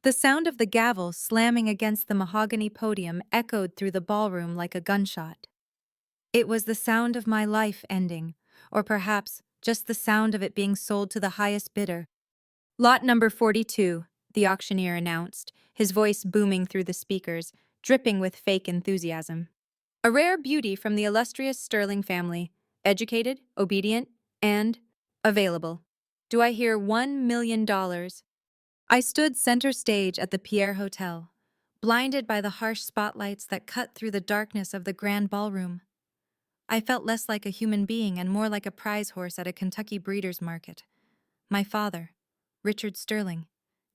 The sound of the gavel slamming against the mahogany podium echoed through the ballroom like a gunshot. It was the sound of my life ending, or perhaps just the sound of it being sold to the highest bidder. Lot number 42, the auctioneer announced, his voice booming through the speakers, dripping with fake enthusiasm. A rare beauty from the illustrious Sterling family, educated, obedient, and available. Do I hear $1 million? I stood center stage at the Pierre Hotel, blinded by the harsh spotlights that cut through the darkness of the grand ballroom. I felt less like a human being and more like a prize horse at a Kentucky breeder's market. My father, Richard Sterling,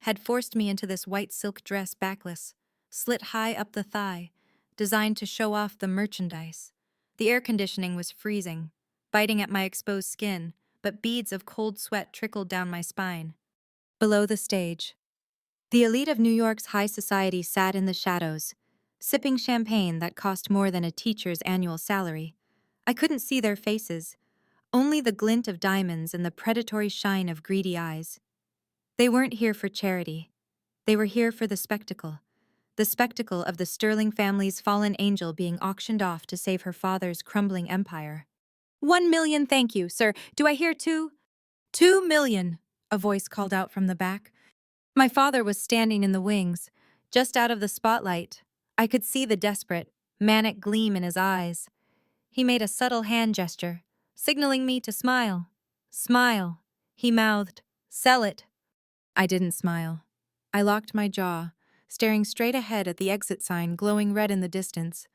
had forced me into this white silk dress backless, slit high up the thigh, designed to show off the merchandise. The air conditioning was freezing, biting at my exposed skin, but beads of cold sweat trickled down my spine. Below the stage, the elite of New York's high society sat in the shadows, sipping champagne that cost more than a teacher's annual salary. I couldn't see their faces, only the glint of diamonds and the predatory shine of greedy eyes. They weren't here for charity. They were here for the spectacle of the Sterling family's fallen angel being auctioned off to save her father's crumbling empire. 1 million, thank you, sir. Do I hear 2? 2 million, a voice called out from the back. My father was standing in the wings, just out of the spotlight. I could see the desperate, manic gleam in his eyes. He made a subtle hand gesture, signaling me to smile. Smile, he mouthed. Sell it. I didn't smile. I locked my jaw, staring straight ahead at the exit sign glowing red in the distance.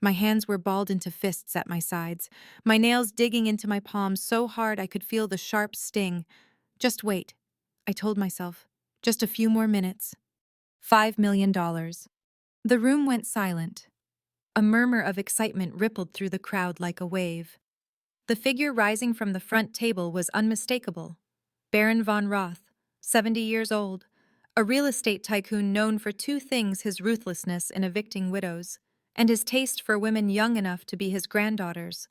My hands were balled into fists at my sides, my nails digging into my palms so hard I could feel the sharp sting. Just wait, I told myself. Just a few more minutes. $5 million. The room went silent. A murmur of excitement rippled through the crowd like a wave. The figure rising from the front table was unmistakable. Baron von Roth, 70 years old, a real estate tycoon known for two things: his ruthlessness in evicting widows, and his taste for women young enough to be his granddaughters.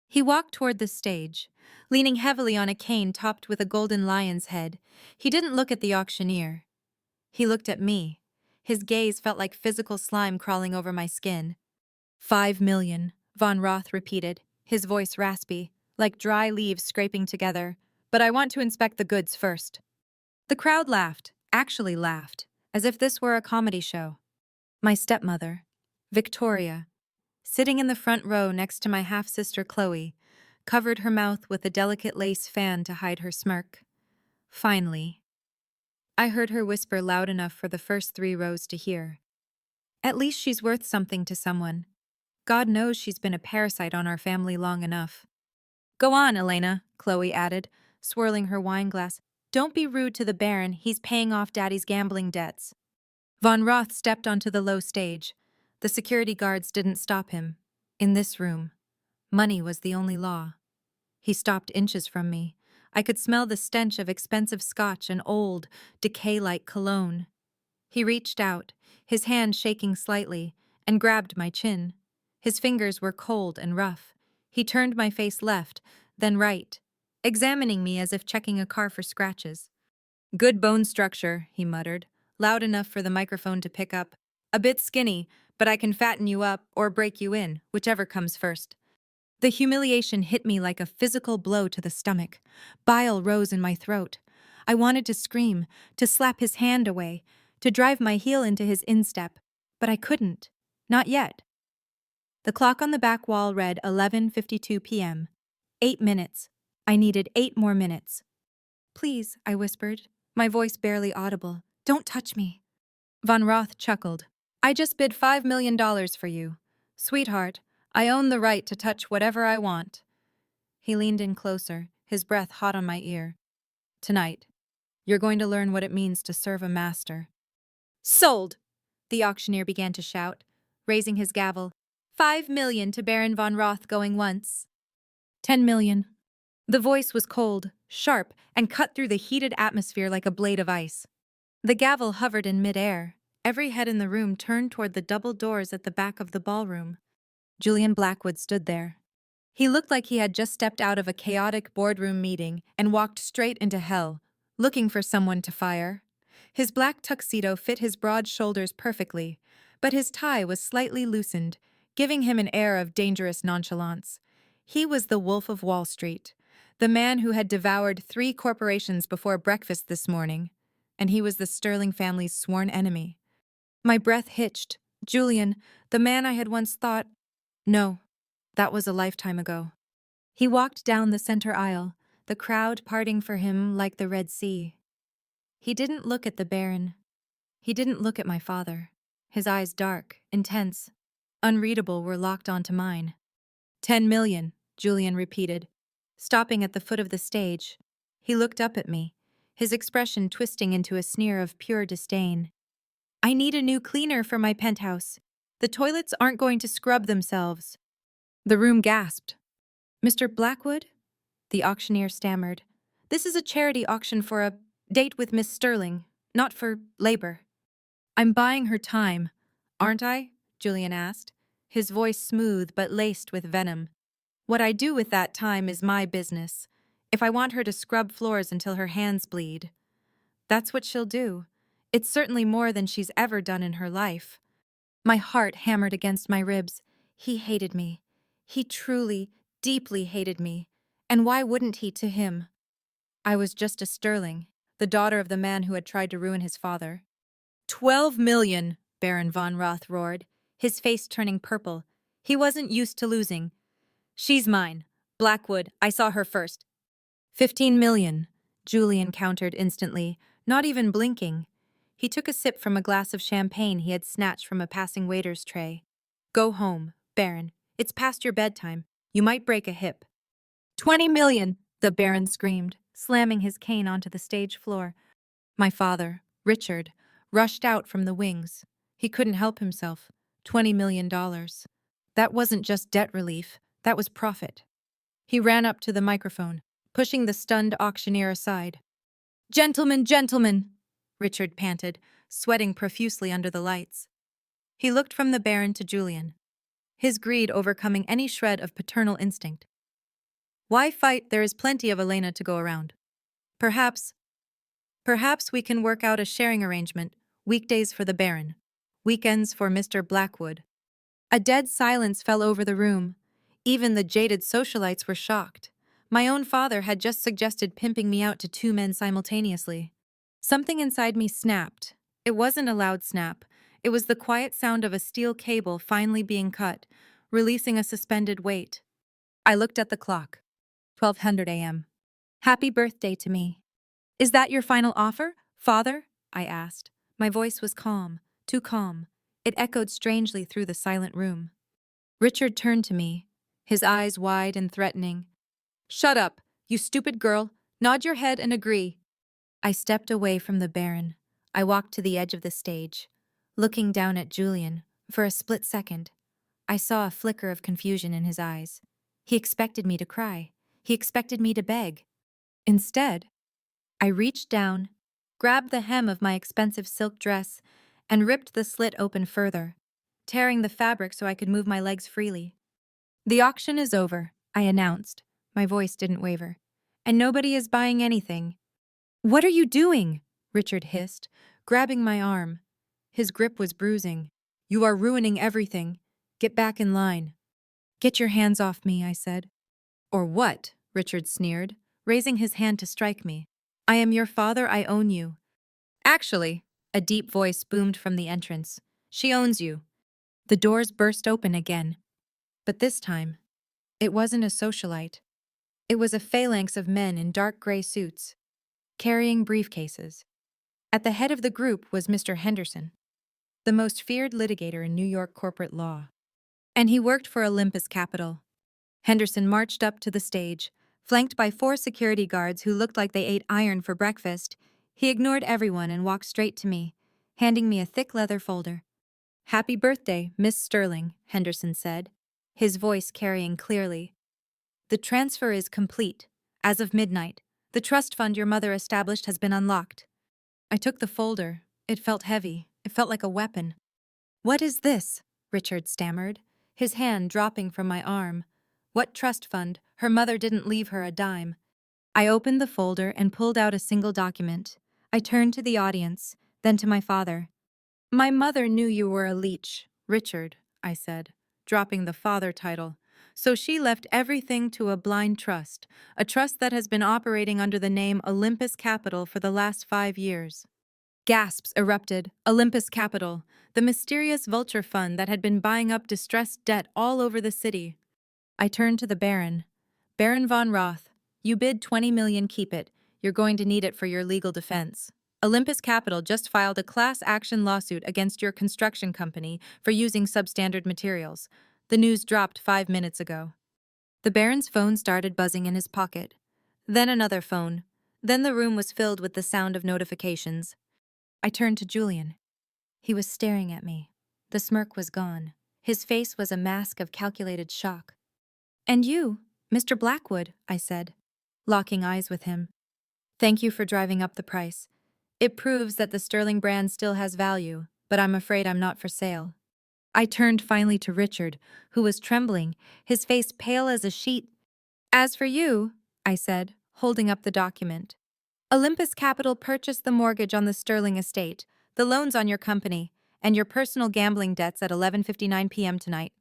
He walked toward the stage, leaning heavily on a cane topped with a golden lion's head. He didn't look at the auctioneer. He looked at me. His gaze felt like physical slime crawling over my skin. 5 million, von Roth repeated, his voice raspy, like dry leaves scraping together. But I want to inspect the goods first. The crowd laughed, actually laughed, as if this were a comedy show. My stepmother, Victoria, sitting in the front row next to my half-sister Chloe, covered her mouth with a delicate lace fan to hide her smirk. Finally, I heard her whisper loud enough for the first 3 rows to hear. At least she's worth something to someone. God knows she's been a parasite on our family long enough. Go on, Elena, Chloe added, swirling her wine glass. Don't be rude to the Baron, he's paying off Daddy's gambling debts. Von Roth stepped onto the low stage. The security guards didn't stop him. In this room, money was the only law. He stopped inches from me. I could smell the stench of expensive scotch and old, decay-like cologne. He reached out, his hand shaking slightly, and grabbed my chin. His fingers were cold and rough. He turned my face left, then right, examining me as if checking a car for scratches. Good bone structure, he muttered, loud enough for the microphone to pick up. A bit skinny, but I can fatten you up or break you in, whichever comes first. The humiliation hit me like a physical blow to the stomach. Bile rose in my throat. I wanted to scream, to slap his hand away, to drive my heel into his instep, but I couldn't. Not yet. The clock on the back wall read 11:52 p.m. 8 minutes. I needed 8 more minutes. Please, I whispered, my voice barely audible. Don't touch me. Von Roth chuckled. I just bid $5 million for you. Sweetheart, I own the right to touch whatever I want. He leaned in closer, his breath hot on my ear. Tonight, you're going to learn what it means to serve a master. Sold! The auctioneer began to shout, raising his gavel. 5 million to Baron von Roth going once. 10 million. The voice was cold, sharp, and cut through the heated atmosphere like a blade of ice. The gavel hovered in midair. Every head in the room turned toward the double doors at the back of the ballroom. Julian Blackwood stood there. He looked like he had just stepped out of a chaotic boardroom meeting and walked straight into hell, looking for someone to fire. His black tuxedo fit his broad shoulders perfectly, but his tie was slightly loosened, giving him an air of dangerous nonchalance. He was the Wolf of Wall Street, the man who had devoured 3 corporations before breakfast this morning, and he was the Sterling family's sworn enemy. My breath hitched. Julian, the man I had once thought— No, that was a lifetime ago. He walked down the center aisle, the crowd parting for him like the Red Sea. He didn't look at the Baron. He didn't look at my father. His eyes dark, intense, unreadable, were locked onto mine. 10 million, Julian repeated, stopping at the foot of the stage. He looked up at me, his expression twisting into a sneer of pure disdain. I need a new cleaner for my penthouse. The toilets aren't going to scrub themselves. The room gasped. Mr. Blackwood? The auctioneer stammered. This is a charity auction for a date with Miss Sterling, not for labor. I'm buying her time, aren't I? Julian asked, his voice smooth but laced with venom. What I do with that time is my business. If I want her to scrub floors until her hands bleed, that's what she'll do. It's certainly more than she's ever done in her life. My heart hammered against my ribs. He hated me. He truly, deeply hated me. And why wouldn't he to him? I was just a Sterling, the daughter of the man who had tried to ruin his father. 12 million, Baron von Roth roared, his face turning purple. He wasn't used to losing. She's mine. Blackwood, I saw her first. 15 million, Julian countered instantly, not even blinking. He took a sip from a glass of champagne he had snatched from a passing waiter's tray. Go home, Baron. It's past your bedtime. You might break a hip. 20 million, the Baron screamed, slamming his cane onto the stage floor. My father, Richard, rushed out from the wings. He couldn't help himself. $20 million. That wasn't just debt relief, that was profit. He ran up to the microphone, pushing the stunned auctioneer aside. Gentlemen, gentlemen, Richard panted, sweating profusely under the lights. He looked from the Baron to Julian, his greed overcoming any shred of paternal instinct. Why fight? There is plenty of Elena to go around. Perhaps we can work out a sharing arrangement, weekdays for the Baron, weekends for Mr. Blackwood. A dead silence fell over the room. Even the jaded socialites were shocked. My own father had just suggested pimping me out to 2 men simultaneously. Something inside me snapped. It wasn't a loud snap. It was the quiet sound of a steel cable finally being cut, releasing a suspended weight. I looked at the clock. 1200 a.m. Happy birthday to me. Is that your final offer, father? I asked. My voice was calm, too calm. It echoed strangely through the silent room. Richard turned to me, his eyes wide and threatening. Shut up, you stupid girl. Nod your head and agree. I stepped away from the Baron. I walked to the edge of the stage, looking down at Julian. For a split second, I saw a flicker of confusion in his eyes. He expected me to cry. He expected me to beg. Instead, I reached down, grabbed the hem of my expensive silk dress, and ripped the slit open further, tearing the fabric so I could move my legs freely. The auction is over, I announced. My voice didn't waver. And nobody is buying anything. What are you doing? Richard hissed, grabbing my arm. His grip was bruising. You are ruining everything. Get back in line. Get your hands off me, I said. Or what? Richard sneered, raising his hand to strike me. I am your father, I own you. Actually, a deep voice boomed from the entrance. She owns you. The doors burst open again. But this time, it wasn't a socialite. It was a phalanx of men in dark gray suits, carrying briefcases. At the head of the group was Mr. Henderson, the most feared litigator in New York corporate law. And he worked for Olympus Capital. Henderson marched up to the stage, flanked by 4 security guards who looked like they ate iron for breakfast. He ignored everyone and walked straight to me, handing me a thick leather folder. Happy birthday, Miss Sterling, Henderson said, his voice carrying clearly. The transfer is complete. As of midnight, the trust fund your mother established has been unlocked. I took the folder. It felt heavy. It felt like a weapon. What is this? Richard stammered, his hand dropping from my arm. What trust fund? Her mother didn't leave her a dime. I opened the folder and pulled out a single document. I turned to the audience, then to my father. My mother knew you were a leech, Richard, I said, dropping the father title. So she left everything to a blind trust, a trust that has been operating under the name Olympus Capital for the last 5 years. Gasps erupted. Olympus Capital, the mysterious vulture fund that had been buying up distressed debt all over the city. I turned to the Baron. Baron von Roth, you bid 20 million, keep it. You're going to need it for your legal defense. Olympus Capital just filed a class action lawsuit against your construction company for using substandard materials. The news dropped 5 minutes ago. The Baron's phone started buzzing in his pocket. Then another phone. Then the room was filled with the sound of notifications. I turned to Julian. He was staring at me. The smirk was gone. His face was a mask of calculated shock. And you, Mr. Blackwood, I said, locking eyes with him. Thank you for driving up the price. It proves that the sterling brand still has value, but I'm afraid I'm not for sale. I turned finally to Richard, who was trembling, his face pale as a sheet. As for you, I said, holding up the document. Olympus Capital purchased the mortgage on the Sterling estate, the loans on your company, and your personal gambling debts at 11:59 p.m. tonight.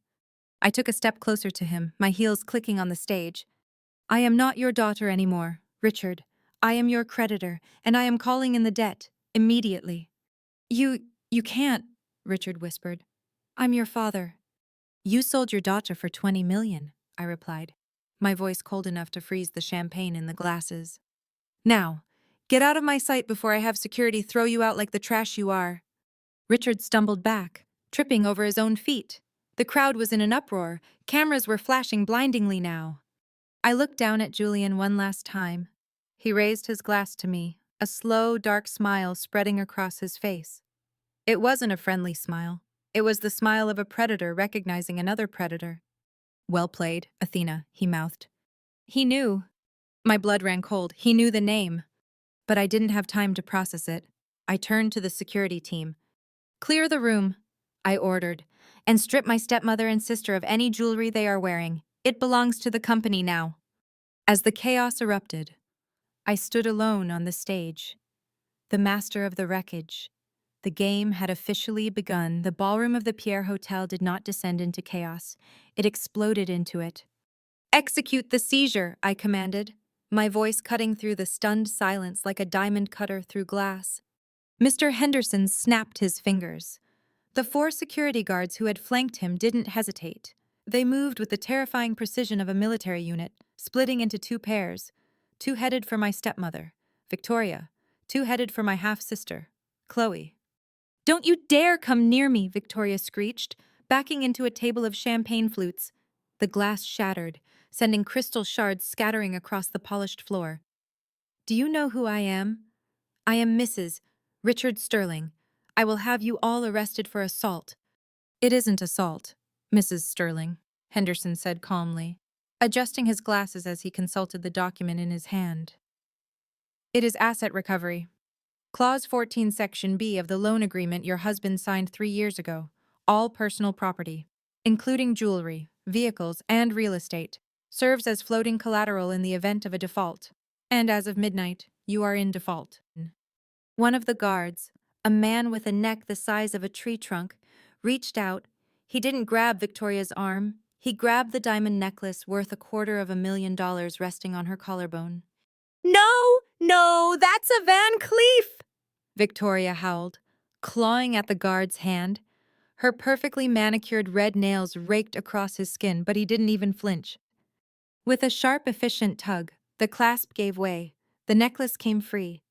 I took a step closer to him, my heels clicking on the stage. I am not your daughter anymore, Richard. I am your creditor, and I am calling in the debt, immediately. You can't, Richard whispered. I'm your father. You sold your daughter for 20 million, I replied, my voice cold enough to freeze the champagne in the glasses. Now, get out of my sight before I have security throw you out like the trash you are. Richard stumbled back, tripping over his own feet. The crowd was in an uproar. Cameras were flashing blindingly now. I looked down at Julian one last time. He raised his glass to me, a slow, dark smile spreading across his face. It wasn't a friendly smile. It was the smile of a predator recognizing another predator. Well played, Athena, he mouthed. He knew. My blood ran cold. He knew the name. But I didn't have time to process it. I turned to the security team. Clear the room, I ordered, and strip my stepmother and sister of any jewelry they are wearing. It belongs to the company now. As the chaos erupted, I stood alone on the stage, the master of the wreckage. The game had officially begun. The ballroom of the Pierre Hotel did not descend into chaos. It exploded into it. Execute the seizure, I commanded, my voice cutting through the stunned silence like a diamond cutter through glass. Mr. Henderson snapped his fingers. The 4 security guards who had flanked him didn't hesitate. They moved with the terrifying precision of a military unit, splitting into 2 pairs. 2 headed for my stepmother, Victoria. 2 headed for my half-sister, Chloe. Don't you dare come near me, Victoria screeched, backing into a table of champagne flutes. The glass shattered, sending crystal shards scattering across the polished floor. Do you know who I am? I am Mrs. Richard Sterling. I will have you all arrested for assault. It isn't assault, Mrs. Sterling, Henderson said calmly, adjusting his glasses as he consulted the document in his hand. It is asset recovery. Clause 14, Section B of the loan agreement your husband signed 3 years ago. All personal property, including jewelry, vehicles, and real estate, serves as floating collateral in the event of a default. And as of midnight, you are in default. One of the guards, a man with a neck the size of a tree trunk, reached out. He didn't grab Victoria's arm. He grabbed the diamond necklace worth $250,000 resting on her collarbone. No, that's a Van Cleef! Victoria howled, clawing at the guard's hand. Her perfectly manicured red nails raked across his skin, but he didn't even flinch. With a sharp, efficient tug, the clasp gave way. The necklace came free.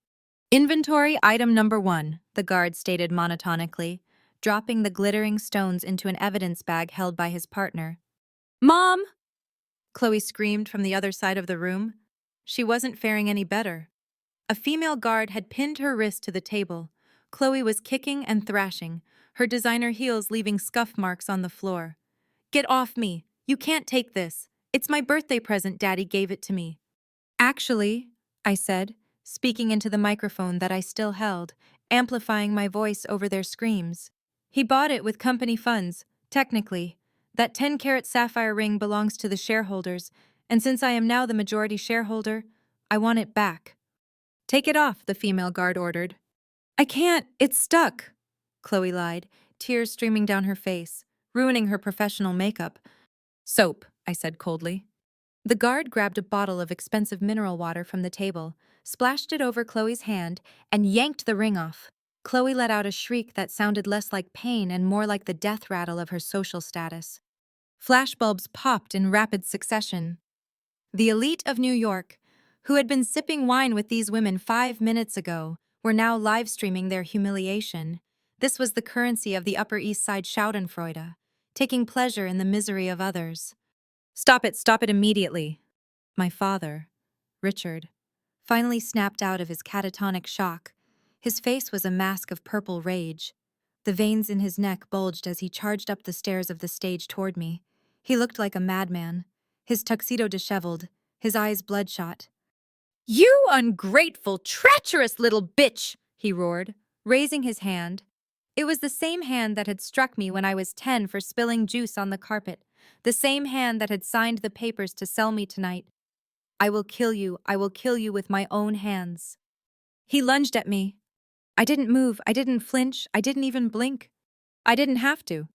Inventory item number 1, the guard stated monotonically, dropping the glittering stones into an evidence bag held by his partner. Mom! Chloe screamed from the other side of the room. She wasn't faring any better. A female guard had pinned her wrist to the table. Chloe was kicking and thrashing, her designer heels leaving scuff marks on the floor. Get off me! You can't take this! It's my birthday present, Daddy gave it to me. Actually, I said, speaking into the microphone that I still held, amplifying my voice over their screams. He bought it with company funds, technically. That 10-carat sapphire ring belongs to the shareholders, and since I am now the majority shareholder, I want it back. Take it off, the female guard ordered. I can't, it's stuck, Chloe lied, tears streaming down her face, ruining her professional makeup. Soap, I said coldly. The guard grabbed a bottle of expensive mineral water from the table, splashed it over Chloe's hand, and yanked the ring off. Chloe let out a shriek that sounded less like pain and more like the death rattle of her social status. Flashbulbs popped in rapid succession. The elite of New York, who had been sipping wine with these women 5 minutes ago, were now live-streaming their humiliation. This was the currency of the Upper East Side Schadenfreude, taking pleasure in the misery of others. Stop it immediately. My father, Richard, finally snapped out of his catatonic shock. His face was a mask of purple rage. The veins in his neck bulged as he charged up the stairs of the stage toward me. He looked like a madman, his tuxedo disheveled, his eyes bloodshot. "You ungrateful, treacherous little bitch!" he roared, raising his hand. It was the same hand that had struck me when I was 10 for spilling juice on the carpet, the same hand that had signed the papers to sell me tonight. I will kill you with my own hands. He lunged at me. I didn't move, I didn't flinch, I didn't even blink. I didn't have to.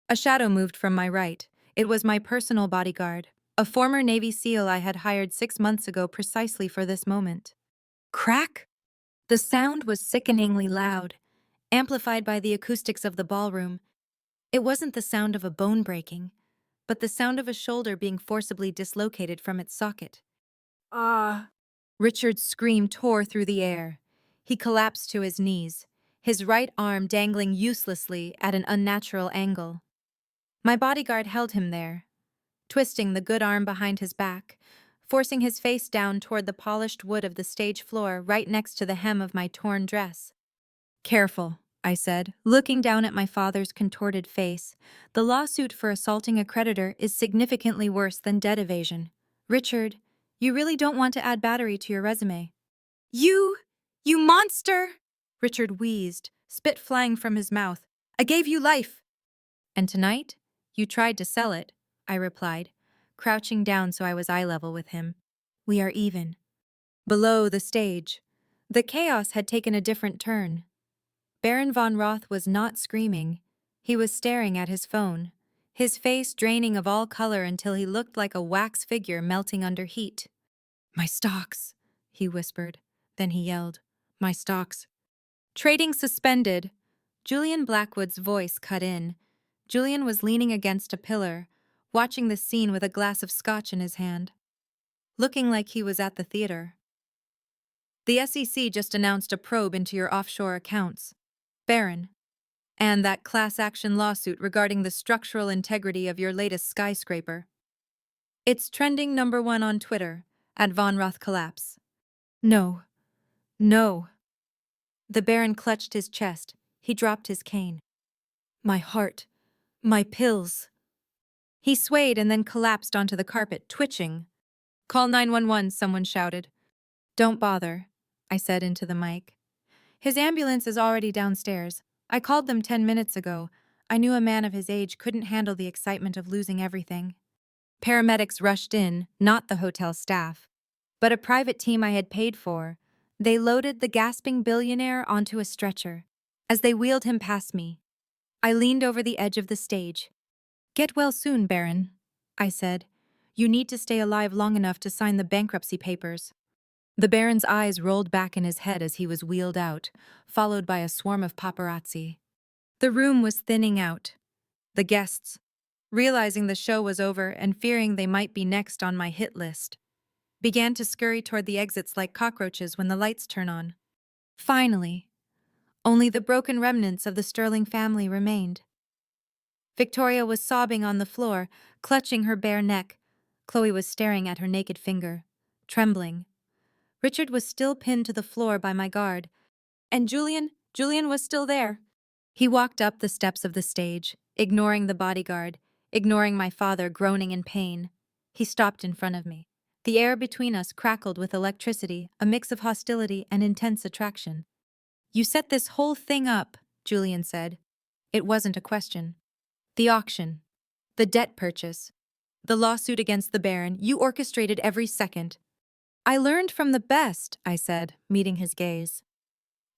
A shadow moved from my right. It was my personal bodyguard, a former Navy SEAL I had hired 6 months ago precisely for this moment. Crack! The sound was sickeningly loud, amplified by the acoustics of the ballroom. It wasn't the sound of a bone breaking, but the sound of a shoulder being forcibly dislocated from its socket. Ah! Richard's scream tore through the air. He collapsed to his knees, his right arm dangling uselessly at an unnatural angle. My bodyguard held him there, twisting the good arm behind his back, forcing his face down toward the polished wood of the stage floor right next to the hem of my torn dress. Careful, I said, looking down at my father's contorted face. The lawsuit for assaulting a creditor is significantly worse than debt evasion. Richard, you really don't want to add battery to your resume. You monster! Richard wheezed, spit flying from his mouth. I gave you life. And tonight, you tried to sell it, I replied, crouching down so I was eye level with him. We are even. Below the stage, the chaos had taken a different turn. Baron von Roth was not screaming. He was staring at his phone, his face draining of all color until he looked like a wax figure melting under heat. My stocks, he whispered. Then he yelled, my stocks. Trading suspended. Julian Blackwood's voice cut in. Julian was leaning against a pillar, watching the scene with a glass of scotch in his hand, looking like he was at the theater. The SEC just announced a probe into your offshore accounts, Baron, and that class action lawsuit regarding the structural integrity of your latest skyscraper. It's trending #1 on Twitter, at Von Roth Collapse. No. The Baron clutched his chest. He dropped his cane. My heart. My pills. He swayed and then collapsed onto the carpet, twitching. Call 911, someone shouted. Don't bother, I said into the mic. His ambulance is already downstairs. I called them 10 minutes ago. I knew a man of his age couldn't handle the excitement of losing everything. Paramedics rushed in, not the hotel staff, but a private team I had paid for. They loaded the gasping billionaire onto a stretcher. As they wheeled him past me, I leaned over the edge of the stage. Get well soon, Baron, I said. You need to stay alive long enough to sign the bankruptcy papers. The Baron's eyes rolled back in his head as he was wheeled out, followed by a swarm of paparazzi. The room was thinning out. The guests, realizing the show was over and fearing they might be next on my hit list, began to scurry toward the exits like cockroaches when the lights turn on. Finally, only the broken remnants of the Sterling family remained. Victoria was sobbing on the floor, clutching her bare neck. Chloe was staring at her naked finger, trembling. Richard was still pinned to the floor by my guard. And Julian was still there. He walked up the steps of the stage, ignoring the bodyguard, ignoring my father groaning in pain. He stopped in front of me. The air between us crackled with electricity, a mix of hostility and intense attraction. You set this whole thing up, Julian said. It wasn't a question. The auction, the debt purchase, the lawsuit against the Baron, you orchestrated every second. I learned from the best, I said, meeting his gaze.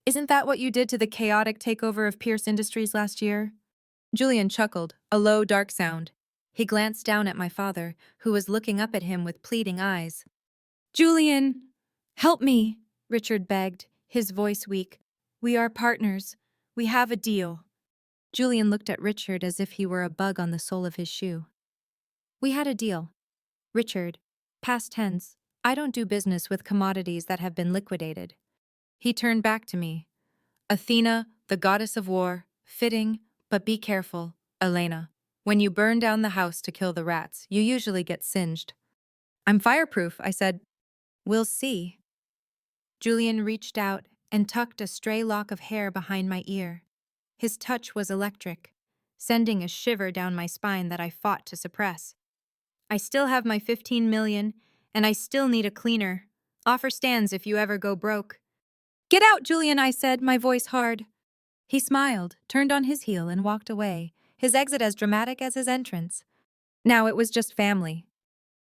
Isn't that what you did to the chaotic takeover of Pierce Industries last year? Julian chuckled, a low, dark sound. He glanced down at my father, who was looking up at him with pleading eyes. Julian! Help me! Richard begged, his voice weak. We are partners. We have a deal. Julian looked at Richard as if he were a bug on the sole of his shoe. We had a deal. Richard, past tense, I don't do business with commodities that have been liquidated. He turned back to me. Athena, the goddess of war, fitting, but be careful, Elena. When you burn down the house to kill the rats, you usually get singed. I'm fireproof, I said. We'll see. Julian reached out and tucked a stray lock of hair behind my ear. His touch was electric, sending a shiver down my spine that I fought to suppress. I still have my 15 million, and I still need a cleaner. Offer stands if you ever go broke. Get out, Julian, I said, my voice hard. He smiled, turned on his heel, and walked away, his exit as dramatic as his entrance. Now it was just family.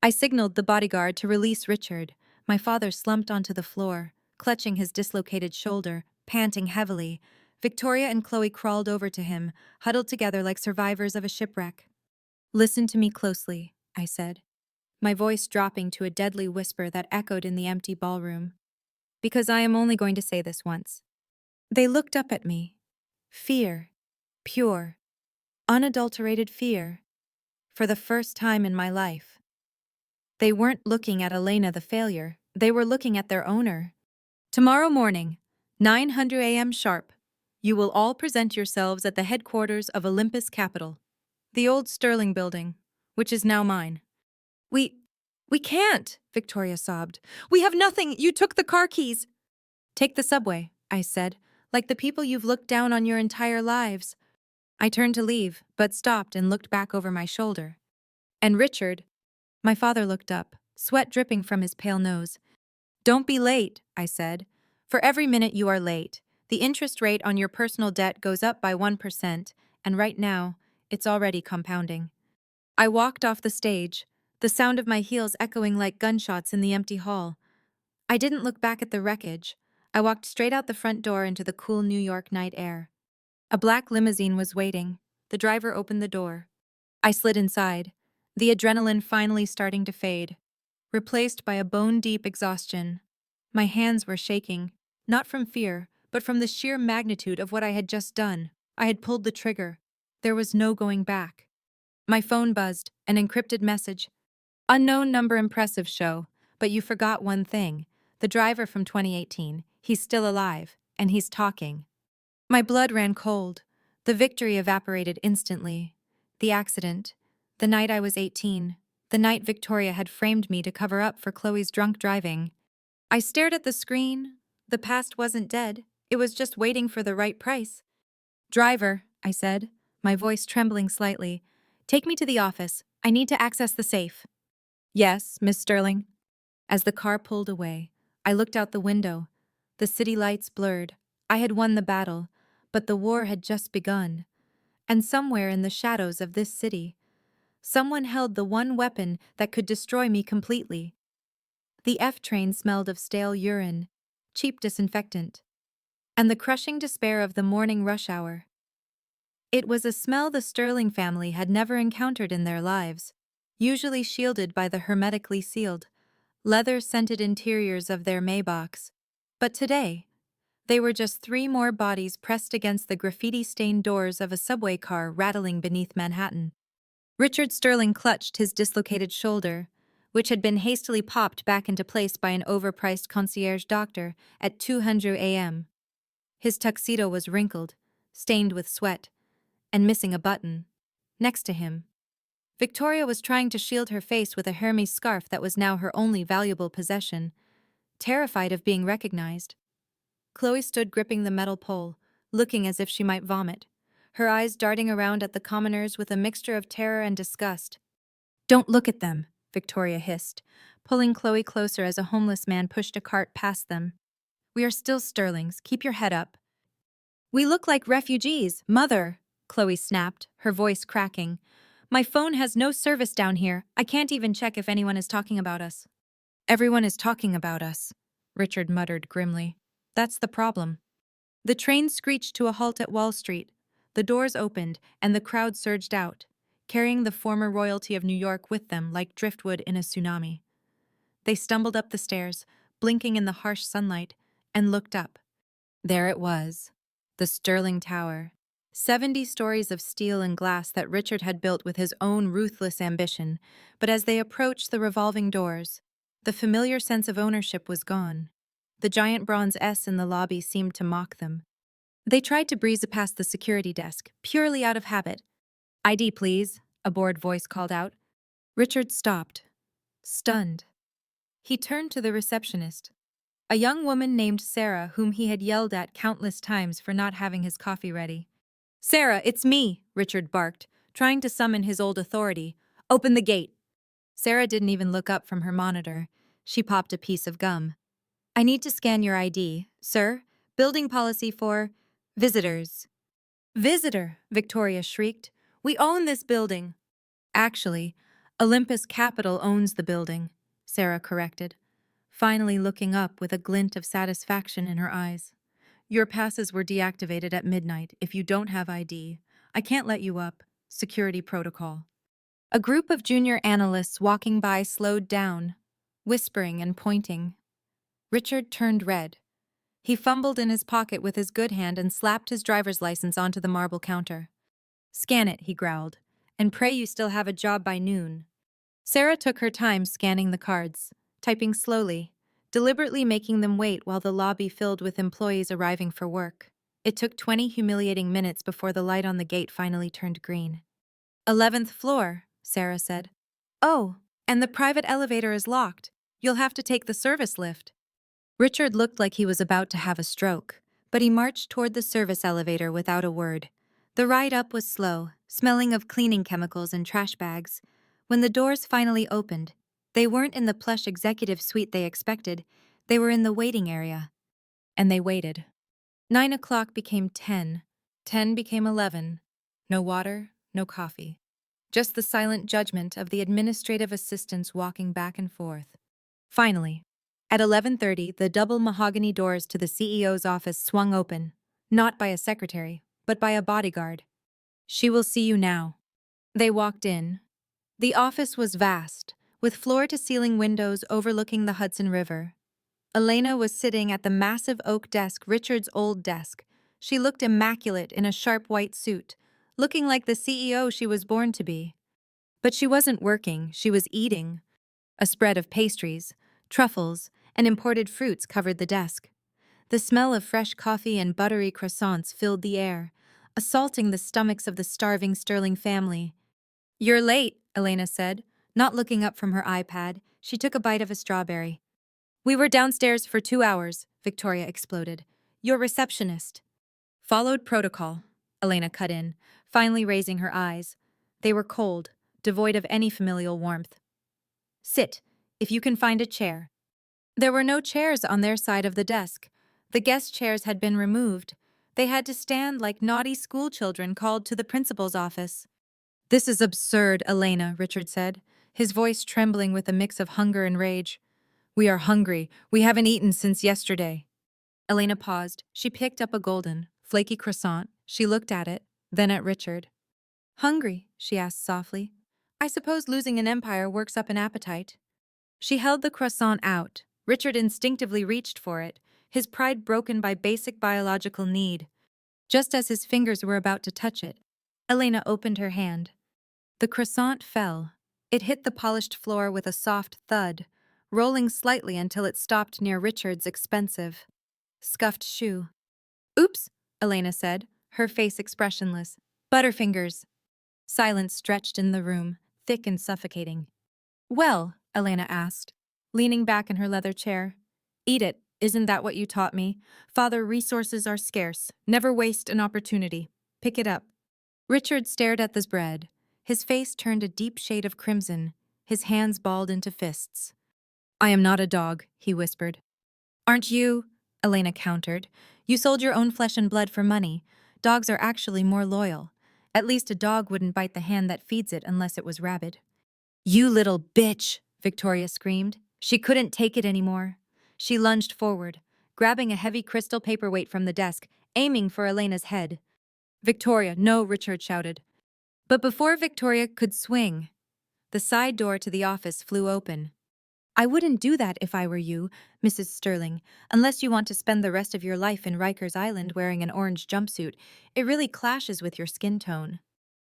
I signaled the bodyguard to release Richard. My father slumped onto the floor, clutching his dislocated shoulder, panting heavily. Victoria and Chloe crawled over to him, huddled together like survivors of a shipwreck. Listen to me closely, I said, my voice dropping to a deadly whisper that echoed in the empty ballroom. Because I am only going to say this once. They looked up at me. Fear. Pure. Unadulterated fear. For the first time in my life. They weren't looking at Elena the failure, they were looking at their owner. Tomorrow morning, 900 a.m. sharp, you will all present yourselves at the headquarters of Olympus Capital, the old Sterling building, which is now mine. We can't, Victoria sobbed. We have nothing, you took the car keys. Take the subway, I said, like the people you've looked down on your entire lives. I turned to leave, but stopped and looked back over my shoulder. And Richard? My father looked up, sweat dripping from his pale nose. Don't be late, I said. For every minute you are late, the interest rate on your personal debt goes up by 1%, and right now, it's already compounding. I walked off the stage, the sound of my heels echoing like gunshots in the empty hall. I didn't look back at the wreckage. I walked straight out the front door into the cool New York night air. A black limousine was waiting. The driver opened the door. I slid inside, the adrenaline finally starting to fade, replaced by a bone-deep exhaustion. My hands were shaking, not from fear, but from the sheer magnitude of what I had just done. I had pulled the trigger. There was no going back. My phone buzzed, an encrypted message. Unknown number, impressive show, but you forgot one thing. The driver from 2018, he's still alive, and he's talking. My blood ran cold. The victory evaporated instantly. The accident. The night I was 18. The night Victoria had framed me to cover up for Chloe's drunk driving. I stared at the screen. The past wasn't dead. It was just waiting for the right price. Driver, I said, my voice trembling slightly. Take me to the office. I need to access the safe. Yes, Miss Sterling. As the car pulled away, I looked out the window. The city lights blurred. I had won the battle, but the war had just begun. And somewhere in the shadows of this city, someone held the one weapon that could destroy me completely. The F train smelled of stale urine, cheap disinfectant, and the crushing despair of the morning rush hour. It was a smell the Sterling family had never encountered in their lives, usually shielded by the hermetically sealed, leather-scented interiors of their Maybachs. But today, they were just 3 more bodies pressed against the graffiti-stained doors of a subway car rattling beneath Manhattan. Richard Sterling clutched his dislocated shoulder, which had been hastily popped back into place by an overpriced concierge doctor at 200 a.m. His tuxedo was wrinkled, stained with sweat, and missing a button. Next to him, Victoria was trying to shield her face with a Hermes scarf that was now her only valuable possession, terrified of being recognized. Chloe stood gripping the metal pole, looking as if she might vomit, her eyes darting around at the commoners with a mixture of terror and disgust. Don't look at them, Victoria hissed, pulling Chloe closer as a homeless man pushed a cart past them. We are still Sterlings, keep your head up. We look like refugees, Mother, Chloe snapped, her voice cracking. My phone has no service down here, I can't even check if anyone is talking about us. Everyone is talking about us, Richard muttered grimly. That's the problem. The train screeched to a halt at Wall Street. The doors opened, and the crowd surged out, carrying the former royalty of New York with them like driftwood in a tsunami. They stumbled up the stairs, blinking in the harsh sunlight, and looked up. There it was, the Sterling Tower. 70 stories of steel and glass that Richard had built with his own ruthless ambition, but as they approached the revolving doors, the familiar sense of ownership was gone. The giant bronze S in the lobby seemed to mock them. They tried to breeze past the security desk, purely out of habit. "ID, please," a bored voice called out. Richard stopped, stunned. He turned to the receptionist, a young woman named Sarah whom he had yelled at countless times for not having his coffee ready. "Sarah, it's me," Richard barked, trying to summon his old authority. "Open the gate." Sarah didn't even look up from her monitor. She popped a piece of gum. "I need to scan your ID, sir. Building policy for visitors." "Visitor," Victoria shrieked. "We own this building." "Actually, Olympus Capital owns the building," Sarah corrected, finally looking up with a glint of satisfaction in her eyes. "Your passes were deactivated at midnight. If you don't have ID, I can't let you up. Security protocol." A group of junior analysts walking by slowed down, whispering and pointing. Richard turned red. He fumbled in his pocket with his good hand and slapped his driver's license onto the marble counter. "Scan it," he growled, "and pray you still have a job by noon." Sarah took her time scanning the cards, typing slowly, deliberately making them wait while the lobby filled with employees arriving for work. It took 20 humiliating minutes before the light on the gate finally turned green. "11th floor," Sarah said. "Oh, and the private elevator is locked. You'll have to take the service lift." Richard looked like he was about to have a stroke, but he marched toward the service elevator without a word. The ride up was slow, smelling of cleaning chemicals and trash bags. When the doors finally opened, they weren't in the plush executive suite they expected, they were in the waiting area. And they waited. 9 o'clock became 10. 10 became 11. No water, no coffee. Just the silent judgment of the administrative assistants walking back and forth. Finally, at 11:30, the double mahogany doors to the CEO's office swung open, not by a secretary, but by a bodyguard. "She will see you now." They walked in. The office was vast, with floor-to-ceiling windows overlooking the Hudson River. Elena was sitting at the massive oak desk, Richard's old desk. She looked immaculate in a sharp white suit, looking like the CEO she was born to be. But she wasn't working, she was eating. A spread of pastries, truffles, and imported fruits covered the desk. The smell of fresh coffee and buttery croissants filled the air, assaulting the stomachs of the starving Sterling family. "You're late," Elena said. Not looking up from her iPad, she took a bite of a strawberry. "We were downstairs for 2 hours," Victoria exploded. "Your receptionist." "Followed protocol," Elena cut in, finally raising her eyes. They were cold, devoid of any familial warmth. "Sit, if you can find a chair." There were no chairs on their side of the desk. The guest chairs had been removed. They had to stand like naughty schoolchildren called to the principal's office. "This is absurd, Elena," Richard said, his voice trembling with a mix of hunger and rage. "We are hungry. We haven't eaten since yesterday." Elena paused. She picked up a golden, flaky croissant. She looked at it, then at Richard. "Hungry?" she asked softly. "I suppose losing an empire works up an appetite." She held the croissant out. Richard instinctively reached for it, his pride broken by basic biological need. Just as his fingers were about to touch it, Elena opened her hand. The croissant fell. It hit the polished floor with a soft thud, rolling slightly until it stopped near Richard's expensive, scuffed shoe. "Oops," Elena said, her face expressionless. "Butterfingers." Silence stretched in the room, thick and suffocating. "Well," Elena asked, leaning back in her leather chair. "Eat it, isn't that what you taught me? Father, resources are scarce. Never waste an opportunity. Pick it up." Richard stared at the bread. His face turned a deep shade of crimson, his hands balled into fists. "I am not a dog," he whispered. "Aren't you?" Elena countered. "You sold your own flesh and blood for money. Dogs are actually more loyal. At least a dog wouldn't bite the hand that feeds it unless it was rabid." "You little bitch!" Victoria screamed. She couldn't take it anymore. She lunged forward, grabbing a heavy crystal paperweight from the desk. aiming for Elena's head. "Victoria, no," Richard shouted. But before Victoria could swing, the side door to the office flew open. "I wouldn't do that if I were you, Mrs. Sterling, unless you want to spend the rest of your life in Rikers Island wearing an orange jumpsuit. It really clashes with your skin tone."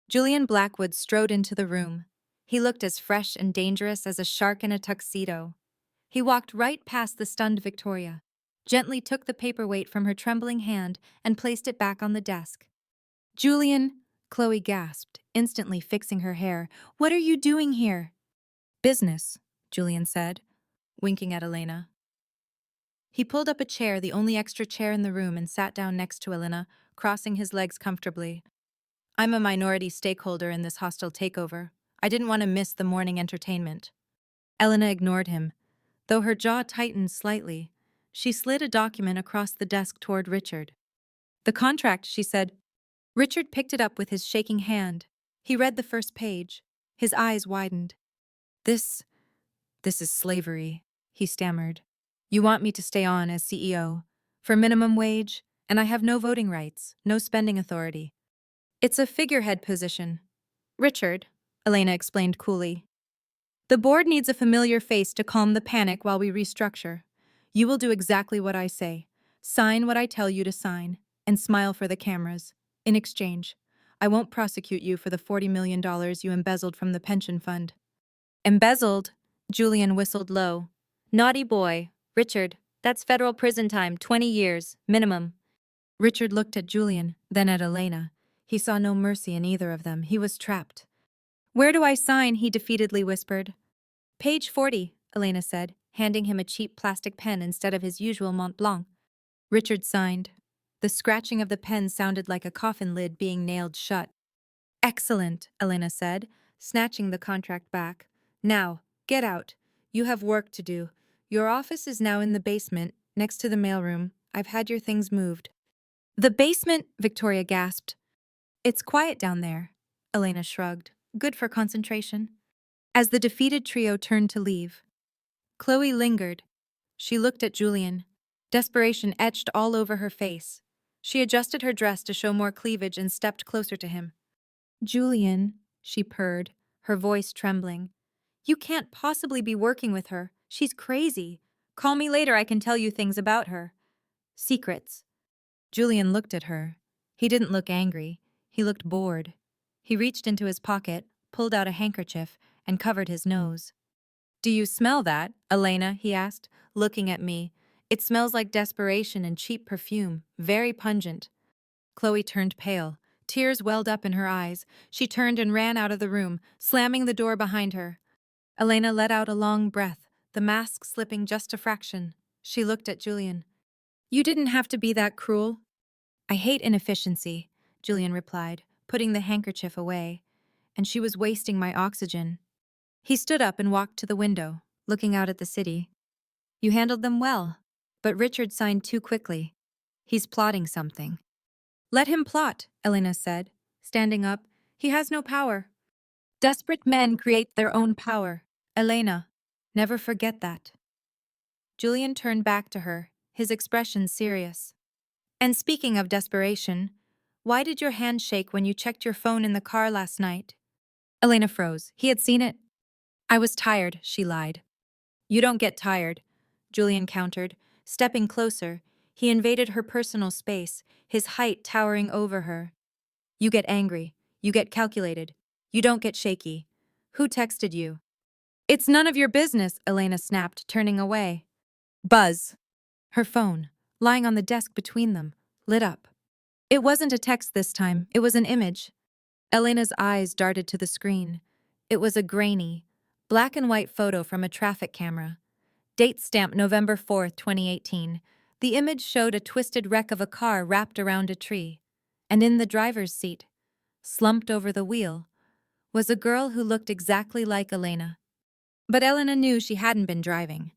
Julian Blackwood strode into the room. He looked as fresh and dangerous as a shark in a tuxedo. He walked right past the stunned Victoria, gently took the paperweight from her trembling hand and placed it back on the desk. "Julian," Chloe gasped, instantly fixing her hair. "What are you doing here?" "Business," Julian said, winking at Elena. He pulled up a chair, the only extra chair in the room, and sat down next to Elena, crossing his legs comfortably. "I'm a minority stakeholder in this hostile takeover. I didn't want to miss the morning entertainment." Elena ignored him. Though her jaw tightened slightly, she slid a document across the desk toward Richard. "The contract," she said. Richard picked it up with his shaking hand. He read the first page. His eyes widened. This is slavery," he stammered. "You want me to stay on as CEO, for minimum wage, and I have no voting rights, no spending authority. It's a figurehead position." "Richard," Elena explained coolly, "the board needs a familiar face to calm the panic while we restructure. You will do exactly what I say. Sign what I tell you to sign, and smile for the cameras. In exchange, I won't prosecute you for the $40 million you embezzled from the pension fund." "Embezzled?" Julian whistled low. "Naughty boy. Richard, that's federal prison time, 20 years, minimum." Richard looked at Julian, then at Elena. He saw no mercy in either of them. He was trapped. "Where do I sign?" he defeatedly whispered. "Page 40, Elena said, handing him a cheap plastic pen instead of his usual Mont Blanc. Richard signed. The scratching of the pen sounded like a coffin lid being nailed shut. "Excellent," Elena said, snatching the contract back. "Now, get out. You have work to do. Your office is now in the basement, next to the mailroom. I've had your things moved." "The basement?" Victoria gasped. "It's quiet down there," Elena shrugged. "Good for concentration." As the defeated trio turned to leave, Chloe lingered. She looked at Julian. Desperation etched all over her face. She adjusted her dress to show more cleavage and stepped closer to him. "Julian," she purred, her voice trembling. "You can't possibly be working with her. She's crazy. Call me later, I can tell you things about her. Secrets." Julian looked at her. He didn't look angry. He looked bored. He reached into his pocket, pulled out a handkerchief, and covered his nose. "Do you smell that, Elena?" he asked, looking at me. "It smells like desperation and cheap perfume, very pungent." Chloe turned pale. Tears welled up in her eyes. She turned and ran out of the room, slamming the door behind her. Elena let out a long breath, the mask slipping just a fraction. She looked at Julian. "You didn't have to be that cruel." "I hate inefficiency," Julian replied, putting the handkerchief away. "And she was wasting my oxygen." He stood up and walked to the window, looking out at the city. "You handled them well, but Richard signed too quickly. He's plotting something." "Let him plot," Elena said, standing up. "He has no power." "Desperate men create their own power. Elena, never forget that." Julian turned back to her, his expression serious. "And speaking of desperation, why did your hand shake when you checked your phone in the car last night?" Elena froze. He had seen it. "I was tired," she lied. "You don't get tired," Julian countered. Stepping closer, he invaded her personal space, his height towering over her. "You get angry. You get calculated. You don't get shaky. Who texted you?" "It's none of your business," Elena snapped, turning away. Buzz. Her phone, lying on the desk between them, lit up. It wasn't a text this time, it was an image. Elena's eyes darted to the screen. It was a grainy, black and white photo from a traffic camera. Date stamped November 4th, 2018. The image showed a twisted wreck of a car wrapped around a tree. And in the driver's seat, slumped over the wheel, was a girl who looked exactly like Elena. But Elena knew she hadn't been driving.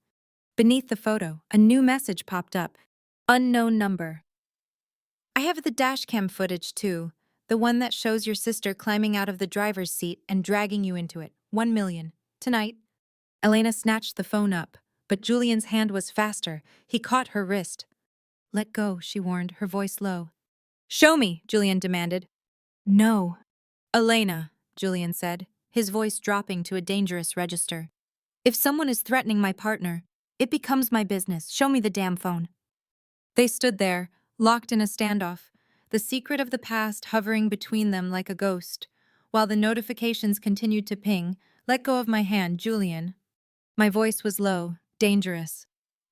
Beneath the photo, a new message popped up. Unknown number. "I have the dashcam footage too, the one that shows your sister climbing out of the driver's seat and dragging you into it. 1 million. Tonight." Elena snatched the phone up, but Julian's hand was faster. He caught her wrist. "Let go," she warned, her voice low. Show me, Julian demanded. No. Elena, Julian said, his voice dropping to a dangerous register. If someone is threatening my partner, it becomes my business. Show me the damn phone. They stood there, locked in a standoff, the secret of the past hovering between them like a ghost. While the notifications continued to ping, let go of my hand, Julian. My voice was low, dangerous.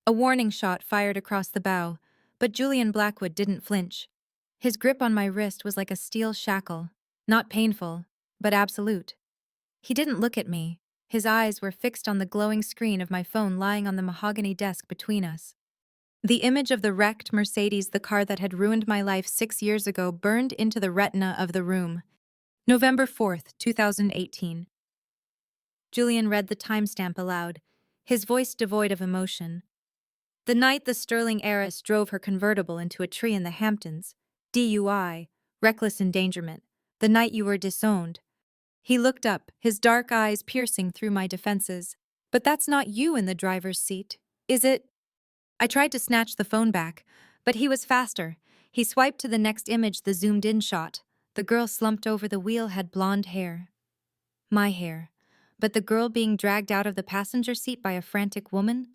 A warning shot fired across the bow, but Julian Blackwood didn't flinch. His grip on my wrist was like a steel shackle, not painful, but absolute. He didn't look at me. His eyes were fixed on the glowing screen of my phone lying on the mahogany desk between us. The image of the wrecked Mercedes, the car that had ruined my life 6 years ago, burned into the retina of the room. November 4th, 2018. Julian read the timestamp aloud, his voice devoid of emotion. The night the sterling heiress drove her convertible into a tree in the Hamptons. DUI, reckless endangerment. The night you were disowned. He looked up, his dark eyes piercing through my defenses. But that's not you in the driver's seat, is it? I tried to snatch the phone back, but he was faster. He swiped to the next image, the zoomed-in shot. The girl slumped over the wheel had blonde hair. My hair. But the girl being dragged out of the passenger seat by a frantic woman?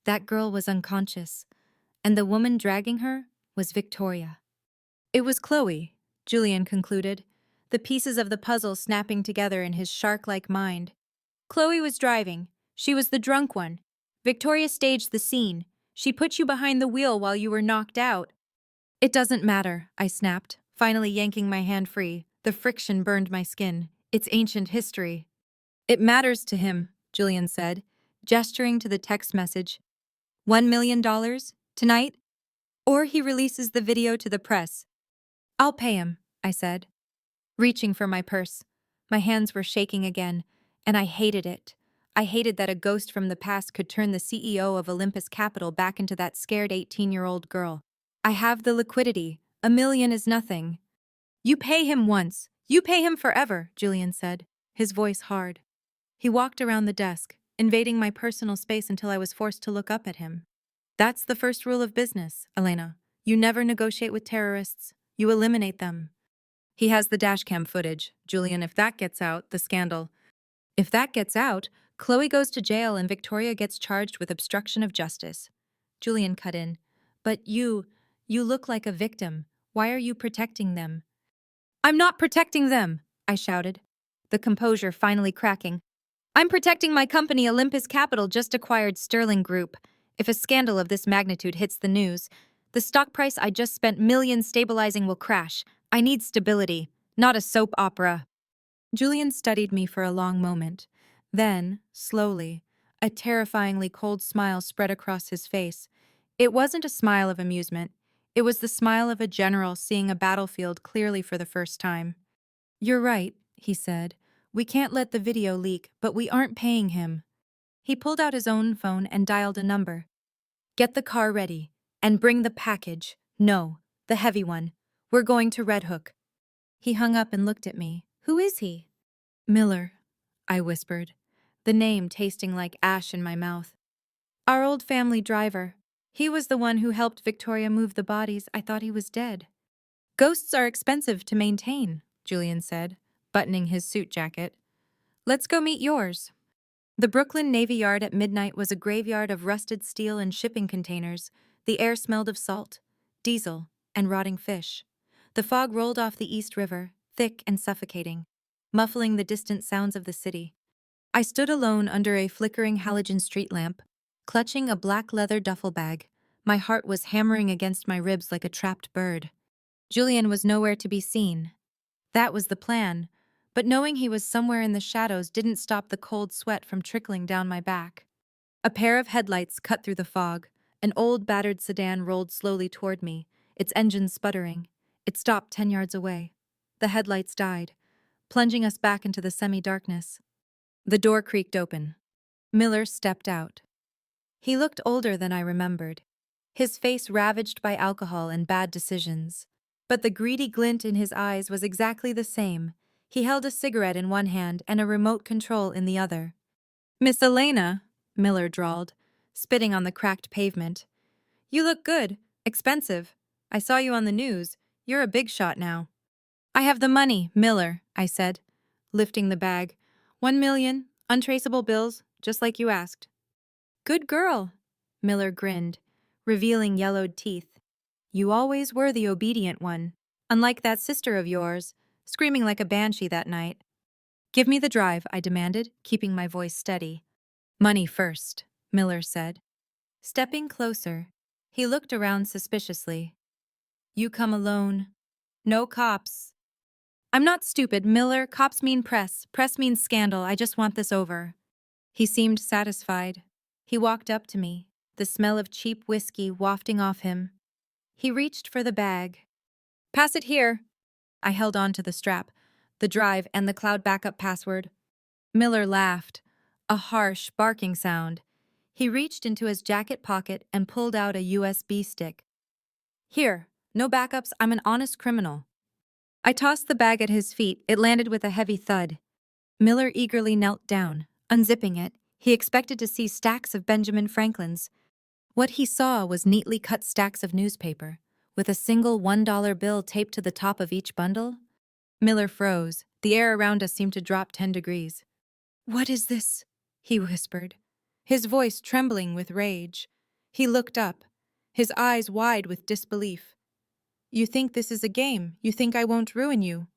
That girl was unconscious, and the woman dragging her was Victoria. It was Chloe, Julian concluded, the pieces of the puzzle snapping together in his shark-like mind. Chloe was driving. She was the drunk one. Victoria staged the scene. She put you behind the wheel while you were knocked out. It doesn't matter, I snapped, finally yanking my hand free. The friction burned my skin. It's ancient history. It matters to him, Julian said, gesturing to the text message. $1 million? Tonight? Or he releases the video to the press. I'll pay him, I said, reaching for my purse. My hands were shaking again, and I hated it. I hated that a ghost from the past could turn the CEO of Olympus Capital back into that scared 18-year-old girl. I have the liquidity. $1 million is nothing. You pay him once. You pay him forever, Julian said, his voice hard. He walked around the desk, invading my personal space until I was forced to look up at him. That's the first rule of business, Elena. You never negotiate with terrorists. You eliminate them. He has the dashcam footage, Julian. If that gets out, the scandal. If that gets out, Chloe goes to jail and Victoria gets charged with obstruction of justice. Julian cut in. But you look like a victim. Why are you protecting them? I'm not protecting them, I shouted, the composure finally cracking. I'm protecting my company. Olympus Capital just acquired Sterling Group. If a scandal of this magnitude hits the news, the stock price I just spent millions stabilizing will crash. I need stability, not a soap opera. Julian studied me for a long moment. Then, slowly, a terrifyingly cold smile spread across his face. It wasn't a smile of amusement. It was the smile of a general seeing a battlefield clearly for the first time. You're right, he said. We can't let the video leak, but we aren't paying him. He pulled out his own phone and dialed a number. Get the car ready, and bring the package. No, the heavy one. We're going to Red Hook. He hung up and looked at me. Who is he? Miller, I whispered, the name tasting like ash in my mouth. Our old family driver. He was the one who helped Victoria move the bodies. I thought he was dead. Ghosts are expensive to maintain, Julian said, buttoning his suit jacket. Let's go meet yours. The Brooklyn Navy Yard at midnight was a graveyard of rusted steel and shipping containers. The air smelled of salt, diesel, and rotting fish. The fog rolled off the East River, thick and suffocating, muffling the distant sounds of the city. I stood alone under a flickering halogen street lamp, clutching a black leather duffel bag. My heart was hammering against my ribs like a trapped bird. Julian was nowhere to be seen. That was the plan, but knowing he was somewhere in the shadows didn't stop the cold sweat from trickling down my back. A pair of headlights cut through the fog. An old battered sedan rolled slowly toward me, its engine sputtering. It stopped 10 yards away. The headlights died, plunging us back into the semi-darkness. The door creaked open. Miller stepped out. He looked older than I remembered, his face ravaged by alcohol and bad decisions. But the greedy glint in his eyes was exactly the same. He held a cigarette in one hand and a remote control in the other. Miss Elena, Miller drawled, spitting on the cracked pavement. You look good. Expensive. I saw you on the news. You're a big shot now. I have the money, Miller, I said, lifting the bag. 1 million, untraceable bills, just like you asked. Good girl, Miller grinned, revealing yellowed teeth. You always were the obedient one, unlike that sister of yours, screaming like a banshee that night. Give me the drive, I demanded, keeping my voice steady. Money first, Miller said. Stepping closer, he looked around suspiciously. You come alone. No cops. I'm not stupid, Miller. Cops mean press. Press means scandal. I just want this over. He seemed satisfied. He walked up to me, the smell of cheap whiskey wafting off him. He reached for the bag. Pass it here. I held on to the strap, the drive, and the cloud backup password. Miller laughed, a harsh, barking sound. He reached into his jacket pocket and pulled out a USB stick. Here, no backups, I'm an honest criminal. I tossed the bag at his feet. It landed with a heavy thud. Miller eagerly knelt down. Unzipping it, he expected to see stacks of Benjamin Franklin's. What he saw was neatly cut stacks of newspaper, with a single $1 bill taped to the top of each bundle. Miller froze. The air around us seemed to drop 10 degrees. What is this? He whispered, his voice trembling with rage. He looked up, his eyes wide with disbelief. You think this is a game? You think I won't ruin you?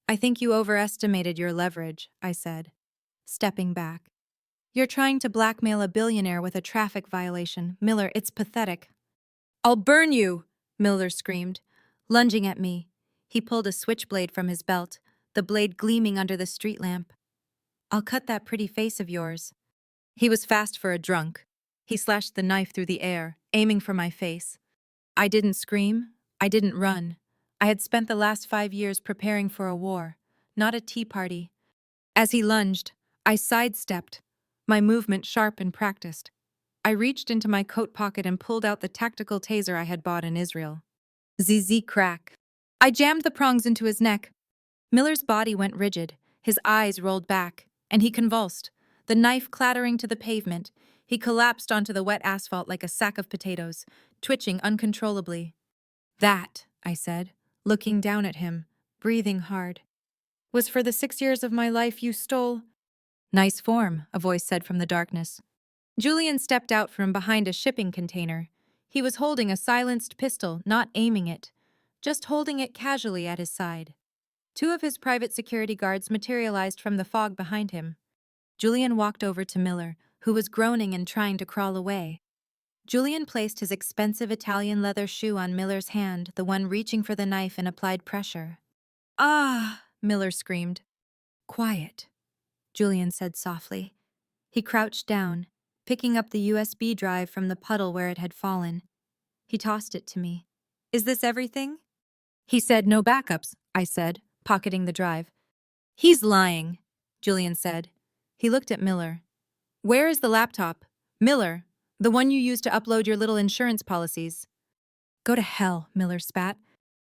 I think you overestimated your leverage, I said, stepping back. You're trying to blackmail a billionaire with a traffic violation. Miller, it's pathetic. I'll burn you, Miller screamed, lunging at me. He pulled a switchblade from his belt, the blade gleaming under the street lamp. I'll cut that pretty face of yours. He was fast for a drunk. He slashed the knife through the air, aiming for my face. I didn't scream. I didn't run. I had spent the last 5 years preparing for a war, not a tea party. As he lunged, I sidestepped, my movement sharp and practiced. I reached into my coat pocket and pulled out the tactical taser I had bought in Israel. ZZ crack. I jammed the prongs into his neck. Miller's body went rigid, his eyes rolled back, and he convulsed, the knife clattering to the pavement. He collapsed onto the wet asphalt like a sack of potatoes, twitching uncontrollably. That, I said, looking down at him, breathing hard, was for the 6 years of my life you stole. Nice form, a voice said from the darkness. Julian stepped out from behind a shipping container. He was holding a silenced pistol, not aiming it, just holding it casually at his side. 2 of his private security guards materialized from the fog behind him. Julian walked over to Miller, who was groaning and trying to crawl away. Julian placed his expensive Italian leather shoe on Miller's hand, the one reaching for the knife, and applied pressure. Ah! Miller screamed. Quiet, Julian said softly. He crouched down, picking up the USB drive from the puddle where it had fallen. He tossed it to me. Is this everything? He said no backups, I said, pocketing the drive. He's lying, Julian said. He looked at Miller. Where is the laptop? Miller, the one you used to upload your little insurance policies. Go to hell, Miller spat.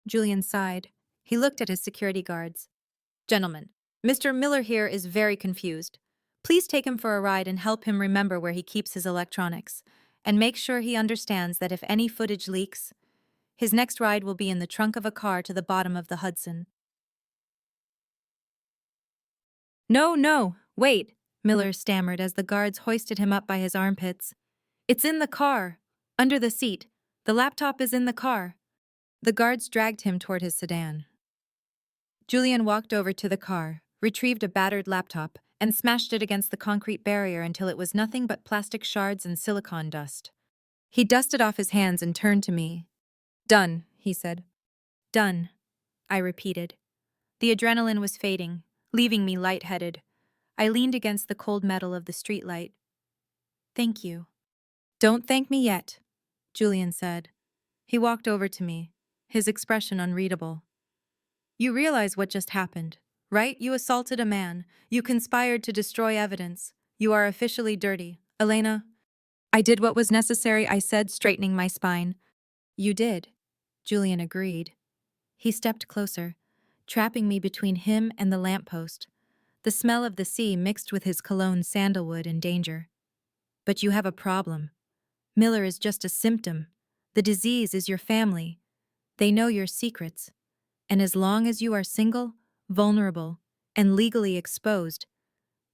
Julian sighed. He looked at his security guards. Gentlemen, Mr. Miller here is very confused. Please take him for a ride and help him remember where he keeps his electronics, and make sure he understands that if any footage leaks, his next ride will be in the trunk of a car to the bottom of the Hudson. No, wait, Miller stammered as the guards hoisted him up by his armpits. It's in the car, under the seat. The laptop is in the car. The guards dragged him toward his sedan. Julian walked over to the car, retrieved a battered laptop, and smashed it against the concrete barrier until it was nothing but plastic shards and silicone dust. He dusted off his hands and turned to me. Done, he said. Done, I repeated. The adrenaline was fading, leaving me lightheaded. I leaned against the cold metal of the streetlight. Thank you. Don't thank me yet, Julian said. He walked over to me, his expression unreadable. You realize what just happened, right? You assaulted a man. You conspired to destroy evidence. You are officially dirty. Elena? I did what was necessary, I said, straightening my spine. You did, Julian agreed. He stepped closer, trapping me between him and the lamppost. The smell of the sea mixed with his cologne sandalwood and danger. But you have a problem. Miller is just a symptom. The disease is your family. They know your secrets, and as long as you are single, vulnerable, and legally exposed,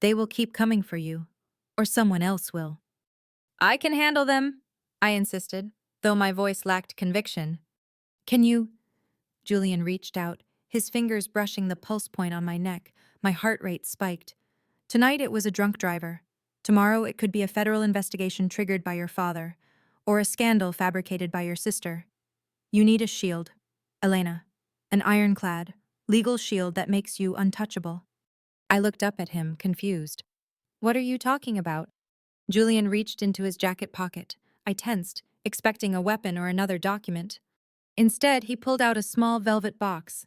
they will keep coming for you, or someone else will. I can handle them, I insisted, though my voice lacked conviction. Can you? Julian reached out, his fingers brushing the pulse point on my neck. My heart rate spiked. Tonight it was a drunk driver. Tomorrow it could be a federal investigation triggered by your father, or a scandal fabricated by your sister. You need a shield, Elena. An ironclad, legal shield that makes you untouchable. I looked up at him, confused. What are you talking about? Julian reached into his jacket pocket. I tensed, expecting a weapon or another document. Instead, he pulled out a small velvet box.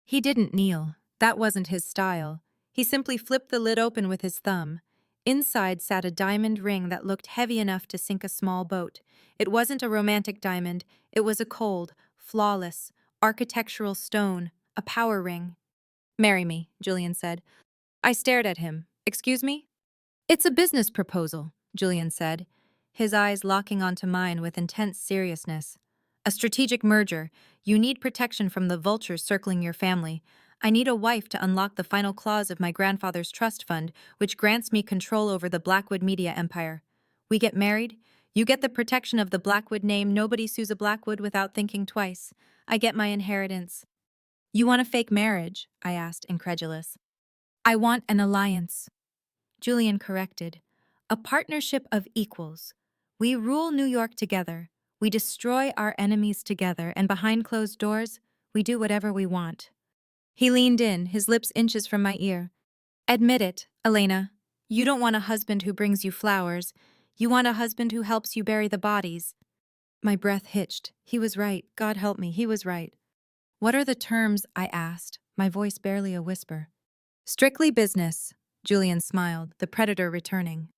He didn't kneel. That wasn't his style. He simply flipped the lid open with his thumb. Inside sat a diamond ring that looked heavy enough to sink a small boat. It wasn't a romantic diamond. It was a cold, flawless, architectural stone, a power ring. Marry me, Julian said. I stared at him. Excuse me? It's a business proposal, Julian said, his eyes locking onto mine with intense seriousness. A strategic merger. You need protection from the vultures circling your family. I need a wife to unlock the final clause of my grandfather's trust fund, which grants me control over the Blackwood media empire. We get married. You get the protection of the Blackwood name. Nobody sues a Blackwood without thinking twice. I get my inheritance. You want a fake marriage? I asked, incredulous. I want an alliance. Julian corrected. A partnership of equals. We rule New York together. We destroy our enemies together, and behind closed doors, we do whatever we want. He leaned in, his lips inches from my ear. Admit it, Elena. You don't want a husband who brings you flowers. You want a husband who helps you bury the bodies. My breath hitched. He was right. God help me, he was right. What are the terms? I asked, my voice barely a whisper. Strictly business, Julian smiled, the predator returning.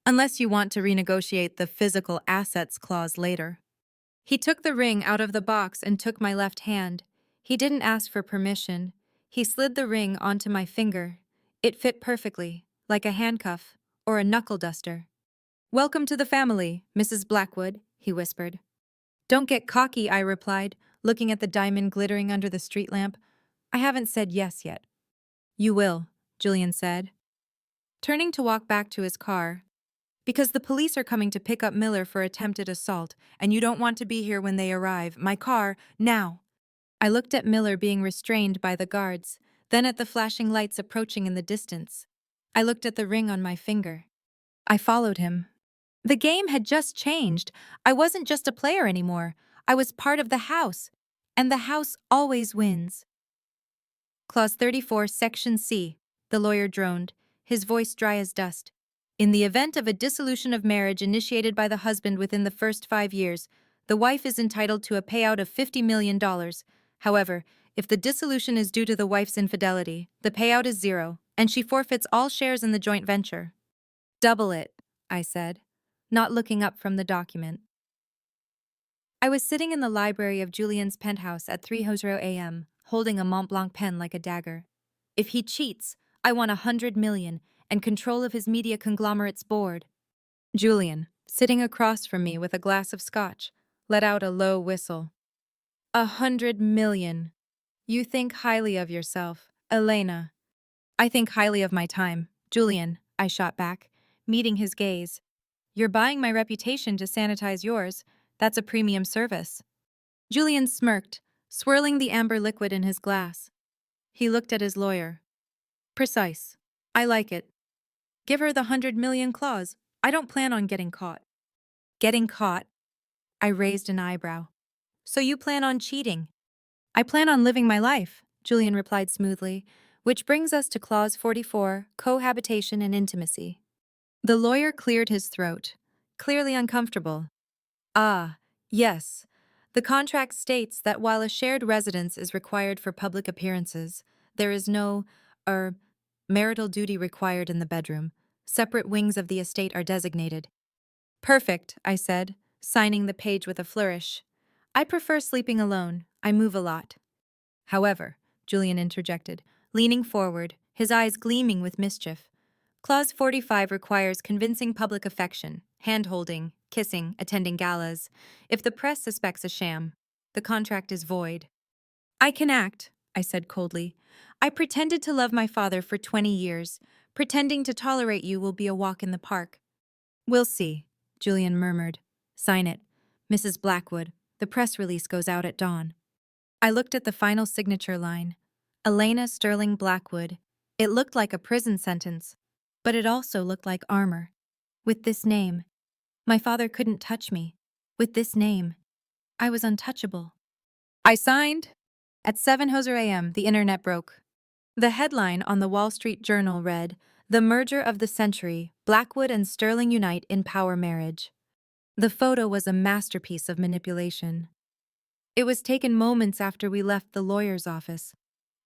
Unless you want to renegotiate the physical assets clause later. He took the ring out of the box and took my left hand. He didn't ask for permission. He slid the ring onto my finger. It fit perfectly, like a handcuff or a knuckle duster. Welcome to the family, Mrs. Blackwood, he whispered. Don't get cocky, I replied, looking at the diamond glittering under the street lamp. I haven't said yes yet. You will, Julian said, turning to walk back to his car. Because the police are coming to pick up Miller for attempted assault, and you don't want to be here when they arrive. My car, now. I looked at Miller being restrained by the guards, then at the flashing lights approaching in the distance. I looked at the ring on my finger. I followed him. The game had just changed. I wasn't just a player anymore. I was part of the house, and the house always wins. Clause 34, Section C, the lawyer droned, his voice dry as dust. In the event of a dissolution of marriage initiated by the husband within the first 5 years, the wife is entitled to a payout of $50 million. However, if the dissolution is due to the wife's infidelity, the payout is zero, and she forfeits all shares in the joint venture. Double it, I said, not looking up from the document. I was sitting in the library of Julian's penthouse at 3:00 a.m., holding a Mont Blanc pen like a dagger. If he cheats, I want $100 million and control of his media conglomerate's board. Julian, sitting across from me with a glass of scotch, let out a low whistle. $100 million. You think highly of yourself, Elena. I think highly of my time, Julian, I shot back, meeting his gaze. You're buying my reputation to sanitize yours. That's a premium service. Julian smirked, swirling the amber liquid in his glass. He looked at his lawyer. Precise. I like it. Give her the $100 million clause. I don't plan on getting caught. Getting caught? I raised an eyebrow. So you plan on cheating? I plan on living my life, Julian replied smoothly, which brings us to Clause 44, cohabitation and intimacy. The lawyer cleared his throat, clearly uncomfortable. Ah, yes. The contract states that while a shared residence is required for public appearances, there is no, marital duty required in the bedroom. Separate wings of the estate are designated. Perfect, I said, signing the page with a flourish. I prefer sleeping alone. I move a lot. However, Julian interjected, leaning forward, his eyes gleaming with mischief. Clause 45 requires convincing public affection, hand-holding, kissing, attending galas. If the press suspects a sham, the contract is void. I can act, I said coldly. I pretended to love my father for 20 years. Pretending to tolerate you will be a walk in the park. We'll see, Julian murmured. Sign it. Mrs. Blackwood. The press release goes out at dawn. I looked at the final signature line. Elena Sterling Blackwood. It looked like a prison sentence, but it also looked like armor. With this name, my father couldn't touch me. With this name, I was untouchable. I signed. At 7:00 a.m., the internet broke. The headline on the Wall Street Journal read, "The Merger of the Century, Blackwood and Sterling Unite in Power Marriage." The photo was a masterpiece of manipulation. It was taken moments after we left the lawyer's office.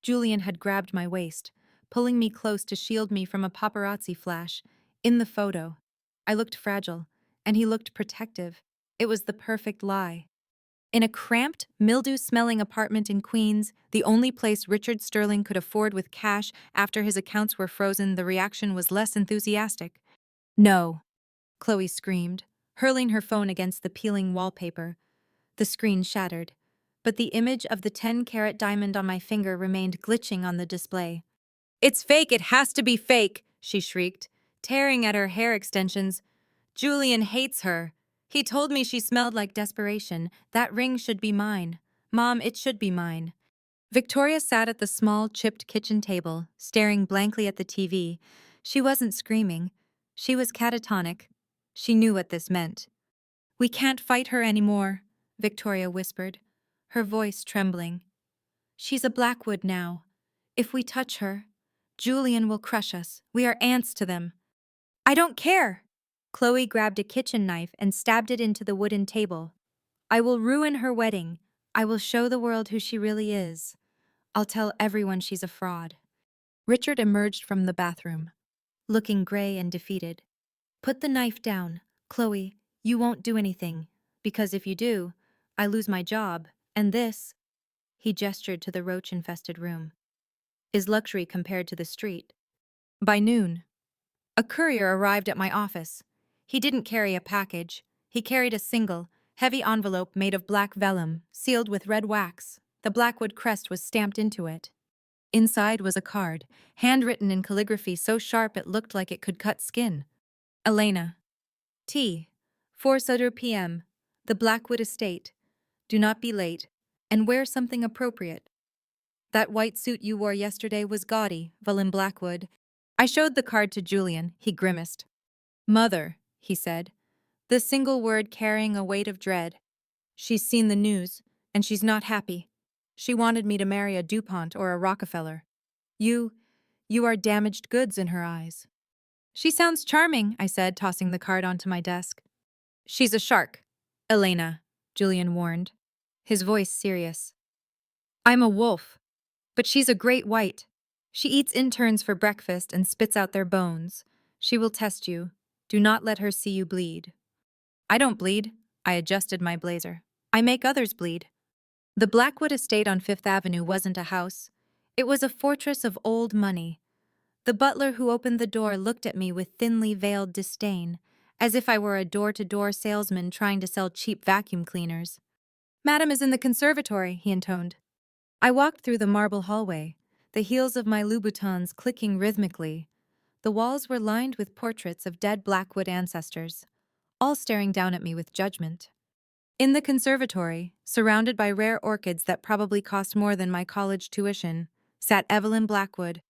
Julian had grabbed my waist, pulling me close to shield me from a paparazzi flash. In the photo, I looked fragile, and he looked protective. It was the perfect lie. In a cramped, mildew-smelling apartment in Queens, the only place Richard Sterling could afford with cash after his accounts were frozen, the reaction was less enthusiastic. "No," Chloe screamed, hurling her phone against the peeling wallpaper. The screen shattered, but the image of the 10-carat diamond on my finger remained glitching on the display. "It's fake, it has to be fake," she shrieked, tearing at her hair extensions. "Julian hates her. He told me she smelled like desperation. That ring should be mine. Mom, it should be mine." Victoria sat at the small, chipped kitchen table, staring blankly at the TV. She wasn't screaming. She was catatonic. She knew what this meant. "We can't fight her anymore," Victoria whispered, her voice trembling. "She's a Blackwood now. If we touch her, Julian will crush us. We are ants to them." "I don't care!" Chloe grabbed a kitchen knife and stabbed it into the wooden table. "I will ruin her wedding. I will show the world who she really is. I'll tell everyone she's a fraud." Richard emerged from the bathroom, looking gray and defeated. "Put the knife down, Chloe. You won't do anything, because if you do, I lose my job, and this," he gestured to the roach-infested room, "is luxury compared to the street." By noon, a courier arrived at my office. He didn't carry a package. He carried a single, heavy envelope made of black vellum, sealed with red wax. The Blackwood crest was stamped into it. Inside was a card, handwritten in calligraphy so sharp it looked like it could cut skin. "Elena. T. 4:00 p.m. The Blackwood Estate. Do not be late, and wear something appropriate. That white suit you wore yesterday was gaudy, Valin Blackwood." I showed the card to Julian. He grimaced. "Mother," he said, the single word carrying a weight of dread. "She's seen the news, and she's not happy. She wanted me to marry a DuPont or a Rockefeller. You are damaged goods in her eyes." "She sounds charming," I said, tossing the card onto my desk. "She's a shark, Elena," Julian warned, his voice serious. "I'm a wolf, but she's a great white. She eats interns for breakfast and spits out their bones. She will test you. Do not let her see you bleed." "I don't bleed." I adjusted my blazer. "I make others bleed." The Blackwood estate on Fifth Avenue wasn't a house. It was a fortress of old money. The butler who opened the door looked at me with thinly veiled disdain, as if I were a door-to-door salesman trying to sell cheap vacuum cleaners. "Madam is in the conservatory," he intoned. I walked through the marble hallway, the heels of my Louboutins clicking rhythmically. The walls were lined with portraits of dead Blackwood ancestors, all staring down at me with judgment. In the conservatory, surrounded by rare orchids that probably cost more than my college tuition, sat Evelyn Blackwood.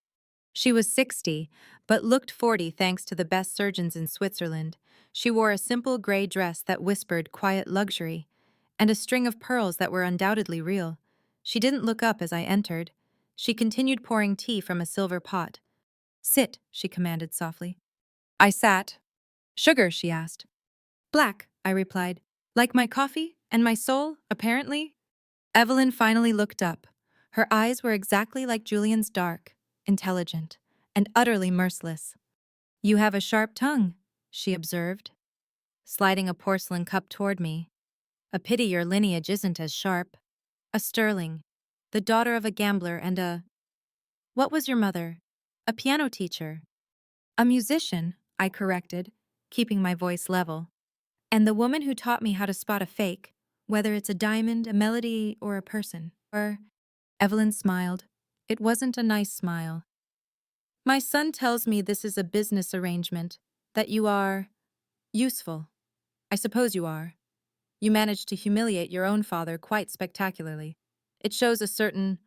She was 60, but looked 40 thanks to the best surgeons in Switzerland. She wore a simple gray dress that whispered quiet luxury, and a string of pearls that were undoubtedly real. She didn't look up as I entered. She continued pouring tea from a silver pot. "Sit," she commanded softly. I sat. "Sugar?" she asked. "Black," I replied. "Like my coffee and my soul, apparently." Evelyn finally looked up. Her eyes were exactly like Julian's, dark, intelligent, and utterly merciless. "You have a sharp tongue," she observed, sliding a porcelain cup toward me. "A pity your lineage isn't as sharp. A Sterling, the daughter of a gambler and a— What was your mother? A piano teacher." "A musician," I corrected, keeping my voice level. "And the woman who taught me how to spot a fake, whether it's a diamond, a melody, or a person. Or Evelyn smiled. It wasn't a nice smile. My son tells me this is a business arrangement, that you are useful. I suppose you are. You managed to humiliate your own father quite spectacularly. It shows a certain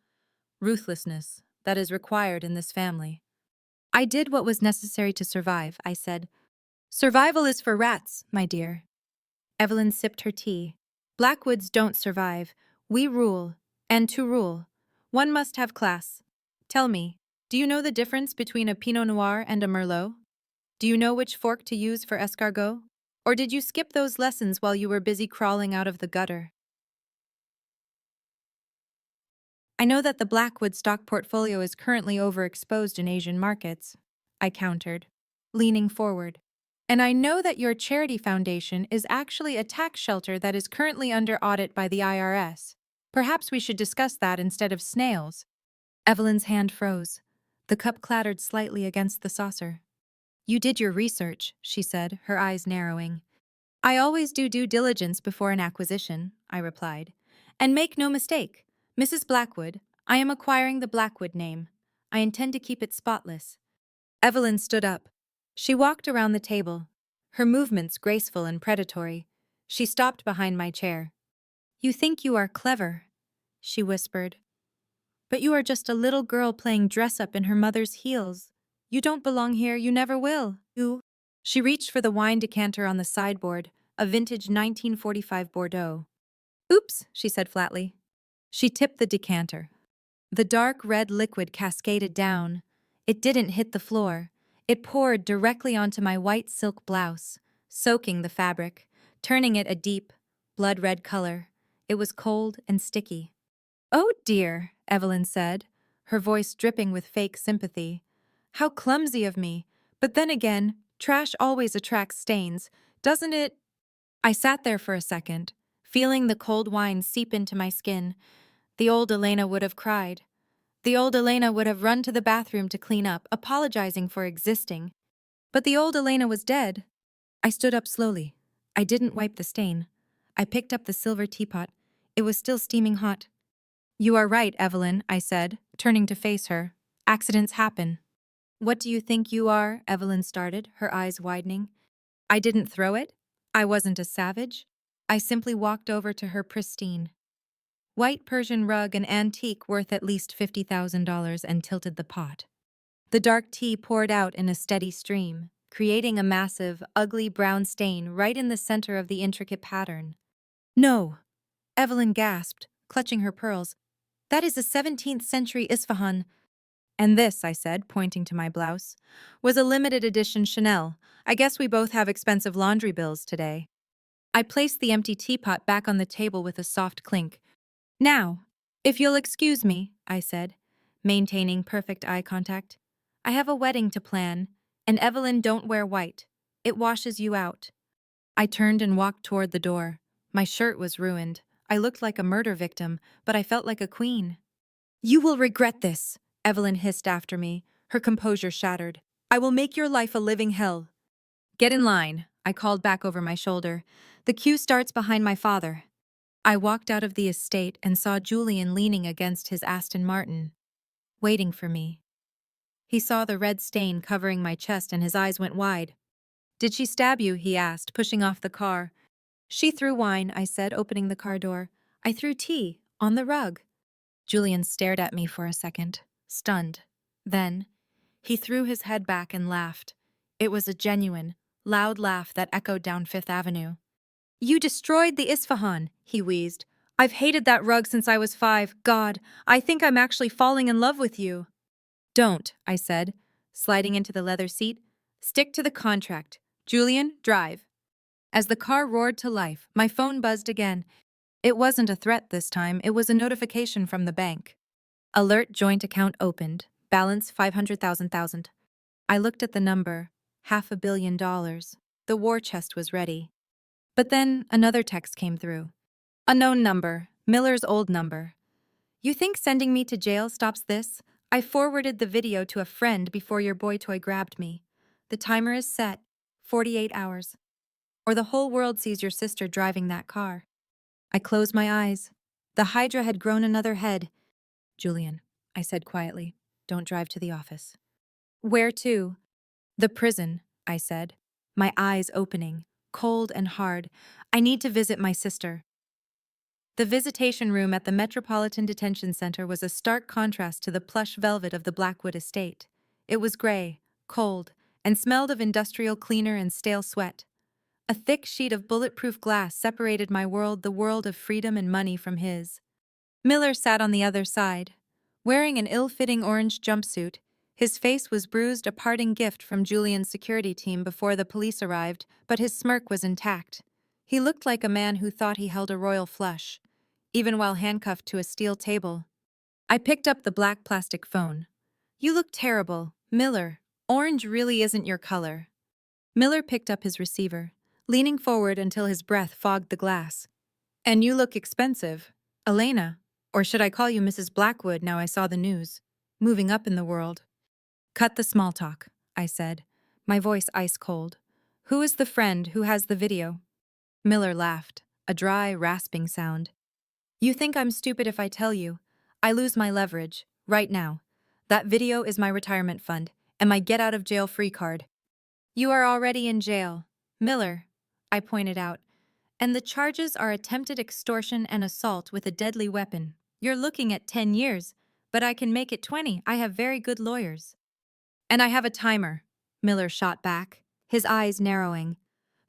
ruthlessness that is required in this family. I did what was necessary to survive, I said. Survival is for rats, my dear. Evelyn sipped her tea. Blackwoods don't survive. We rule. And to rule, one must have class. Tell me, do you know the difference between a Pinot Noir and a Merlot? Do you know which fork to use for escargot? Or did you skip those lessons while you were busy crawling out of the gutter? I know that the Blackwood stock portfolio is currently overexposed in Asian markets, I countered, leaning forward. And I know that your charity foundation is actually a tax shelter that is currently under audit by the IRS. Perhaps we should discuss that instead of snails. Evelyn's hand froze. The cup clattered slightly against the saucer. You did your research, she said, her eyes narrowing. I always do due diligence before an acquisition, I replied. And make no mistake, Mrs. Blackwood, I am acquiring the Blackwood name. I intend to keep it spotless. Evelyn stood up. She walked around the table, her movements graceful and predatory. She stopped behind my chair. You think you are clever, she whispered. But you are just a little girl playing dress-up in her mother's heels. You don't belong here, you never will. You. She reached for the wine decanter on the sideboard, a vintage 1945 Bordeaux. Oops, she said flatly. She tipped the decanter. The dark red liquid cascaded down. It didn't hit the floor. It poured directly onto my white silk blouse, soaking the fabric, turning it a deep, blood-red color. It was cold and sticky. Oh dear, Evelyn said, her voice dripping with fake sympathy. How clumsy of me. But then again, trash always attracts stains, doesn't it? I sat there for a second, feeling the cold wine seep into my skin. The old Elena would have cried. The old Elena would have run to the bathroom to clean up, apologizing for existing. But the old Elena was dead. I stood up slowly. I didn't wipe the stain. I picked up the silver teapot. It was still steaming hot. You are right, Evelyn, I said, turning to face her. Accidents happen. What do you think you are? Evelyn started, her eyes widening. I didn't throw it. I wasn't a savage. I simply walked over to her pristine white Persian rug, an antique worth at least $50,000, and tilted the pot. The dark tea poured out in a steady stream, creating a massive, ugly brown stain right in the center of the intricate pattern. No, Evelyn gasped, clutching her pearls. That is a 17th century Isfahan. And this, I said, pointing to my blouse, was a limited edition Chanel. I guess we both have expensive laundry bills today. I placed the empty teapot back on the table with a soft clink. Now, if you'll excuse me, I said, maintaining perfect eye contact. I have a wedding to plan, and Evelyn, don't wear white. It washes you out. I turned and walked toward the door. My shirt was ruined. I looked like a murder victim, but I felt like a queen. You will regret this, Evelyn hissed after me, her composure shattered. I will make your life a living hell. Get in line, I called back over my shoulder. The queue starts behind my father. I walked out of the estate and saw Julian leaning against his Aston Martin, waiting for me. He saw the red stain covering my chest and his eyes went wide. Did she stab you? He asked, pushing off the car. She threw wine, I said, opening the car door. I threw tea, on the rug. Julian stared at me for a second, stunned. Then, he threw his head back and laughed. It was a genuine, loud laugh that echoed down Fifth Avenue. You destroyed the Isfahan, he wheezed. I've hated that rug since I was 5. God, I think I'm actually falling in love with you. Don't, I said, sliding into the leather seat. Stick to the contract. Julian, drive. As the car roared to life, my phone buzzed again. It wasn't a threat this time, it was a notification from the bank. Alert joint account opened. Balance 500,000. I looked at the number. $500 million. The war chest was ready. But then another text came through. Unknown number. Miller's old number. You think sending me to jail stops this? I forwarded the video to a friend before your boy toy grabbed me. The timer is set. 48 hours. Or the whole world sees your sister driving that car. I closed my eyes. The Hydra had grown another head. Julian, I said quietly, don't drive to the office. Where to? The prison, I said, my eyes opening, cold and hard. I need to visit my sister. The visitation room at the Metropolitan Detention Center was a stark contrast to the plush velvet of the Blackwood estate. It was gray, cold, and smelled of industrial cleaner and stale sweat. A thick sheet of bulletproof glass separated my world, the world of freedom and money, from his. Miller sat on the other side. Wearing an ill-fitting orange jumpsuit, his face was bruised, a parting gift from Julian's security team before the police arrived, but his smirk was intact. He looked like a man who thought he held a royal flush, even while handcuffed to a steel table. I picked up the black plastic phone. You look terrible, Miller. Orange really isn't your color. Miller picked up his receiver, leaning forward until his breath fogged the glass. And you look expensive, Elena. Or should I call you Mrs. Blackwood now I saw the news? Moving up in the world. Cut the small talk, I said, my voice ice cold. Who is the friend who has the video? Miller laughed, a dry, rasping sound. You think I'm stupid if I tell you. I lose my leverage, right now. That video is my retirement fund, and my get-out-of-jail-free card. You are already in jail, Miller, I pointed out. And the charges are attempted extortion and assault with a deadly weapon. You're looking at 10 years, but I can make it 20. I have very good lawyers. And I have a timer, Miller shot back, his eyes narrowing.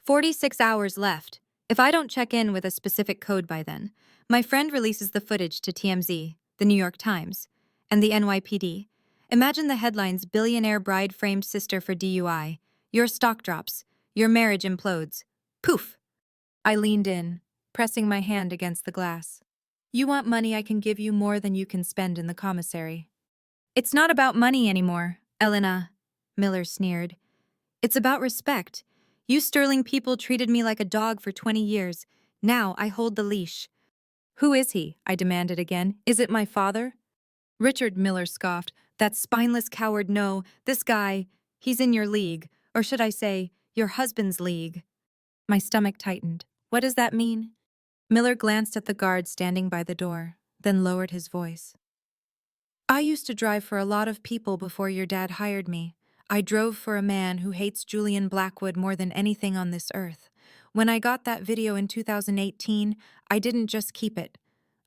46 hours left. If I don't check in with a specific code by then, my friend releases the footage to TMZ, the New York Times, and the NYPD. Imagine the headlines: billionaire bride framed sister for DUI. Your stock drops. Your marriage implodes. Poof! I leaned in, pressing my hand against the glass. You want money, I can give you more than you can spend in the commissary. It's not about money anymore, Elena, Miller sneered. It's about respect. You sterling people treated me like a dog for 20 years. Now I hold the leash. Who is he? I demanded again. Is it my father? Richard, Miller scoffed. That spineless coward, no. This guy, he's in your league. Or should I say, your husband's league. My stomach tightened. What does that mean? Miller glanced at the guard standing by the door, then lowered his voice. I used to drive for a lot of people before your dad hired me. I drove for a man who hates Julian Blackwood more than anything on this earth. When I got that video in 2018, I didn't just keep it.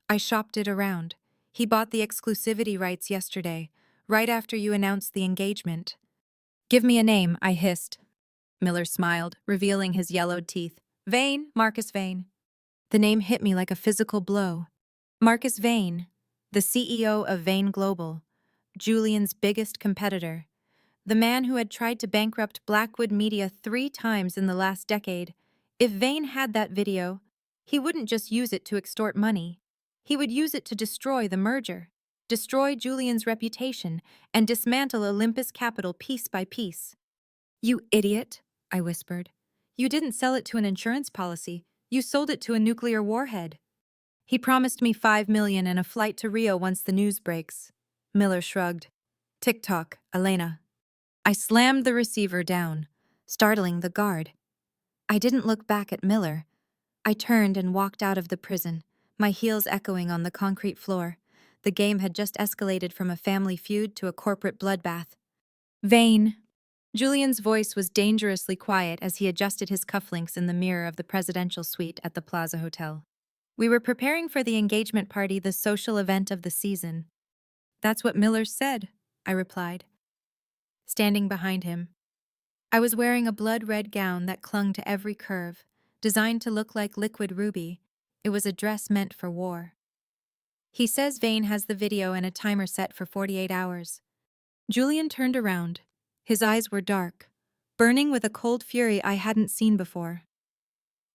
I shopped it around. He bought the exclusivity rights yesterday, right after you announced the engagement. Give me a name, I hissed. Miller smiled, revealing his yellowed teeth. Vane, Marcus Vane. The name hit me like a physical blow. Marcus Vane, the CEO of Vane Global, Julian's biggest competitor. The man who had tried to bankrupt Blackwood Media 3 times in the last decade. If Vane had that video, he wouldn't just use it to extort money. He would use it to destroy the merger, destroy Julian's reputation, and dismantle Olympus Capital piece by piece. You idiot, I whispered. You didn't sell it to an insurance policy. You sold it to a nuclear warhead. He promised me $5 million and a flight to Rio once the news breaks. Miller shrugged. Tick-tock, Elena. I slammed the receiver down, startling the guard. I didn't look back at Miller. I turned and walked out of the prison, my heels echoing on the concrete floor. The game had just escalated from a family feud to a corporate bloodbath. Vane. Julian's voice was dangerously quiet as he adjusted his cufflinks in the mirror of the presidential suite at the Plaza Hotel. We were preparing for the engagement party, the social event of the season. That's what Miller said, I replied, standing behind him. I was wearing a blood-red gown that clung to every curve, designed to look like liquid ruby. It was a dress meant for war. He says Vane has the video and a timer set for 48 hours. Julian turned around. His eyes were dark, burning with a cold fury I hadn't seen before.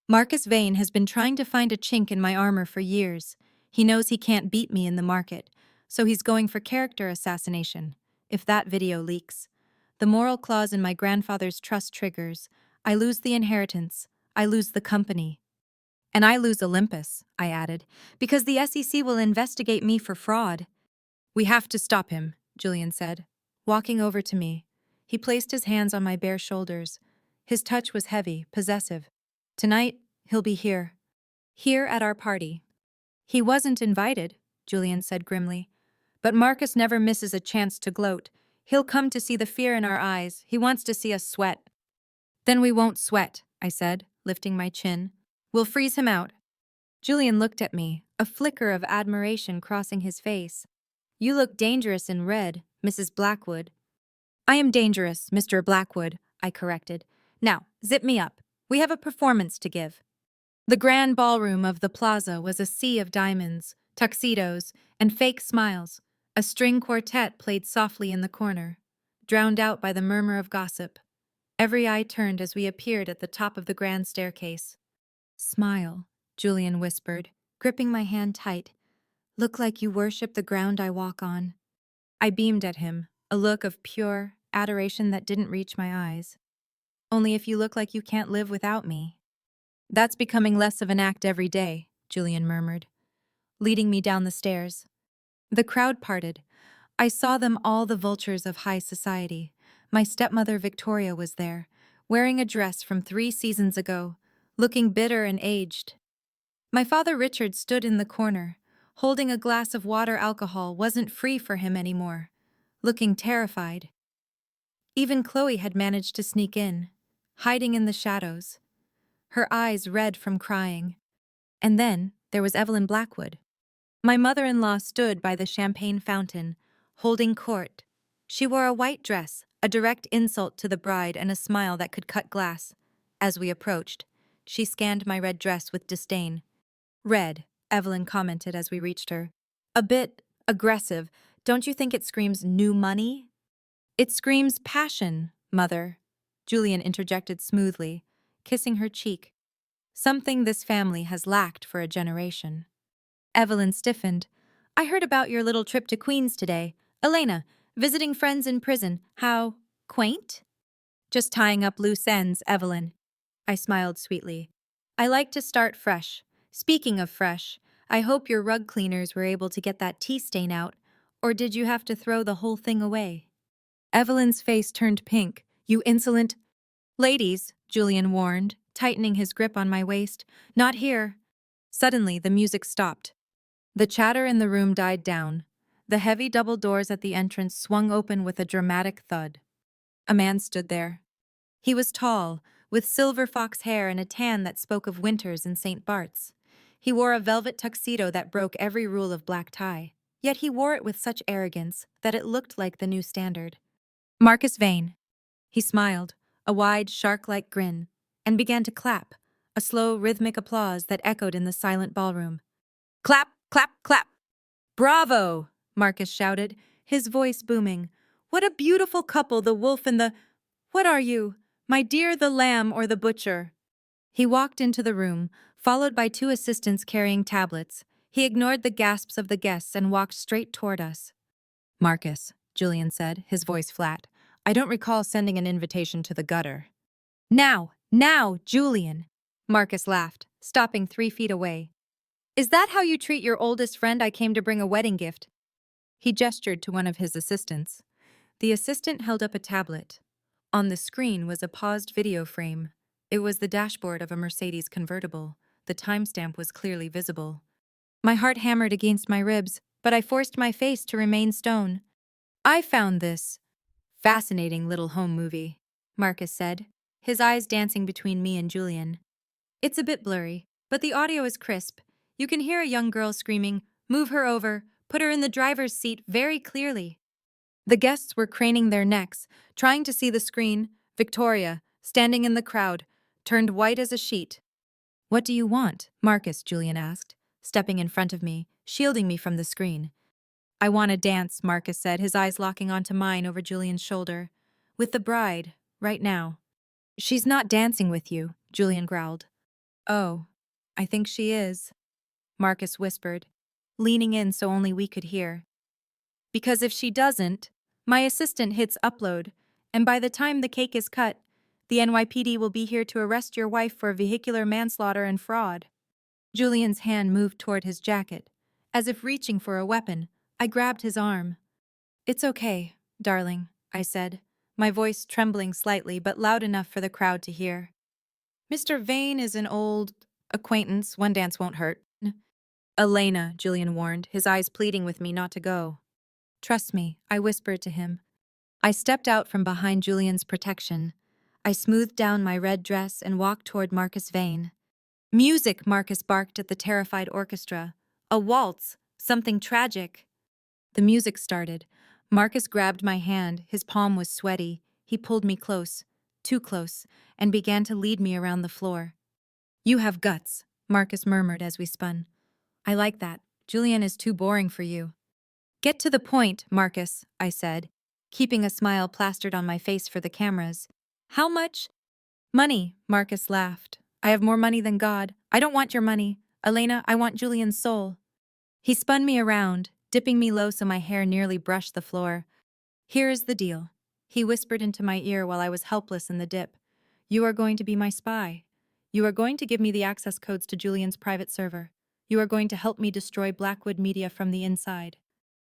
Marcus Vane has been trying to find a chink in my armor for years. He knows he can't beat me in the market, so he's going for character assassination, if that video leaks. The moral clause in my grandfather's trust triggers. I lose the inheritance. I lose the company. And I lose Olympus, I added, because the SEC will investigate me for fraud. We have to stop him, Julian said, walking over to me. He placed his hands on my bare shoulders. His touch was heavy, possessive. Tonight, he'll be here. Here at our party. He wasn't invited, Julian said grimly. But Marcus never misses a chance to gloat. He'll come to see the fear in our eyes. He wants to see us sweat. Then we won't sweat, I said, lifting my chin. We'll freeze him out. Julian looked at me, a flicker of admiration crossing his face. You look dangerous in red, Mrs. Blackwood. I am dangerous, Mr. Blackwood, I corrected. Now, zip me up. We have a performance to give. The grand ballroom of the plaza was a sea of diamonds, tuxedos, and fake smiles. A string quartet played softly in the corner, drowned out by the murmur of gossip. Every eye turned as we appeared at the top of the grand staircase. Smile, Julian whispered, gripping my hand tight. Look like you worship the ground I walk on. I beamed at him, a look of pure adoration that didn't reach my eyes. Only if you look like you can't live without me. That's becoming less of an act every day, Julian murmured, leading me down the stairs. The crowd parted. I saw them, all the vultures of high society. My stepmother Victoria was there, wearing a dress from 3 seasons ago, looking bitter and aged. My father Richard stood in the corner, holding a glass of water. Alcohol wasn't free for him anymore, looking terrified. Even Chloe had managed to sneak in, hiding in the shadows, her eyes red from crying. And then there was Evelyn Blackwood. My mother-in-law stood by the champagne fountain, holding court. She wore a white dress, a direct insult to the bride, and a smile that could cut glass. As we approached, she scanned my red dress with disdain. Red, Evelyn commented as we reached her. A bit aggressive. Don't you think it screams new money? It screams passion, Mother, Julian interjected smoothly, kissing her cheek. Something this family has lacked for a generation. Evelyn stiffened. I heard about your little trip to Queens today. Elena, visiting friends in prison. How quaint? Just tying up loose ends, Evelyn. I smiled sweetly. I like to start fresh. Speaking of fresh, I hope your rug cleaners were able to get that tea stain out, or did you have to throw the whole thing away? Evelyn's face turned pink. You insolent... Ladies, Julian warned, tightening his grip on my waist. Not here. Suddenly, the music stopped. The chatter in the room died down. The heavy double doors at the entrance swung open with a dramatic thud. A man stood there. He was tall, with silver fox hair and a tan that spoke of winters in St. Bart's. He wore a velvet tuxedo that broke every rule of black tie, yet he wore it with such arrogance that it looked like the new standard. Marcus Vane. He smiled, a wide, shark-like grin, and began to clap, a slow, rhythmic applause that echoed in the silent ballroom. Clap, clap, clap! Bravo! Marcus shouted, his voice booming. What a beautiful couple, the wolf and the... What are you? My dear, the lamb or the butcher? He walked into the room, followed by 2 assistants carrying tablets. He ignored the gasps of the guests and walked straight toward us. Marcus, Julian said, his voice flat. I don't recall sending an invitation to the gutter. Now, Julian! Marcus laughed, stopping 3 feet away. Is that how you treat your oldest friend? I came to bring a wedding gift. He gestured to one of his assistants. The assistant held up a tablet. On the screen was a paused video frame. It was the dashboard of a Mercedes convertible. The timestamp was clearly visible. My heart hammered against my ribs, but I forced my face to remain stone. I found this fascinating little home movie, Marcus said, his eyes dancing between me and Julian. It's a bit blurry, but the audio is crisp. You can hear a young girl screaming, "Move her over, put her in the driver's seat," very clearly. The guests were craning their necks, trying to see the screen. Victoria, standing in the crowd, turned white as a sheet. What do you want? Marcus, Julian asked, stepping in front of me, shielding me from the screen. I want to dance, Marcus said, his eyes locking onto mine over Julian's shoulder. With the bride, right now. She's not dancing with you, Julian growled. Oh, I think she is, Marcus whispered, leaning in so only we could hear. Because if she doesn't, my assistant hits upload, and by the time the cake is cut, the NYPD will be here to arrest your wife for vehicular manslaughter and fraud. Julian's hand moved toward his jacket, as if reaching for a weapon. I grabbed his arm. It's okay, darling, I said, my voice trembling slightly but loud enough for the crowd to hear. Mr. Vane is an old... Acquaintance, one dance won't hurt. Elena, Julian warned, his eyes pleading with me not to go. Trust me, I whispered to him. I stepped out from behind Julian's protection. I smoothed down my red dress and walked toward Marcus Vane. Music, Marcus barked at the terrified orchestra. A waltz, something tragic. The music started. Marcus grabbed my hand, his palm was sweaty. He pulled me close, too close, and began to lead me around the floor. You have guts, Marcus murmured as we spun. I like that. Julian is too boring for you. Get to the point, Marcus, I said, keeping a smile plastered on my face for the cameras. How much? Money, Marcus laughed. I have more money than God. I don't want your money. Elena, I want Julian's soul. He spun me around, dipping me low so my hair nearly brushed the floor. Here is the deal. He whispered into my ear while I was helpless in the dip. You are going to be my spy. You are going to give me the access codes to Julian's private server. You are going to help me destroy Blackwood Media from the inside.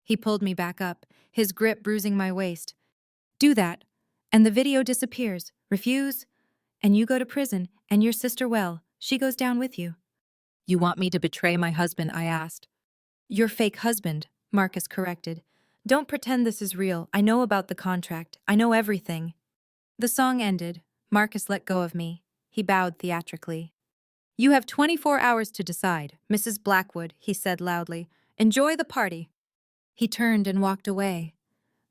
He pulled me back up, his grip bruising my waist. Do that, and the video disappears. Refuse, and you go to prison, and your sister, well, she goes down with you. You want me to betray my husband, I asked. Your fake husband, Marcus corrected. Don't pretend this is real. I know about the contract. I know everything. The song ended. Marcus let go of me. He bowed theatrically. You have 24 hours to decide, Mrs. Blackwood, he said loudly. Enjoy the party. He turned and walked away,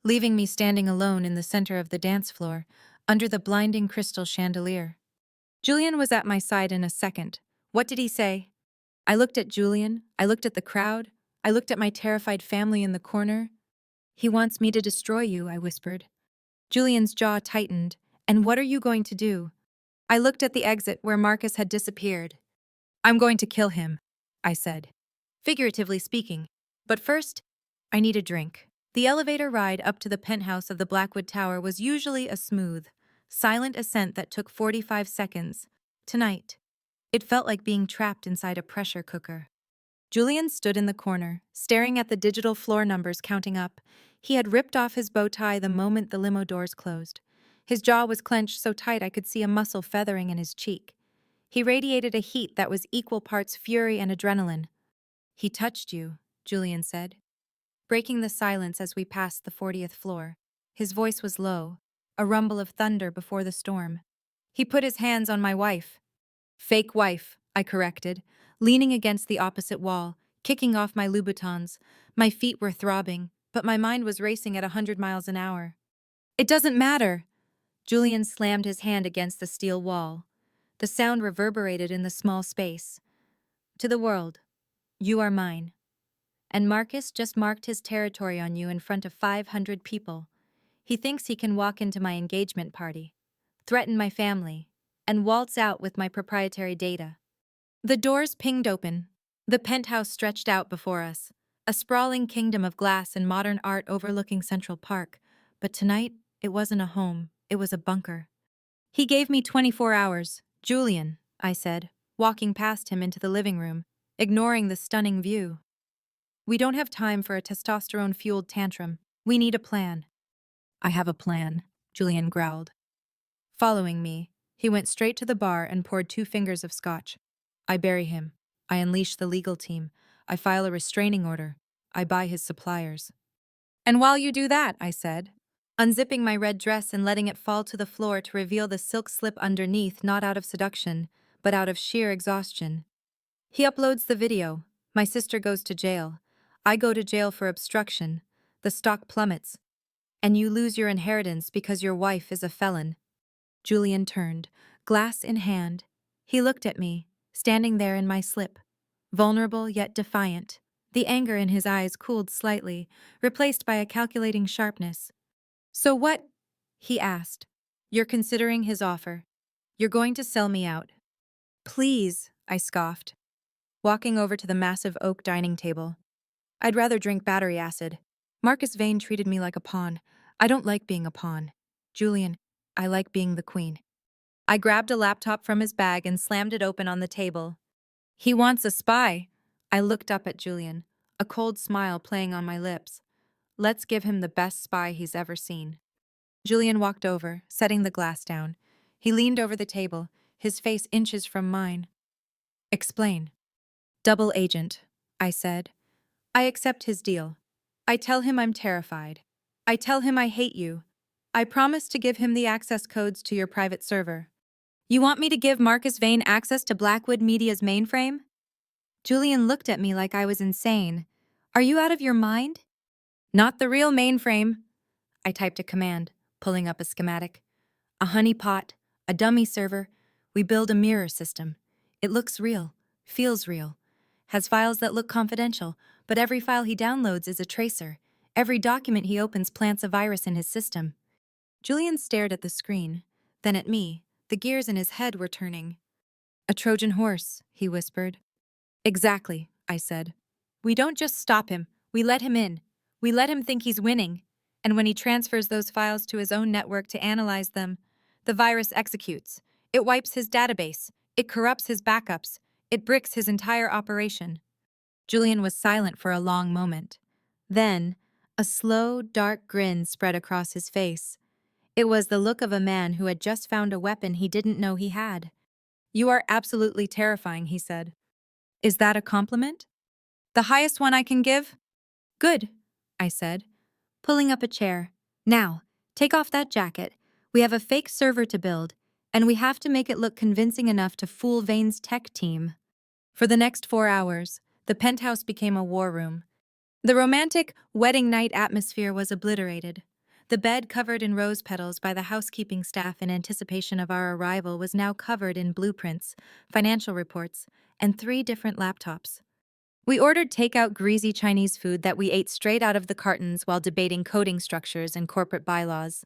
leaving me standing alone in the center of the dance floor, under the blinding crystal chandelier. Julian was at my side in a second. What did he say? I looked at Julian. I looked at the crowd. I looked at my terrified family in the corner. He wants me to destroy you, I whispered. Julian's jaw tightened. And what are you going to do? I looked at the exit where Marcus had disappeared. I'm going to kill him, I said, figuratively speaking. But first, I need a drink. The elevator ride up to the penthouse of the Blackwood Tower was usually a smooth, silent ascent that took 45 seconds. Tonight, it felt like being trapped inside a pressure cooker. Julian stood in the corner, staring at the digital floor numbers counting up. He had ripped off his bow tie the moment the limo doors closed. His jaw was clenched so tight I could see a muscle feathering in his cheek. He radiated a heat that was equal parts fury and adrenaline. He touched you, Julian said, breaking the silence as we passed the 40th floor. His voice was low, a rumble of thunder before the storm. He put his hands on my wife. Fake wife, I corrected, leaning against the opposite wall, kicking off my Louboutins. My feet were throbbing, but my mind was racing at 100 miles an hour. It doesn't matter. Julian slammed his hand against the steel wall. The sound reverberated in the small space. To the world, you are mine. And Marcus just marked his territory on you in front of 500 people. He thinks he can walk into my engagement party, threaten my family, and waltz out with my proprietary data. The doors pinged open. The penthouse stretched out before us, a sprawling kingdom of glass and modern art overlooking Central Park. But tonight, it wasn't a home, it was a bunker. He gave me 24 hours. Julian, I said, walking past him into the living room, ignoring the stunning view. We don't have time for a testosterone-fueled tantrum. We need a plan. I have a plan, Julian growled. Following me, he went straight to the bar and poured 2 fingers of scotch. I bury him. I unleash the legal team. I file a restraining order. I buy his suppliers. And while you do that, I said, unzipping my red dress and letting it fall to the floor to reveal the silk slip underneath, not out of seduction, but out of sheer exhaustion. He uploads the video. My sister goes to jail. I go to jail for obstruction. The stock plummets. And you lose your inheritance because your wife is a felon. Julian turned, glass in hand. He looked at me, standing there in my slip, vulnerable yet defiant. The anger in his eyes cooled slightly, replaced by a calculating sharpness. So what? He asked. You're considering his offer. You're going to sell me out. Please, I scoffed, walking over to the massive oak dining table. I'd rather drink battery acid. Marcus Vane treated me like a pawn. I don't like being a pawn. Julian, I like being the queen. I grabbed a laptop from his bag and slammed it open on the table. He wants a spy. I looked up at Julian, a cold smile playing on my lips. Let's give him the best spy he's ever seen. Julian walked over, setting the glass down. He leaned over the table, his face inches from mine. Explain. Double agent, I said. I accept his deal. I tell him I'm terrified. I tell him I hate you. I promise to give him the access codes to your private server. You want me to give Marcus Vane access to Blackwood Media's mainframe? Julian looked at me like I was insane. Are you out of your mind? Not the real mainframe. I typed a command, pulling up a schematic. A honeypot, a dummy server. We build a mirror system. It looks real, feels real, has files that look confidential, but every file he downloads is a tracer. Every document he opens plants a virus in his system. Julian stared at the screen, then at me. The gears in his head were turning. A Trojan horse, he whispered. Exactly, I said. We don't just stop him, we let him in. We let him think he's winning. And when he transfers those files to his own network to analyze them, the virus executes. It wipes his database. It corrupts his backups. It bricks his entire operation. Julian was silent for a long moment. Then, a slow, dark grin spread across his face. It was the look of a man who had just found a weapon he didn't know he had. You are absolutely terrifying, he said. Is that a compliment? The highest one I can give? Good, I said, pulling up a chair. Now, take off that jacket. We have a fake server to build, and we have to make it look convincing enough to fool Vane's tech team. For the next 4 hours, the penthouse became a war room. The romantic wedding night atmosphere was obliterated. The bed covered in rose petals by the housekeeping staff in anticipation of our arrival was now covered in blueprints, financial reports, and 3 different laptops. We ordered takeout greasy Chinese food that we ate straight out of the cartons while debating coding structures and corporate bylaws.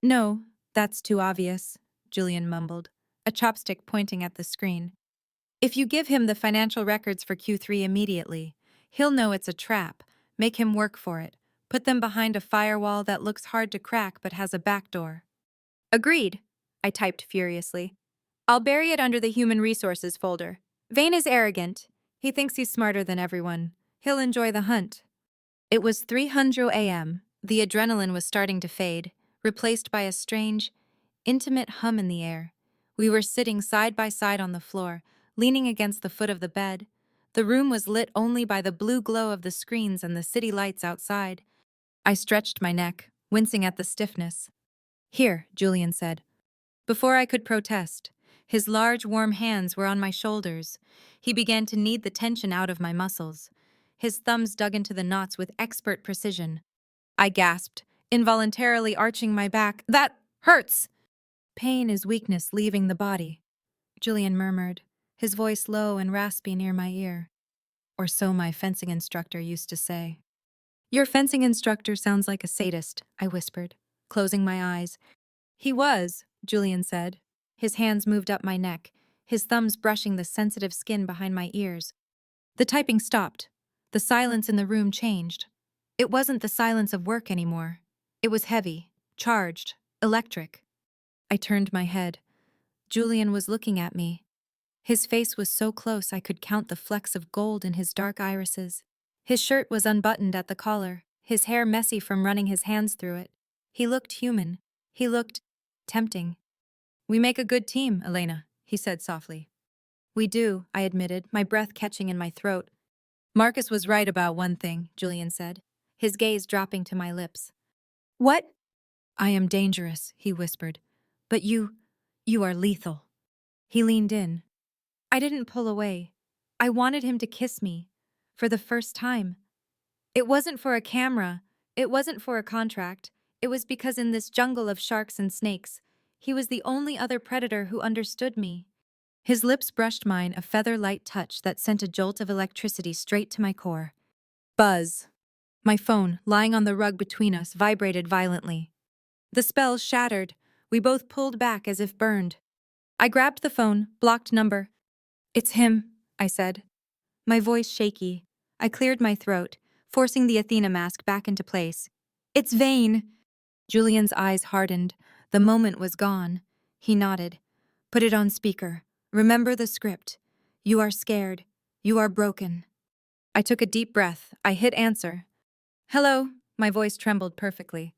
No, that's too obvious, Julian mumbled, a chopstick pointing at the screen. If you give him the financial records for Q3 immediately, he'll know it's a trap. Make him work for it. Put them behind a firewall that looks hard to crack but has a backdoor. Agreed, I typed furiously. I'll bury it under the human resources folder. Vane is arrogant. He thinks he's smarter than everyone. He'll enjoy the hunt. It was 3:00 a.m. The adrenaline was starting to fade, replaced by a strange, intimate hum in the air. We were sitting side by side on the floor, leaning against the foot of the bed. The room was lit only by the blue glow of the screens and the city lights outside. I stretched my neck, wincing at the stiffness. Here, Julian said. Before I could protest, his large, warm hands were on my shoulders. He began to knead the tension out of my muscles. His thumbs dug into the knots with expert precision. I gasped, involuntarily arching my back. That hurts! Pain is weakness leaving the body, Julian murmured, his voice low and raspy near my ear. Or so my fencing instructor used to say. Your fencing instructor sounds like a sadist, I whispered, closing my eyes. He was, Julian said. His hands moved up my neck, his thumbs brushing the sensitive skin behind my ears. The typing stopped. The silence in the room changed. It wasn't the silence of work anymore. It was heavy, charged, electric. I turned my head. Julian was looking at me. His face was so close I could count the flecks of gold in his dark irises. His shirt was unbuttoned at the collar, his hair messy from running his hands through it. He looked human. He looked tempting. We make a good team, Elena, he said softly. We do, I admitted, my breath catching in my throat. Marcus was right about one thing, Julian said, his gaze dropping to my lips. What? I am dangerous, he whispered. But you are lethal. He leaned in. I didn't pull away. I wanted him to kiss me. For the first time. It wasn't for a camera. It wasn't for a contract. It was because in this jungle of sharks and snakes, he was the only other predator who understood me. His lips brushed mine, a feather-light touch that sent a jolt of electricity straight to my core. Buzz. My phone, lying on the rug between us, vibrated violently. The spell shattered. We both pulled back as if burned. I grabbed the phone, blocked number. It's him, I said. My voice shaky. I cleared my throat, forcing the Athena mask back into place. It's Vane. Julian's eyes hardened. The moment was gone. He nodded. Put it on speaker. Remember the script. You are scared. You are broken. I took a deep breath. I hit answer. Hello. My voice trembled perfectly.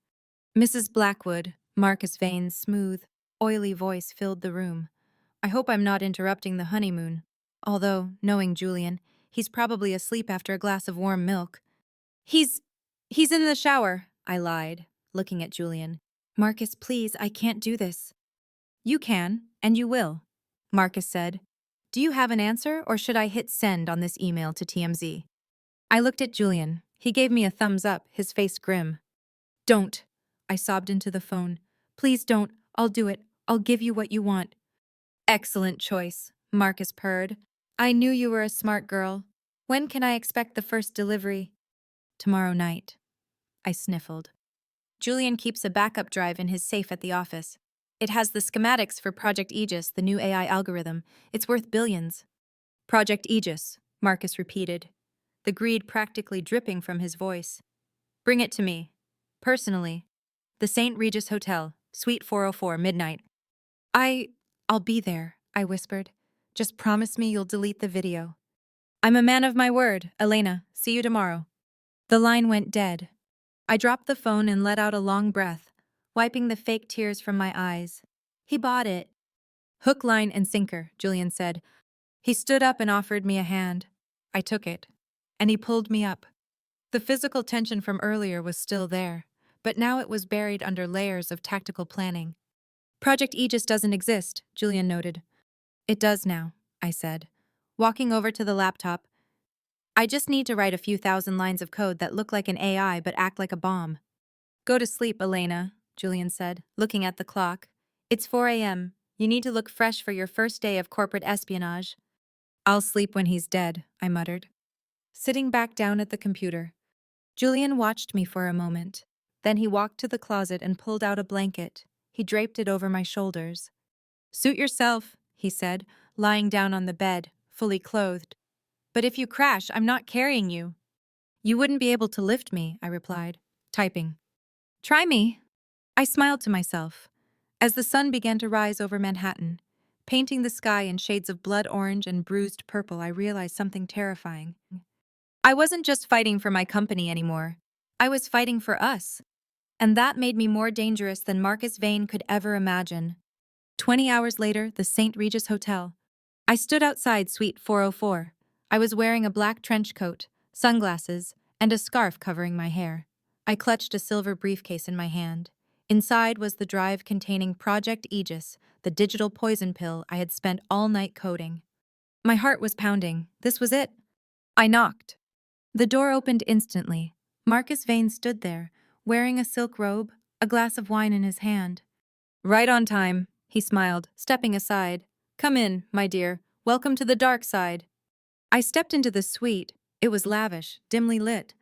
Mrs. Blackwood, Marcus Vane's smooth, oily voice filled the room. I hope I'm not interrupting the honeymoon. Although, knowing Julian, he's probably asleep after a glass of warm milk. He's... he's in the shower, I lied, looking at Julian. Marcus, please, I can't do this. You can, and you will, Marcus said. Do you have an answer, or should I hit send on this email to TMZ? I looked at Julian. He gave me a thumbs up, his face grim. Don't, I sobbed into the phone. Please don't, I'll do it. I'll give you what you want. Excellent choice, Marcus purred. I knew you were a smart girl. When can I expect the first delivery? Tomorrow night. I sniffled. Julian keeps a backup drive in his safe at the office. It has the schematics for Project Aegis, the new AI algorithm. It's worth billions. Project Aegis, Marcus repeated, the greed practically dripping from his voice. Bring it to me. Personally. The St. Regis Hotel, Suite 404, midnight. I'll be there, I whispered. Just promise me you'll delete the video. I'm a man of my word, Elena. See you tomorrow. The line went dead. I dropped the phone and let out a long breath, wiping the fake tears from my eyes. He bought it. Hook, line, and sinker, Julian said. He stood up and offered me a hand. I took it. And he pulled me up. The physical tension from earlier was still there, but now it was buried under layers of tactical planning. Project Aegis doesn't exist, Julian noted. It does now, I said, walking over to the laptop. I just need to write a few thousand lines of code that look like an AI but act like a bomb. Go to sleep, Elena, Julian said, looking at the clock. It's 4 a.m. You need to look fresh for your first day of corporate espionage. I'll sleep when he's dead, I muttered. Sitting back down at the computer, Julian watched me for a moment. Then he walked to the closet and pulled out a blanket. He draped it over my shoulders. Suit yourself, he said, lying down on the bed, fully clothed. But if you crash, I'm not carrying you. You wouldn't be able to lift me, I replied, typing. Try me. I smiled to myself. As the sun began to rise over Manhattan, painting the sky in shades of blood orange and bruised purple, I realized something terrifying. I wasn't just fighting for my company anymore. I was fighting for us. And that made me more dangerous than Marcus Vane could ever imagine. 20 hours later, the St. Regis Hotel. I stood outside Suite 404. I was wearing a black trench coat, sunglasses, and a scarf covering my hair. I clutched a silver briefcase in my hand. Inside was the drive containing Project Aegis, the digital poison pill I had spent all night coding. My heart was pounding. This was it. I knocked. The door opened instantly. Marcus Vane stood there, wearing a silk robe, a glass of wine in his hand. Right on time, he smiled, stepping aside. Come in, my dear. Welcome to the dark side. I stepped into the suite. It was lavish, dimly lit.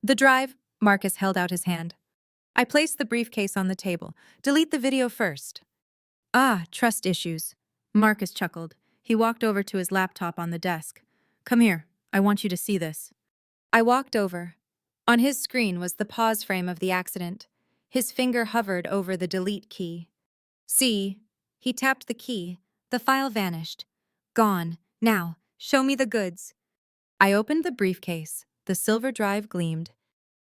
The drive, Marcus held out his hand. I placed the briefcase on the table. Delete the video first. Ah, trust issues. Marcus chuckled. He walked over to his laptop on the desk. Come here. I want you to see this. I walked over. On his screen was the pause frame of the accident. His finger hovered over the delete key. See? He tapped the key. The file vanished. Gone. Now, show me the goods. I opened the briefcase. The silver drive gleamed.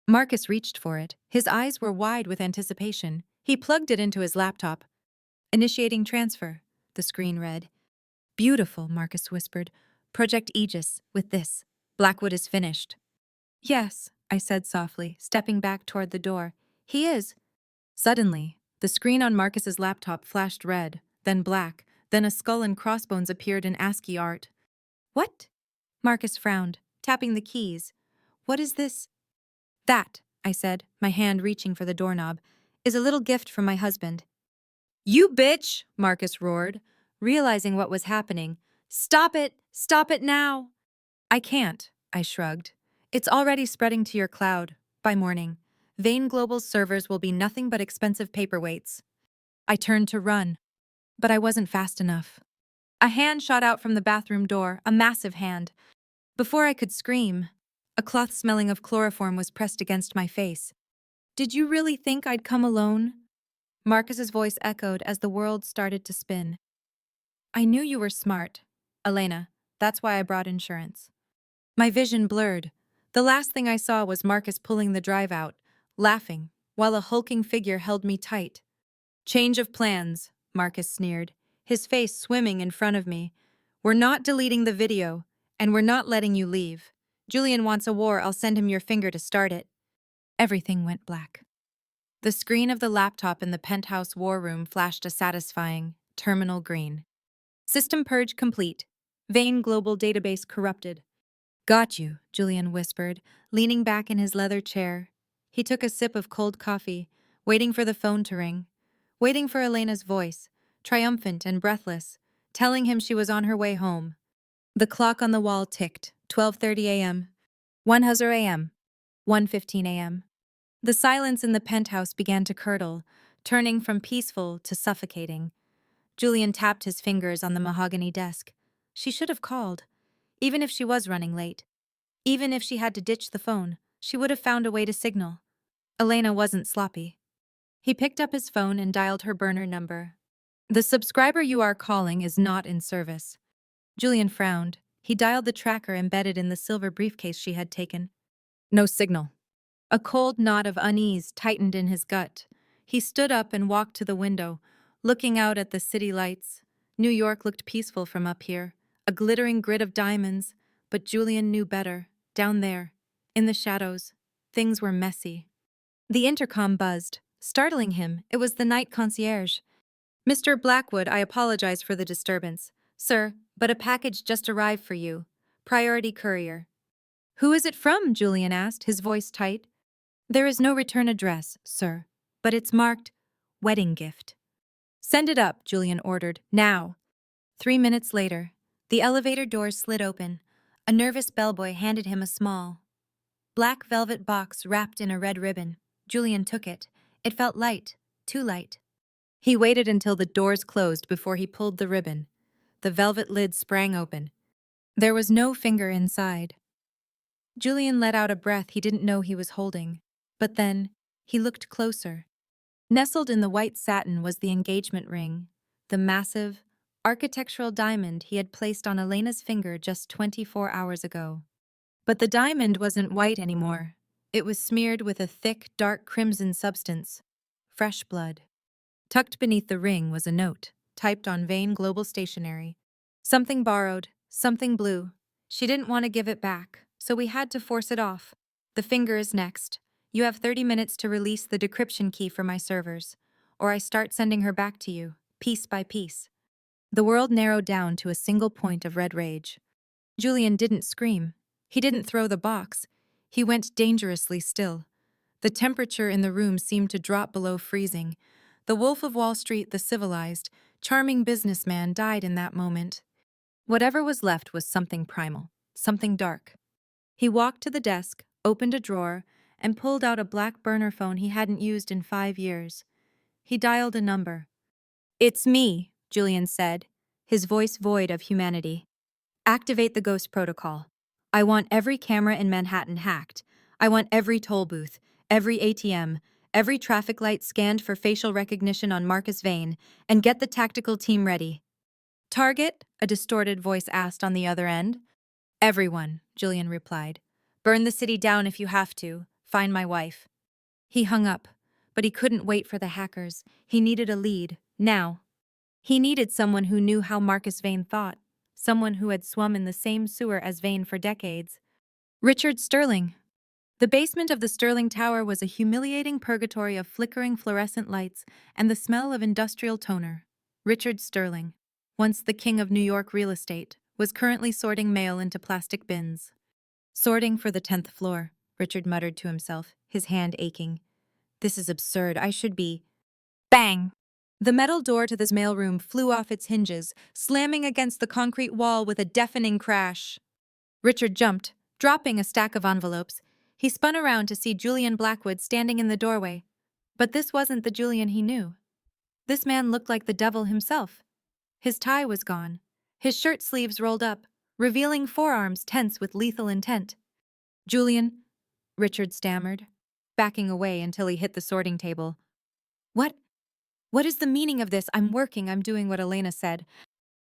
Marcus reached for it. His eyes were wide with anticipation. He plugged it into his laptop. Initiating transfer, the screen read. Beautiful, Marcus whispered. Project Aegis, with this. Blackwood is finished. Yes, I said softly, stepping back toward the door. He is. Suddenly, the screen on Marcus's laptop flashed red, then black, then a skull and crossbones appeared in ASCII art. What? Marcus frowned, tapping the keys. What is this? That, I said, my hand reaching for the doorknob, is a little gift from my husband. You bitch, Marcus roared, realizing what was happening. Stop it! Stop it now! I can't, I shrugged. It's already spreading to your cloud. By morning, Vane Global's servers will be nothing but expensive paperweights. I turned to run, but I wasn't fast enough. A hand shot out from the bathroom door, a massive hand. Before I could scream, a cloth smelling of chloroform was pressed against my face. Did you really think I'd come alone? Marcus's voice echoed as the world started to spin. I knew you were smart, Elena. That's why I brought insurance. My vision blurred. The last thing I saw was Marcus pulling the drive out, laughing, while a hulking figure held me tight. Change of plans, Marcus sneered, his face swimming in front of me. We're not deleting the video, and we're not letting you leave. Julian wants a war, I'll send him your finger to start it. Everything went black. The screen of the laptop in the penthouse war room flashed a satisfying, terminal green. System purge complete. Vane global database corrupted. Got you, Julian whispered, leaning back in his leather chair. He took a sip of cold coffee, waiting for the phone to ring, waiting for Elena's voice, triumphant and breathless, telling him she was on her way home. The clock on the wall ticked, 12:30 a.m., 1:00 a.m., 1:15 a.m. The silence in the penthouse began to curdle, turning from peaceful to suffocating. Julian tapped his fingers on the mahogany desk. She should have called. Even if she was running late. Even if she had to ditch the phone, she would have found a way to signal. Elena wasn't sloppy. He picked up his phone and dialed her burner number. The subscriber you are calling is not in service. Julian frowned. He dialed the tracker embedded in the silver briefcase she had taken. No signal. A cold knot of unease tightened in his gut. He stood up and walked to the window, looking out at the city lights. New York looked peaceful from up here, a glittering grid of diamonds, but Julian knew better. Down there, in the shadows, things were messy. The intercom buzzed, startling him. It was the night concierge. Mr. Blackwood, I apologize for the disturbance. Sir, but a package just arrived for you. Priority courier. Who is it from? Julian asked, his voice tight. There is no return address, sir, but it's marked wedding gift. Send it up, Julian ordered, now. 3 minutes later, the elevator doors slid open. A nervous bellboy handed him a small, black velvet box wrapped in a red ribbon. Julian took it. It felt light, too light. He waited until the doors closed before he pulled the ribbon. The velvet lid sprang open. There was no finger inside. Julian let out a breath he didn't know he was holding. But then, he looked closer. Nestled in the white satin was the engagement ring, the massive, architectural diamond he had placed on Elena's finger just 24 hours ago. But the diamond wasn't white anymore. It was smeared with a thick, dark crimson substance. Fresh blood. Tucked beneath the ring was a note, typed on Vane Global stationery. Something borrowed, something blue. She didn't want to give it back, so we had to force it off. The finger is next. You have 30 minutes to release the decryption key for my servers, or I start sending her back to you, piece by piece. The world narrowed down to a single point of red rage. Julian didn't scream. He didn't throw the box. He went dangerously still. The temperature in the room seemed to drop below freezing. The Wolf of Wall Street, the civilized, charming businessman, died in that moment. Whatever was left was something primal, something dark. He walked to the desk, opened a drawer, and pulled out a black burner phone he hadn't used in 5 years. He dialed a number. It's me, Julian said, his voice void of humanity. Activate the ghost protocol. I want every camera in Manhattan hacked. I want every toll booth, every ATM, every traffic light scanned for facial recognition on Marcus Vane, and get the tactical team ready. Target? A distorted voice asked on the other end. Everyone, Julian replied. Burn the city down if you have to. Find my wife. He hung up, but he couldn't wait for the hackers. He needed a lead, now. He needed someone who knew how Marcus Vane thought, someone who had swum in the same sewer as Vane for decades. Richard Sterling. The basement of the Sterling Tower was a humiliating purgatory of flickering fluorescent lights and the smell of industrial toner. Richard Sterling, once the king of New York real estate, was currently sorting mail into plastic bins. Sorting for the 10th floor, Richard muttered to himself, his hand aching. This is absurd. I should be... Bang! The metal door to this mailroom flew off its hinges, slamming against the concrete wall with a deafening crash. Richard jumped, dropping a stack of envelopes. He spun around to see Julian Blackwood standing in the doorway. But this wasn't the Julian he knew. This man looked like the devil himself. His tie was gone, his shirt sleeves rolled up, revealing forearms tense with lethal intent. Julian, Richard stammered, backing away until he hit the sorting table. What is the meaning of this? I'm working, I'm doing what Elena said.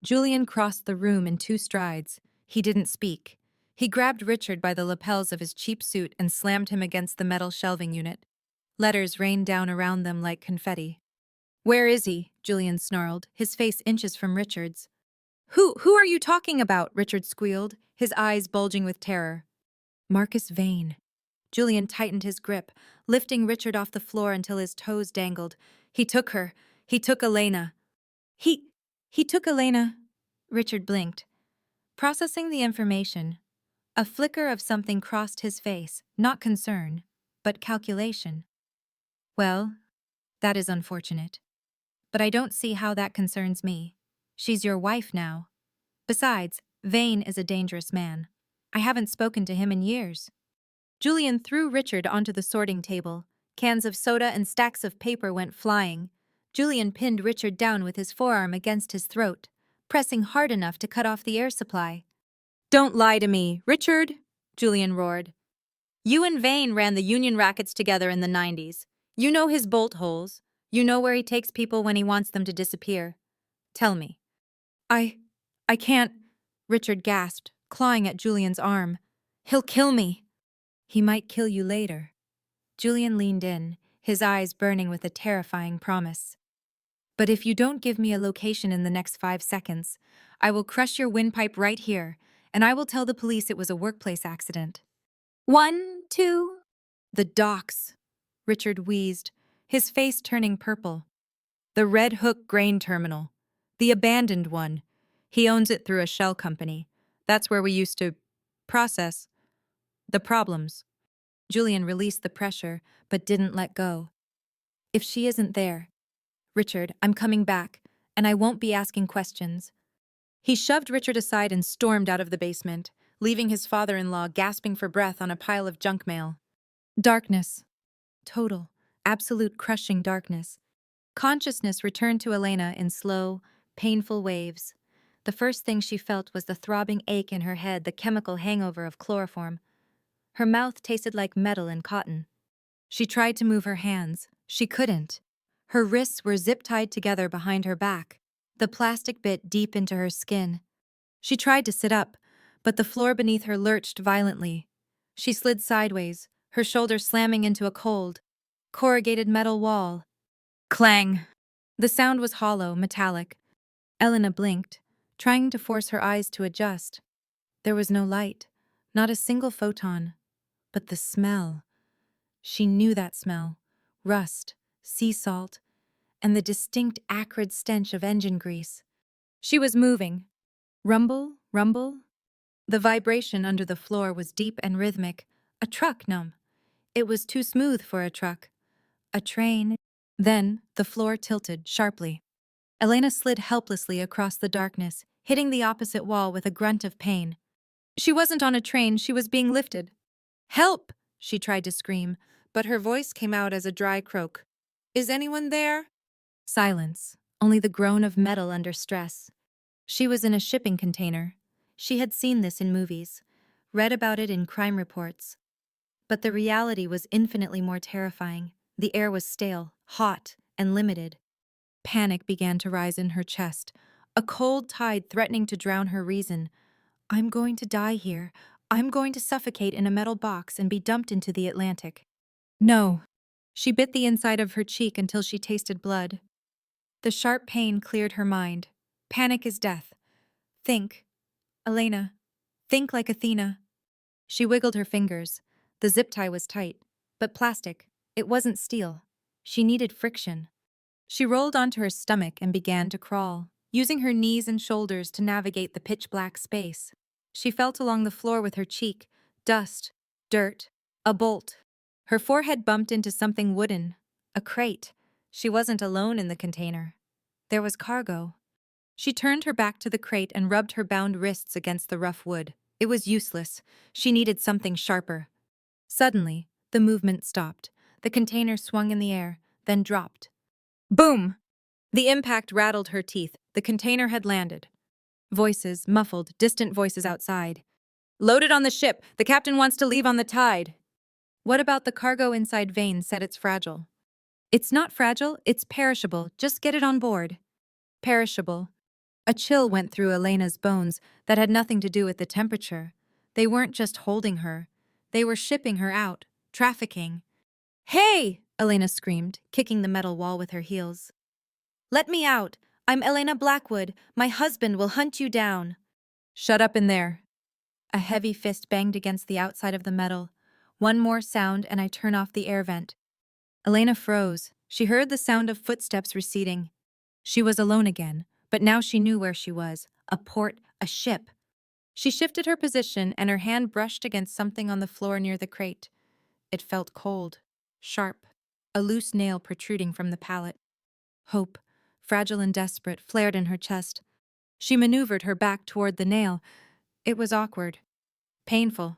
Julian crossed the room in 2 strides. He didn't speak. He grabbed Richard by the lapels of his cheap suit and slammed him against the metal shelving unit. Letters rained down around them like confetti. Where is he? Julian snarled, his face inches from Richard's. Who are you talking about? Richard squealed, his eyes bulging with terror. Marcus Vane. Julian tightened his grip, lifting Richard off the floor until his toes dangled. He took her. He took Elena. He took Elena. Richard blinked, processing the information. A flicker of something crossed his face, not concern, but calculation. Well, that is unfortunate. But I don't see how that concerns me. She's your wife now. Besides, Vane is a dangerous man. I haven't spoken to him in years. Julian threw Richard onto the sorting table. Cans of soda and stacks of paper went flying. Julian pinned Richard down with his forearm against his throat, pressing hard enough to cut off the air supply. "Don't lie to me, Richard!" Julian roared. "You and Vane ran the union rackets together in the 90s. You know his bolt holes. You know where he takes people when he wants them to disappear. Tell me." I can't," Richard gasped, clawing at Julian's arm. "He'll kill me." "He might kill you later." Julian leaned in, his eyes burning with a terrifying promise. "But if you don't give me a location in the next 5 seconds, I will crush your windpipe right here, and I will tell the police it was a workplace accident." 1, 2. "The docks," Richard wheezed, his face turning purple. "The Red Hook grain terminal. The abandoned one. He owns it through a shell company. That's where we used to process the problems." Julian released the pressure, but didn't let go. "If she isn't there, Richard, I'm coming back, and I won't be asking questions." He shoved Richard aside and stormed out of the basement, leaving his father-in-law gasping for breath on a pile of junk mail. Darkness. Total, absolute crushing darkness. Consciousness returned to Elena in slow, painful waves. The first thing she felt was the throbbing ache in her head, the chemical hangover of chloroform. Her mouth tasted like metal and cotton. She tried to move her hands. She couldn't. Her wrists were zip-tied together behind her back, the plastic bit deep into her skin. She tried to sit up, but the floor beneath her lurched violently. She slid sideways, her shoulder slamming into a cold, corrugated metal wall. Clang! The sound was hollow, metallic. Elena blinked, trying to force her eyes to adjust. There was no light, not a single photon. But the smell. She knew that smell. Rust, sea salt, and the distinct acrid stench of engine grease. She was moving. Rumble, rumble. The vibration under the floor was deep and rhythmic. A truck, numb. It was too smooth for a truck. A train. Then, the floor tilted sharply. Elena slid helplessly across the darkness, hitting the opposite wall with a grunt of pain. She wasn't on a train, she was being lifted. "Help!" she tried to scream, but her voice came out as a dry croak. "Is anyone there?" Silence, only the groan of metal under stress. She was in a shipping container. She had seen this in movies, read about it in crime reports. But the reality was infinitely more terrifying. The air was stale, hot, and limited. Panic began to rise in her chest, a cold tide threatening to drown her reason. "I'm going to die here. I'm going to suffocate in a metal box and be dumped into the Atlantic." No. She bit the inside of her cheek until she tasted blood. The sharp pain cleared her mind. Panic is death. Think, Elena. Think like Athena. She wiggled her fingers. The zip tie was tight, but plastic. It wasn't steel. She needed friction. She rolled onto her stomach and began to crawl, using her knees and shoulders to navigate the pitch-black space. She felt along the floor with her cheek, dust, dirt, a bolt. Her forehead bumped into something wooden, a crate. She wasn't alone in the container. There was cargo. She turned her back to the crate and rubbed her bound wrists against the rough wood. It was useless. She needed something sharper. Suddenly, the movement stopped. The container swung in the air, then dropped. Boom! The impact rattled her teeth. The container had landed. Voices, muffled, distant voices outside. "Loaded on the ship. The captain wants to leave on the tide." "What about the cargo inside?" Vane said. "It's fragile." "It's not fragile, it's perishable. Just get it on board." Perishable. A chill went through Elena's bones that had nothing to do with the temperature. They weren't just holding her. They were shipping her out. Trafficking. "Hey!" Elena screamed, kicking the metal wall with her heels. "Let me out! I'm Elena Blackwood. My husband will hunt you down. Shut up in there. A heavy fist banged against the outside of the metal. One more sound and I turn off the air vent. Elena froze. She heard the sound of footsteps receding. She was alone again, but now she knew where she was. A port, a ship. She shifted her position and her hand brushed against something on the floor near the crate. It felt cold, sharp, a loose nail protruding from the pallet. Hope, fragile and desperate, flared in her chest. She maneuvered her back toward the nail. It was awkward, painful.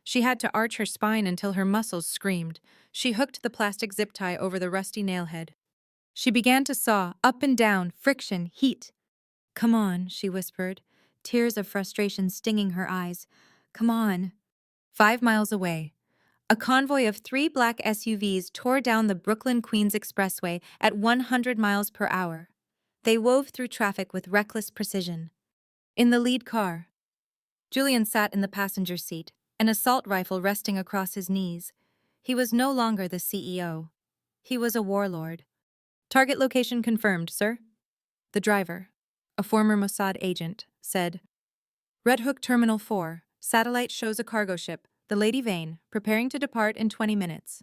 She had to arch her spine until her muscles screamed. She hooked the plastic zip tie over the rusty nail head. She began to saw, up and down, friction, heat. Come on, she whispered, tears of frustration stinging her eyes. Come on. 5 miles away, a convoy of 3 black SUVs tore down the Brooklyn-Queens Expressway at 100 miles per hour. They wove through traffic with reckless precision. In the lead car, Julian sat in the passenger seat, an assault rifle resting across his knees. He was no longer the CEO. He was a warlord. Target location confirmed, sir. The driver, a former Mossad agent, said, Red Hook Terminal 4, satellite shows a cargo ship, the Lady Vane, preparing to depart in 20 minutes.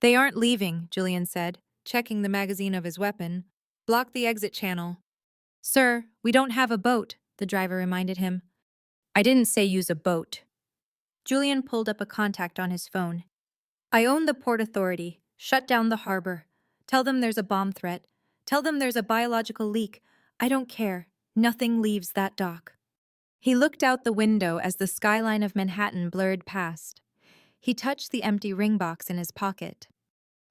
They aren't leaving, Julian said, checking the magazine of his weapon. Block the exit channel. Sir, we don't have a boat, the driver reminded him. I didn't say use a boat. Julian pulled up a contact on his phone. I own the Port Authority. Shut down the harbor. Tell them there's a bomb threat. Tell them there's a biological leak. I don't care. Nothing leaves that dock. He looked out the window as the skyline of Manhattan blurred past. He touched the empty ring box in his pocket.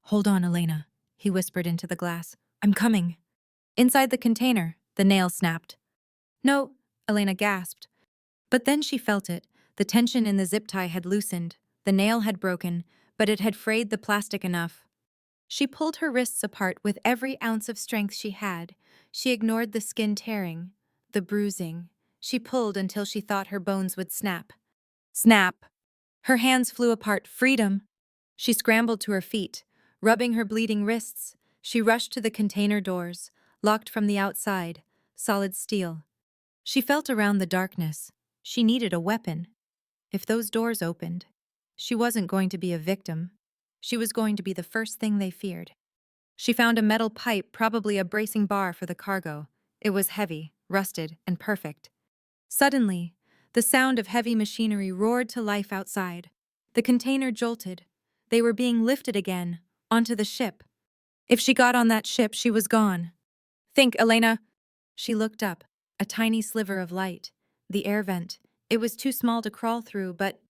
Hold on, Elena, he whispered into the glass. I'm coming. Inside the container, the nail snapped. No, Elena gasped. But then she felt it. The tension in the zip tie had loosened. The nail had broken, but it had frayed the plastic enough. She pulled her wrists apart with every ounce of strength she had. She ignored the skin tearing, the bruising. She pulled until she thought her bones would snap. Snap! Her hands flew apart. Freedom! She scrambled to her feet, rubbing her bleeding wrists. She rushed to the container doors, locked from the outside, solid steel. She felt around the darkness. She needed a weapon. If those doors opened, she wasn't going to be a victim. She was going to be the first thing they feared. She found a metal pipe, probably a bracing bar for the cargo. It was heavy, rusted, and perfect. Suddenly, the sound of heavy machinery roared to life outside. The container jolted. They were being lifted again, onto the ship. If she got on that ship, she was gone. Think, Elena. She looked up, a tiny sliver of light. The air vent. It was too small to crawl through, but...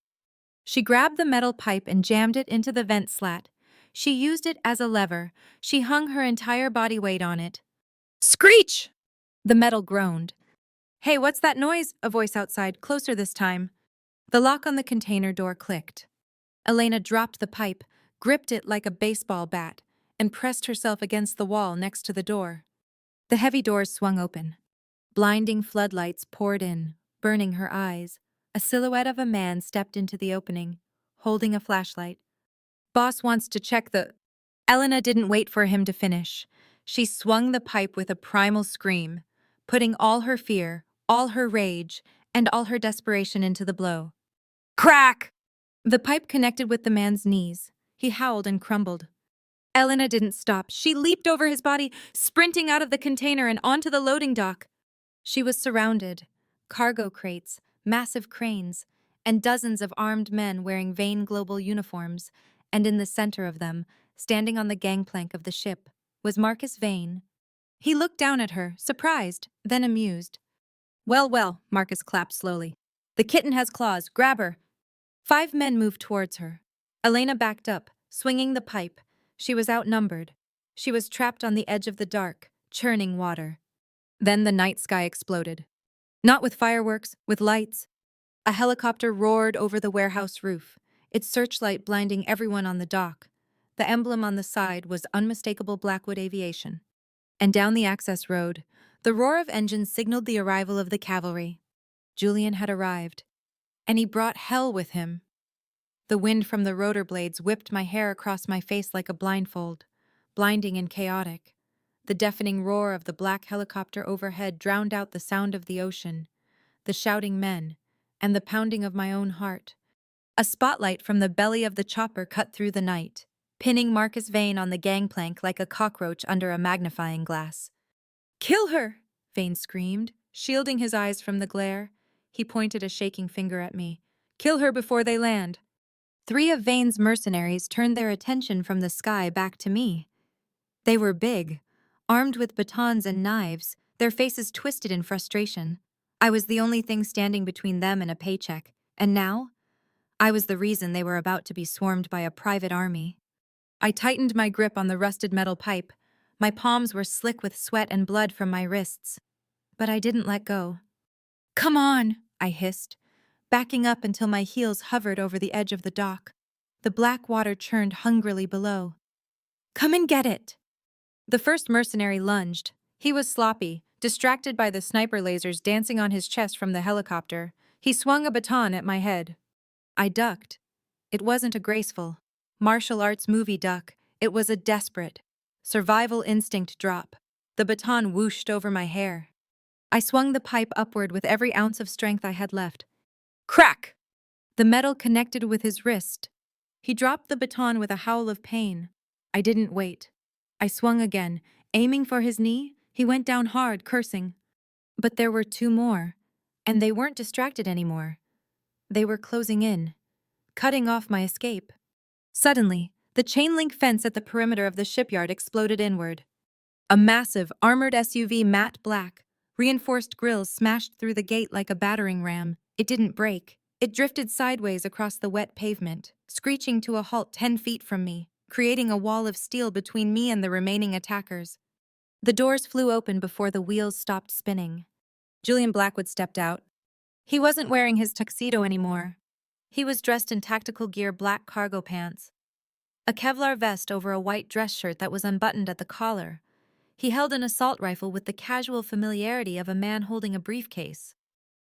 She grabbed the metal pipe and jammed it into the vent slat. She used it as a lever. She hung her entire body weight on it. Screech! The metal groaned. Hey, what's that noise? A voice outside, closer this time. The lock on the container door clicked. Elena dropped the pipe, gripped it like a baseball bat, and pressed herself against the wall next to the door. The heavy doors swung open. Blinding floodlights poured in, burning her eyes. A silhouette of a man stepped into the opening, holding a flashlight. Boss wants to check the... Elena didn't wait for him to finish. She swung the pipe with a primal scream, putting all her fear, all her rage, and all her desperation into the blow. Crack! The pipe connected with the man's knees. He howled and crumbled. Elena didn't stop. She leaped over his body, sprinting out of the container and onto the loading dock. She was surrounded. Cargo crates, massive cranes, and dozens of armed men wearing Vane Global uniforms, and in the center of them, standing on the gangplank of the ship, was Marcus Vane. He looked down at her, surprised, then amused. Well, well, Marcus clapped slowly. The kitten has claws. Grab her. 5 men moved towards her. Elena backed up, swinging the pipe. She was outnumbered. She was trapped on the edge of the dark, churning water. Then the night sky exploded. Not with fireworks, with lights. A helicopter roared over the warehouse roof, its searchlight blinding everyone on the dock. The emblem on the side was unmistakable Blackwood Aviation. And down the access road, the roar of engines signaled the arrival of the cavalry. Julian had arrived, and he brought hell with him. The wind from the rotor blades whipped my hair across my face like a blindfold, blinding and chaotic. The deafening roar of the black helicopter overhead drowned out the sound of the ocean, the shouting men, and the pounding of my own heart. A spotlight from the belly of the chopper cut through the night, pinning Marcus Vane on the gangplank like a cockroach under a magnifying glass. "Kill her!" Vane screamed, shielding his eyes from the glare. He pointed a shaking finger at me. "Kill her before they land." 3 of Vane's mercenaries turned their attention from the sky back to me. They were big, armed with batons and knives, their faces twisted in frustration. I was the only thing standing between them and a paycheck, and now I was the reason they were about to be swarmed by a private army. I tightened my grip on the rusted metal pipe. My palms were slick with sweat and blood from my wrists. But I didn't let go. "Come on," I hissed, backing up until my heels hovered over the edge of the dock. The black water churned hungrily below. "Come and get it." The first mercenary lunged. He was sloppy, distracted by the sniper lasers dancing on his chest from the helicopter. He swung a baton at my head. I ducked. It wasn't a graceful, martial arts movie duck. It was a desperate, survival instinct drop. The baton whooshed over my hair. I swung the pipe upward with every ounce of strength I had left. Crack! The metal connected with his wrist. He dropped the baton with a howl of pain. I didn't wait. I swung again, aiming for his knee. He went down hard, cursing. But there were 2 more, and they weren't distracted anymore. They were closing in, cutting off my escape. Suddenly, the chain-link fence at the perimeter of the shipyard exploded inward. A massive, armored SUV, matte black, reinforced grills smashed through the gate like a battering ram. It didn't break. It drifted sideways across the wet pavement, screeching to a halt 10 feet from me, creating a wall of steel between me and the remaining attackers. The doors flew open before the wheels stopped spinning. Julian Blackwood stepped out. He wasn't wearing his tuxedo anymore. He was dressed in tactical gear, black cargo pants, a Kevlar vest over a white dress shirt that was unbuttoned at the collar. He held an assault rifle with the casual familiarity of a man holding a briefcase.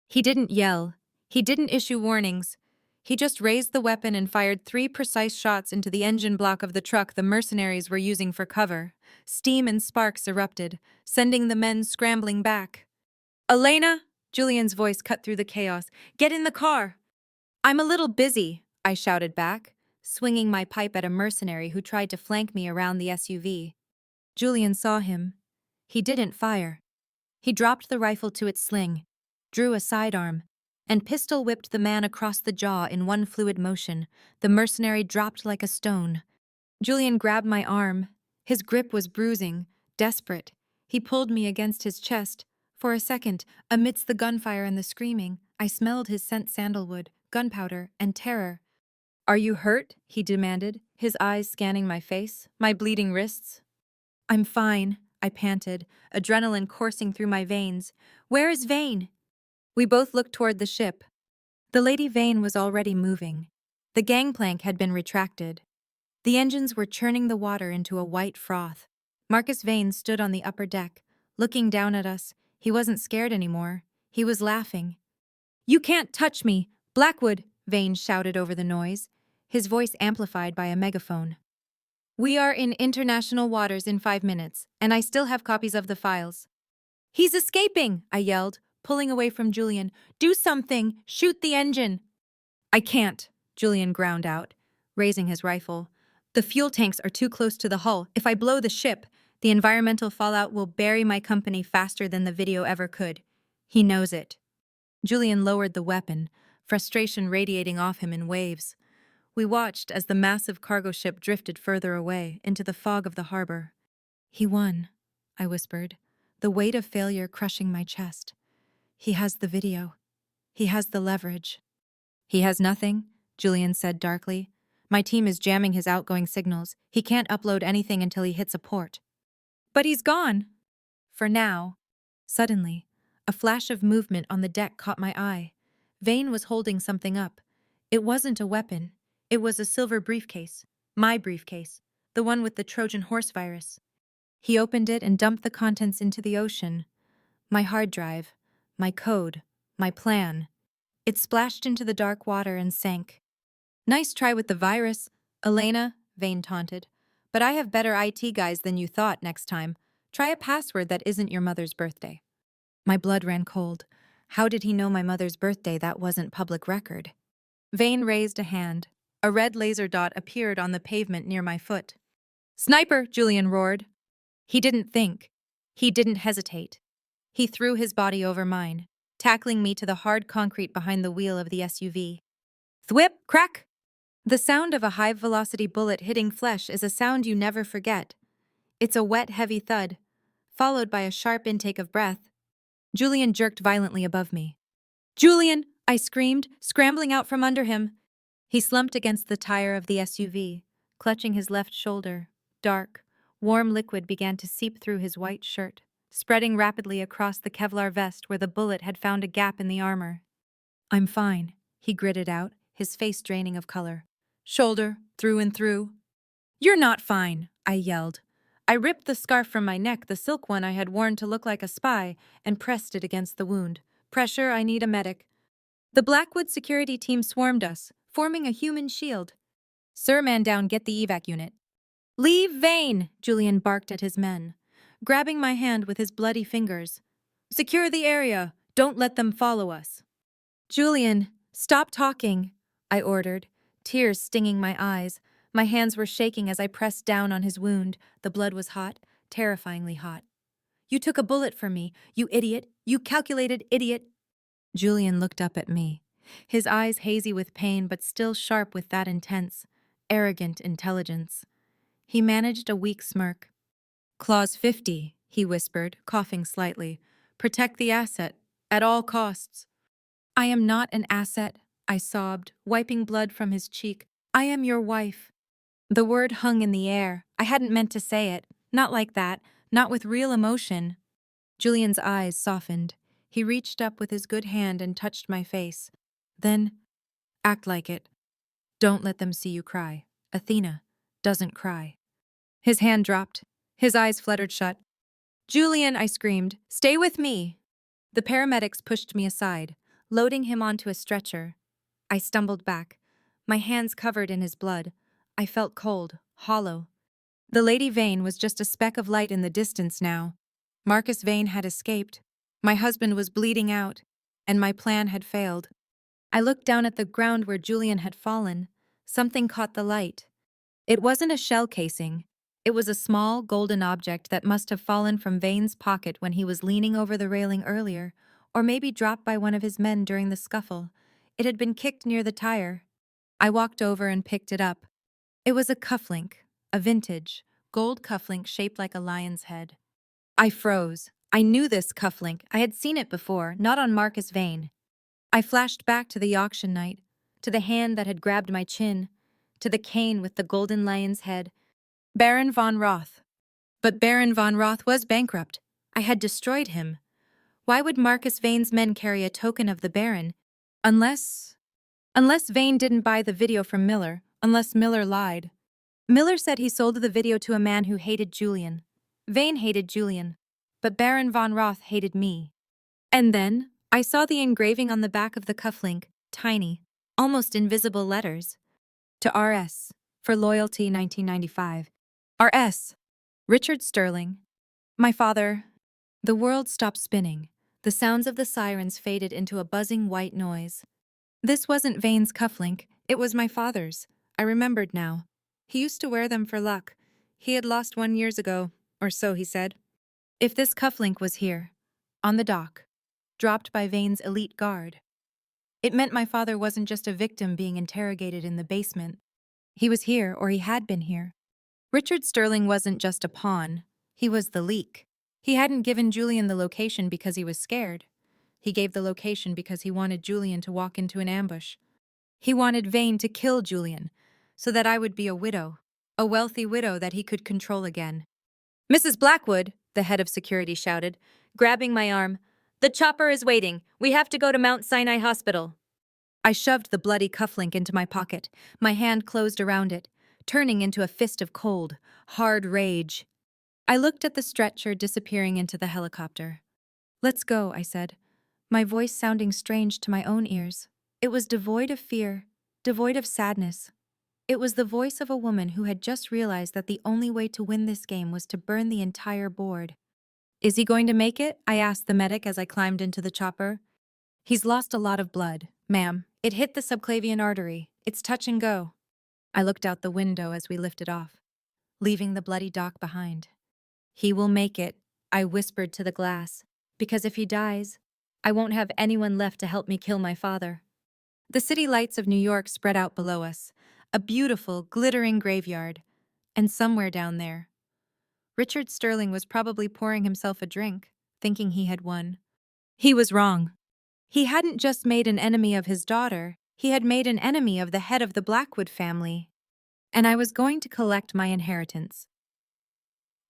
He didn't yell. He didn't issue warnings. He just raised the weapon and fired 3 precise shots into the engine block of the truck the mercenaries were using for cover. Steam and sparks erupted, sending the men scrambling back. "Elena!" Julian's voice cut through the chaos. "Get in the car!" "I'm a little busy," I shouted back, swinging my pipe at a mercenary who tried to flank me around the SUV. Julian saw him. He didn't fire. He dropped the rifle to its sling, drew a sidearm, and pistol-whipped the man across the jaw in one fluid motion. The mercenary dropped like a stone. Julian grabbed my arm. His grip was bruising, desperate. He pulled me against his chest. For a second, amidst the gunfire and the screaming, I smelled his scent: sandalwood, gunpowder, and terror. "Are you hurt?" he demanded, his eyes scanning my face, my bleeding wrists. "I'm fine," I panted, adrenaline coursing through my veins. "Where is Vane?" We both looked toward the ship. The Lady Vane was already moving. The gangplank had been retracted. The engines were churning the water into a white froth. Marcus Vane stood on the upper deck, looking down at us. He wasn't scared anymore. He was laughing. "You can't touch me, Blackwood!" Vane shouted over the noise, his voice amplified by a megaphone. "We are in international waters in 5 minutes, and I still have copies of the files." "He's escaping!" I yelled, pulling away from Julian. "Do something! Shoot the engine!" "I can't," Julian ground out, raising his rifle. "The fuel tanks are too close to the hull. If I blow the ship, the environmental fallout will bury my company faster than the video ever could. He knows it." Julian lowered the weapon, frustration radiating off him in waves. We watched as the massive cargo ship drifted further away, into the fog of the harbor. "He won," I whispered, the weight of failure crushing my chest. "He has the video. He has the leverage." "He has nothing," Julian said darkly. "My team is jamming his outgoing signals. He can't upload anything until he hits a port." "But he's gone." "For now." Suddenly, a flash of movement on the deck caught my eye. Vane was holding something up. It wasn't a weapon. It was a silver briefcase. My briefcase. The one with the Trojan horse virus. He opened it and dumped the contents into the ocean. My hard drive. My code. My plan. It splashed into the dark water and sank. "Nice try with the virus, Elena," Vane taunted. "But I have better IT guys than you thought next time. Try a password that isn't your mother's birthday. My blood ran cold. How did he know my mother's birthday that wasn't public record? Vane raised a hand. A red laser dot appeared on the pavement near my foot. Sniper, Julian roared. He didn't think. He didn't hesitate. He threw his body over mine, tackling me to the hard concrete behind the wheel of the SUV. Thwip, crack! The sound of a high-velocity bullet hitting flesh is a sound you never forget. It's a wet, heavy thud, followed by a sharp intake of breath. Julian jerked violently above me. Julian! I screamed, scrambling out from under him. He slumped against the tire of the SUV, clutching his left shoulder. Dark, warm liquid began to seep through his white shirt, spreading rapidly across the Kevlar vest where the bullet had found a gap in the armor. I'm fine, he gritted out, his face draining of color. Shoulder, through and through. You're not fine, I yelled. I ripped the scarf from my neck, the silk one I had worn to look like a spy, and pressed it against the wound. Pressure, I need a medic. The Blackwood security team swarmed us, forming a human shield. Sir, man down, get the evac unit. Leave Vane, Julian barked at his men, grabbing my hand with his bloody fingers. Secure the area. Don't let them follow us. Julian, stop talking, I ordered, tears stinging my eyes. My hands were shaking as I pressed down on his wound. The blood was hot, terrifyingly hot. You took a bullet for me, you idiot, you calculated idiot. Julian looked up at me, his eyes hazy with pain but still sharp with that intense, arrogant intelligence. He managed a weak smirk. Clause 50, he whispered, coughing slightly. Protect the asset, at all costs. I am not an asset, I sobbed, wiping blood from his cheek. I am your wife. The word hung in the air. I hadn't meant to say it. Not like that. Not with real emotion. Julian's eyes softened. He reached up with his good hand and touched my face. Then, act like it. Don't let them see you cry. Athena doesn't cry. His hand dropped. His eyes fluttered shut. Julian, I screamed, stay with me. The paramedics pushed me aside, loading him onto a stretcher. I stumbled back, my hands covered in his blood. I felt cold, hollow. The Lady Vane was just a speck of light in the distance now. Marcus Vane had escaped. My husband was bleeding out, and my plan had failed. I looked down at the ground where Julian had fallen. Something caught the light. It wasn't a shell casing. It was a small, golden object that must have fallen from Vane's pocket when he was leaning over the railing earlier, or maybe dropped by one of his men during the scuffle. It had been kicked near the tire. I walked over and picked it up. It was a cufflink, a vintage, gold cufflink shaped like a lion's head. I froze. I knew this cufflink. I had seen it before, not on Marcus Vane. I flashed back to the auction night, to the hand that had grabbed my chin, to the cane with the golden lion's head. Baron von Roth. But Baron von Roth was bankrupt. I had destroyed him. Why would Marcus Vane's men carry a token of the Baron? Unless Vane didn't buy the video from Miller, unless Miller lied. Miller said he sold the video to a man who hated Julian. Vane hated Julian, but Baron von Roth hated me. And then, I saw the engraving on the back of the cufflink, tiny, almost invisible letters. To R.S. for loyalty 1995. R.S. Richard Sterling. My father. The world stopped spinning. The sounds of the sirens faded into a buzzing white noise. This wasn't Vane's cufflink, it was my father's. I remembered now. He used to wear them for luck. He had lost one years ago, or so he said. If this cufflink was here, on the dock, dropped by Vane's elite guard, it meant my father wasn't just a victim being interrogated in the basement. He was here, or he had been here. Richard Sterling wasn't just a pawn. He was the leak. He hadn't given Julian the location because he was scared. He gave the location because he wanted Julian to walk into an ambush. He wanted Vane to kill Julian, so that I would be a widow, a wealthy widow that he could control again. Mrs. Blackwood, the head of security shouted, grabbing my arm. The chopper is waiting. We have to go to Mount Sinai Hospital. I shoved the bloody cufflink into my pocket, my hand closed around it, turning into a fist of cold, hard rage. I looked at the stretcher disappearing into the helicopter. Let's go, I said, my voice sounding strange to my own ears. It was devoid of fear, devoid of sadness. It was the voice of a woman who had just realized that the only way to win this game was to burn the entire board. Is he going to make it? I asked the medic as I climbed into the chopper. He's lost a lot of blood, ma'am. It hit the subclavian artery. It's touch and go. I looked out the window as we lifted off, leaving the bloody dock behind. He will make it, I whispered to the glass, because if he dies, I won't have anyone left to help me kill my father. The city lights of New York spread out below us, a beautiful, glittering graveyard, and somewhere down there, Richard Sterling was probably pouring himself a drink, thinking he had won. He was wrong. He hadn't just made an enemy of his daughter, he had made an enemy of the head of the Blackwood family. And I was going to collect my inheritance.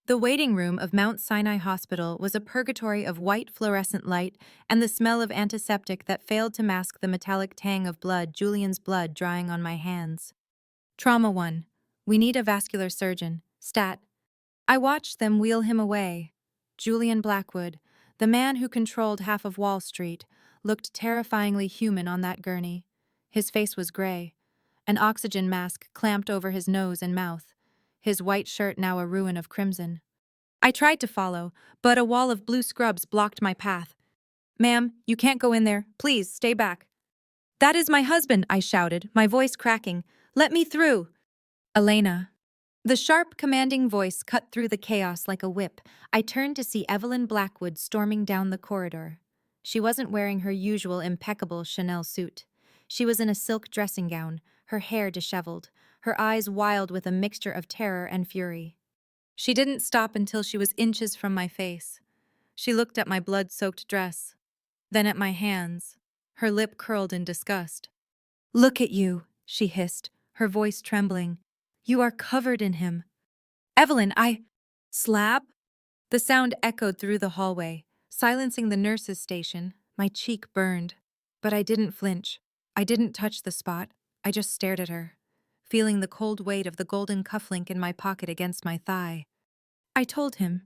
The waiting room of Mount Sinai Hospital was a purgatory of white fluorescent light and the smell of antiseptic that failed to mask the metallic tang of blood, Julian's blood drying on my hands. Trauma 1. We need a vascular surgeon. Stat. I watched them wheel him away. Julian Blackwood, the man who controlled half of Wall Street, looked terrifyingly human on that gurney. His face was gray, an oxygen mask clamped over his nose and mouth, his white shirt now a ruin of crimson. I tried to follow, but a wall of blue scrubs blocked my path. Ma'am, you can't go in there. Please, stay back. That is my husband, I shouted, my voice cracking. Let me through. Elena. The sharp, commanding voice cut through the chaos like a whip. I turned to see Evelyn Blackwood storming down the corridor. She wasn't wearing her usual impeccable Chanel suit. She was in a silk dressing gown, her hair disheveled, her eyes wild with a mixture of terror and fury. She didn't stop until she was inches from my face. She looked at my blood-soaked dress, then at my hands, her lip curled in disgust. Look at you, she hissed, her voice trembling. You are covered in him. Evelyn, Slab? The sound echoed through the hallway, silencing the nurse's station. My cheek burned. But I didn't flinch. I didn't touch the spot. I just stared at her, feeling the cold weight of the golden cufflink in my pocket against my thigh. I told him,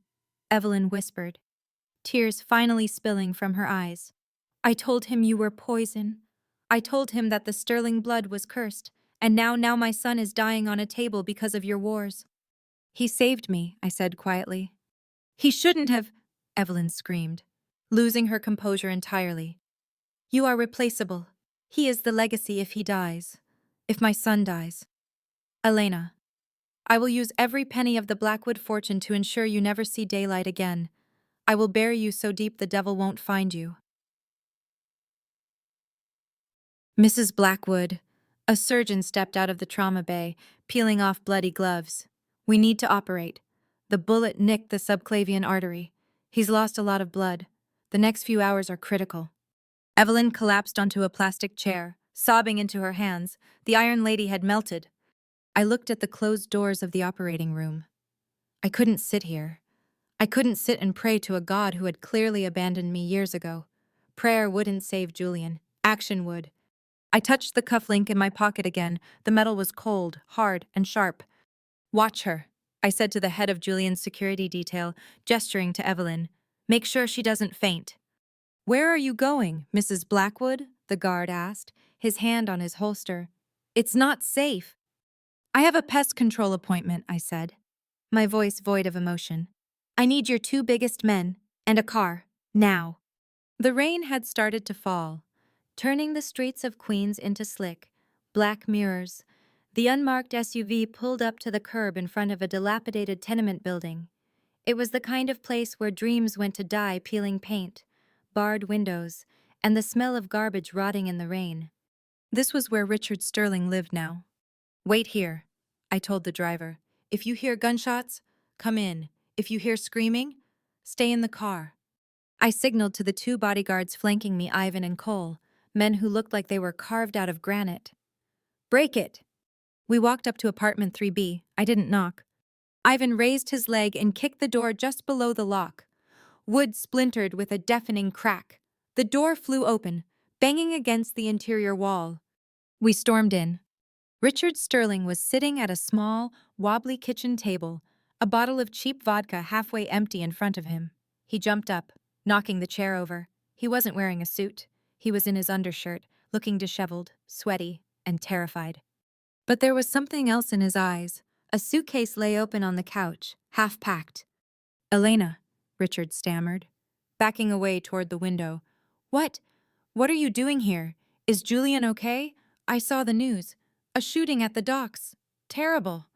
Evelyn whispered, tears finally spilling from her eyes. I told him you were poison. I told him that the Sterling blood was cursed, and now my son is dying on a table because of your wars. He saved me, I said quietly. He shouldn't have, Evelyn screamed, losing her composure entirely. You are replaceable. He is the legacy if he dies. If my son dies. Elena, I will use every penny of the Blackwood fortune to ensure you never see daylight again. I will bury you so deep the devil won't find you. Mrs. Blackwood. A surgeon stepped out of the trauma bay, peeling off bloody gloves. We need to operate. The bullet nicked the subclavian artery. He's lost a lot of blood. The next few hours are critical. Evelyn collapsed onto a plastic chair, sobbing into her hands. The Iron Lady had melted. I looked at the closed doors of the operating room. I couldn't sit here. I couldn't sit and pray to a God who had clearly abandoned me years ago. Prayer wouldn't save Julian. Action would. I touched the cufflink in my pocket again. The metal was cold, hard, and sharp. Watch her, I said to the head of Julian's security detail, gesturing to Evelyn. Make sure she doesn't faint. Where are you going, Mrs. Blackwood? The guard asked, his hand on his holster. It's not safe. I have a pest control appointment, I said, my voice void of emotion. I need your 2 biggest men and a car, now. The rain had started to fall, turning the streets of Queens into slick, black mirrors. The unmarked SUV pulled up to the curb in front of a dilapidated tenement building. It was the kind of place where dreams went to die peeling paint, barred windows, and the smell of garbage rotting in the rain. This was where Richard Sterling lived now. Wait here, I told the driver. If you hear gunshots, come in. If you hear screaming, stay in the car. I signaled to the 2 bodyguards flanking me, Ivan and Cole, men who looked like they were carved out of granite. Break it! We walked up to apartment 3B. I didn't knock. Ivan raised his leg and kicked the door just below the lock. Wood splintered with a deafening crack. The door flew open, banging against the interior wall. We stormed in. Richard Sterling was sitting at a small, wobbly kitchen table, a bottle of cheap vodka halfway empty in front of him. He jumped up, knocking the chair over. He wasn't wearing a suit. He was in his undershirt, looking disheveled, sweaty, and terrified. But there was something else in his eyes. A suitcase lay open on the couch, half packed. "Elena," Richard stammered, backing away toward the window. "What? What are you doing here? Is Julian okay? I saw the news. A shooting at the docks. Terrible."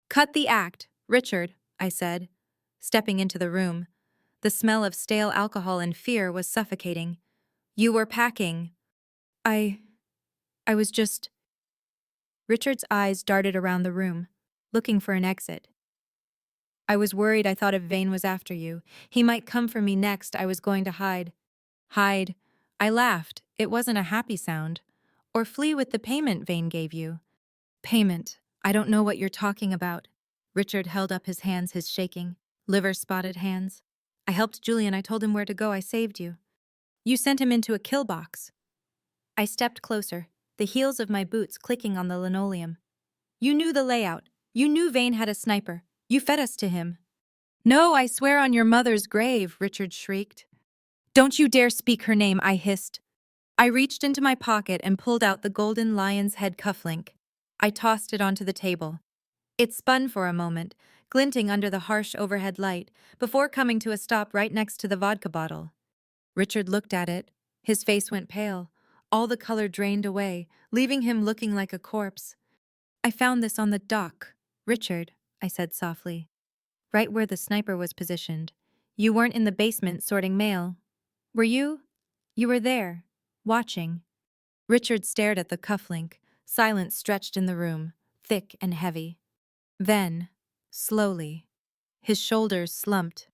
"Cut the act, Richard," I said, stepping into the room. The smell of stale alcohol and fear was suffocating. "You were packing." I... I was just... Richard's eyes darted around the room, looking for an exit. "I was worried. I thought if Vane was after you, he might come for me next. I was going to hide." "Hide?" I laughed. It wasn't a happy sound. "Or flee with the payment Vane gave you." "Payment? I don't know what you're talking about." Richard held up his hands, his shaking, liver-spotted hands. "I helped Julian. I told him where to go. I saved you. You sent him into a kill box." I stepped closer, the heels of my boots clicking on the linoleum. "You knew the layout. You knew Vane had a sniper. You fed us to him." "No, I swear on your mother's grave," Richard shrieked. "Don't you dare speak her name," I hissed. I reached into my pocket and pulled out the golden lion's head cufflink. I tossed it onto the table. It spun for a moment, glinting under the harsh overhead light, before coming to a stop right next to the vodka bottle. Richard looked at it. His face went pale. All the color drained away, leaving him looking like a corpse. "I found this on the dock, Richard," I said softly. "Right where the sniper was positioned. You weren't in the basement sorting mail. Were you? You were there, watching." Richard stared at the cufflink. Silence stretched in the room, thick and heavy. Then, slowly, his shoulders slumped.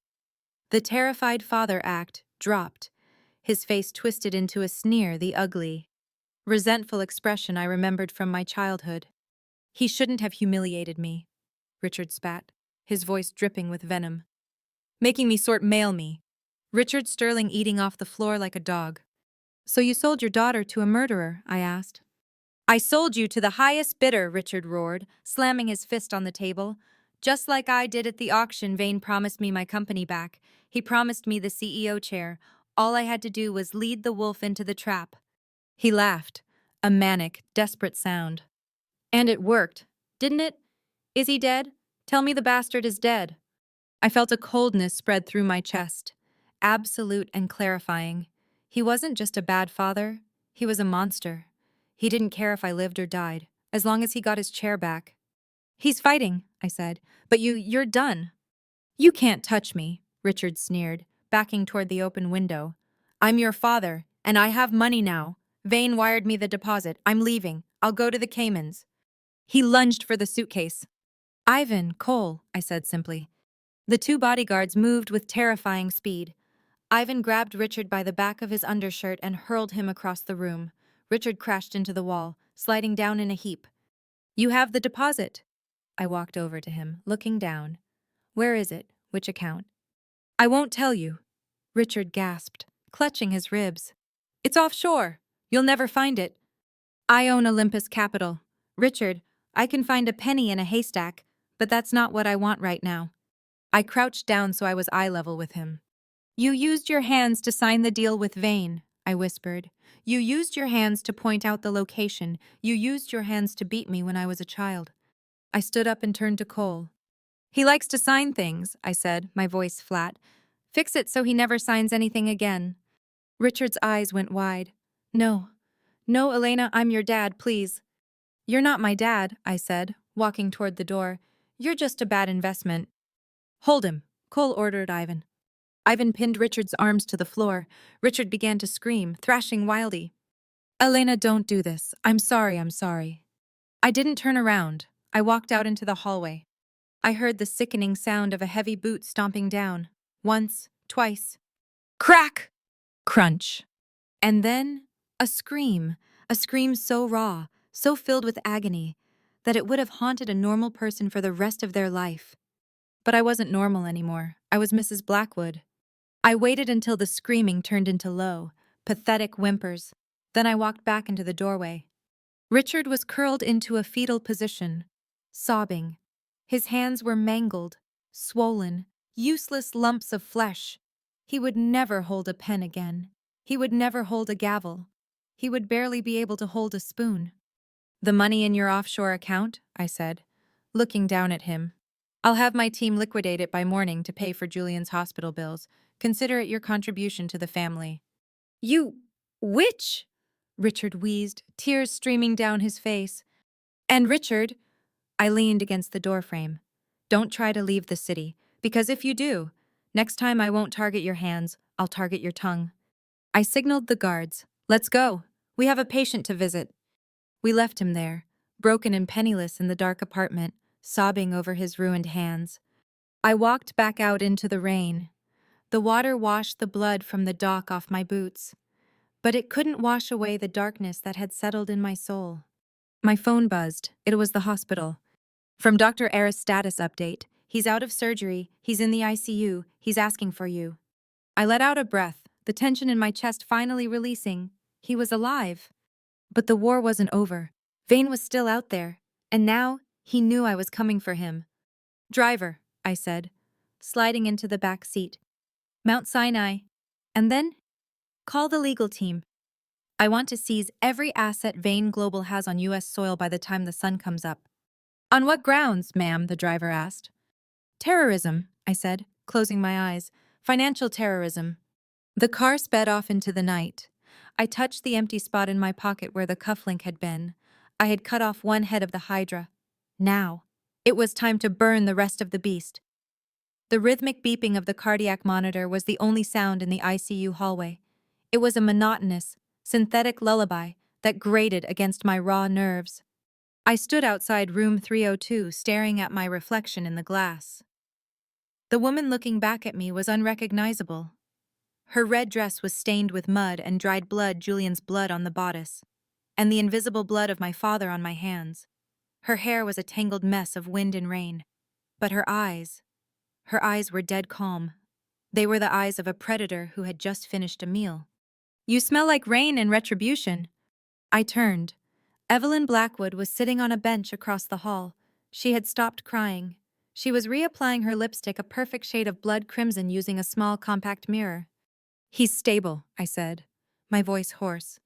The terrified father act dropped. His face twisted into a sneer, the ugly, resentful expression I remembered from my childhood. "He shouldn't have humiliated me," Richard spat, his voice dripping with venom. "Making me sort mail me." Richard Sterling eating off the floor like a dog. "So you sold your daughter to a murderer?" I asked. "I sold you to the highest bidder," Richard roared, slamming his fist on the table. "Just like I did at the auction. Vane promised me my company back. He promised me the CEO chair. All I had to do was lead the wolf into the trap." He laughed, a manic, desperate sound. "And it worked, didn't it? Is he dead? Tell me the bastard is dead." I felt a coldness spread through my chest, absolute and clarifying. He wasn't just a bad father, he was a monster. He didn't care if I lived or died, as long as he got his chair back. "He's fighting," I said, "but you're done." "You can't touch me," Richard sneered, backing toward the open window. "I'm your father, and I have money now. Vane wired me the deposit. I'm leaving. I'll go to the Caymans." He lunged for the suitcase. "Ivan, Cole," I said simply. The two bodyguards moved with terrifying speed. Ivan grabbed Richard by the back of his undershirt and hurled him across the room. Richard crashed into the wall, sliding down in a heap. "You have the deposit." I walked over to him, looking down. "Where is it? Which account?" "I won't tell you," Richard gasped, clutching his ribs. "It's offshore. You'll never find it." "I own Olympus Capital. Richard, I can find a penny in a haystack, but that's not what I want right now." I crouched down so I was eye level with him. "You used your hands to sign the deal with Vane," I whispered. "You used your hands to point out the location. You used your hands to beat me when I was a child." I stood up and turned to Cole. "He likes to sign things," I said, my voice flat. "Fix it so he never signs anything again." Richard's eyes went wide. "No. No, Elena, I'm your dad, please." "You're not my dad," I said, walking toward the door. "You're just a bad investment." "Hold him," Cole ordered Ivan. Ivan pinned Richard's arms to the floor. Richard began to scream, thrashing wildly. "Elena, don't do this. I'm sorry, I'm sorry." I didn't turn around. I walked out into the hallway. I heard the sickening sound of a heavy boot stomping down. Once, twice. Crack! Crunch. And then, a scream so raw, so filled with agony, that it would have haunted a normal person for the rest of their life. But I wasn't normal anymore. I was Mrs. Blackwood. I waited until the screaming turned into low, pathetic whimpers. Then I walked back into the doorway. Richard was curled into a fetal position, sobbing. His hands were mangled, swollen, useless lumps of flesh. He would never hold a pen again. He would never hold a gavel. He would barely be able to hold a spoon. The money in your offshore account? I said, looking down at him. I'll have my team liquidate it by morning to pay for Julian's hospital bills. Consider it your contribution to the family. You witch! Richard wheezed, tears streaming down his face. And Richard, I leaned against the doorframe. Don't try to leave the city, because if you do, next time I won't target your hands, I'll target your tongue. I signaled the guards. Let's go. We have a patient to visit. We left him there, broken and penniless in the dark apartment, sobbing over his ruined hands. I walked back out into the rain. The water washed the blood from the dock off my boots, but it couldn't wash away the darkness that had settled in my soul. My phone buzzed. It was the hospital. From Dr. Era's status update. He's out of surgery. He's in the ICU. He's asking for you. I let out a breath, the tension in my chest finally releasing. He was alive. But the war wasn't over. Vane was still out there, and now he knew I was coming for him. Driver, I said, sliding into the back seat. Mount Sinai. And then? Call the legal team. I want to seize every asset Vane Global has on U.S. soil by the time the sun comes up. On what grounds, ma'am? The driver asked. Terrorism, I said, closing my eyes. Financial terrorism. The car sped off into the night. I touched the empty spot in my pocket where the cufflink had been. I had cut off one head of the Hydra. Now, it was time to burn the rest of the beast. The rhythmic beeping of the cardiac monitor was the only sound in the ICU hallway. It was a monotonous, synthetic lullaby that grated against my raw nerves. I stood outside room 302, staring at my reflection in the glass. The woman looking back at me was unrecognizable. Her red dress was stained with mud and dried blood, Julian's blood on the bodice, and the invisible blood of my father on my hands. Her hair was a tangled mess of wind and rain. But her eyes were dead calm. They were the eyes of a predator who had just finished a meal. You smell like rain and retribution. I turned. Evelyn Blackwood was sitting on a bench across the hall. She had stopped crying. She was reapplying her lipstick, a perfect shade of blood crimson, using a small compact mirror. He's stable, I said, my voice hoarse.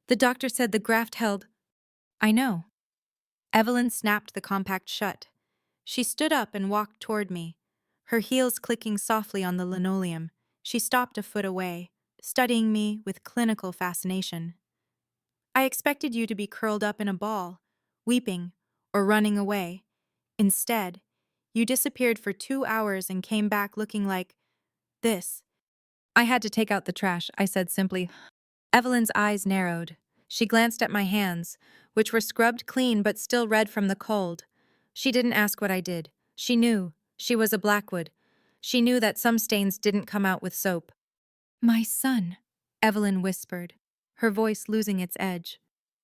The doctor said the graft held. I know. Evelyn snapped the compact shut. She stood up and walked toward me, her heels clicking softly on the linoleum. She stopped a foot away, studying me with clinical fascination. I expected you to be curled up in a ball, weeping, or running away. Instead, you disappeared for 2 hours and came back looking like this. I had to take out the trash, I said simply. Evelyn's eyes narrowed. She glanced at my hands, which were scrubbed clean but still red from the cold. She didn't ask what I did. She knew. She was a Blackwood. She knew that some stains didn't come out with soap. My son, Evelyn whispered, her voice losing its edge,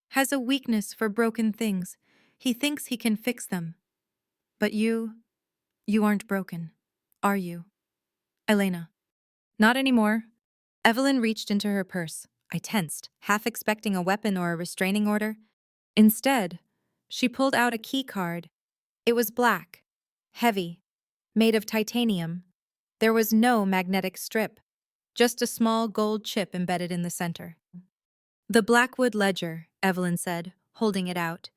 has a weakness for broken things. He thinks he can fix them. But you aren't broken, are you? Elena. Not anymore. Evelyn reached into her purse. I tensed, half expecting a weapon or a restraining order. Instead, she pulled out a key card. It was black, heavy, made of titanium. There was no magnetic strip, just a small gold chip embedded in the center. The Blackwood Ledger, Evelyn said, holding it out.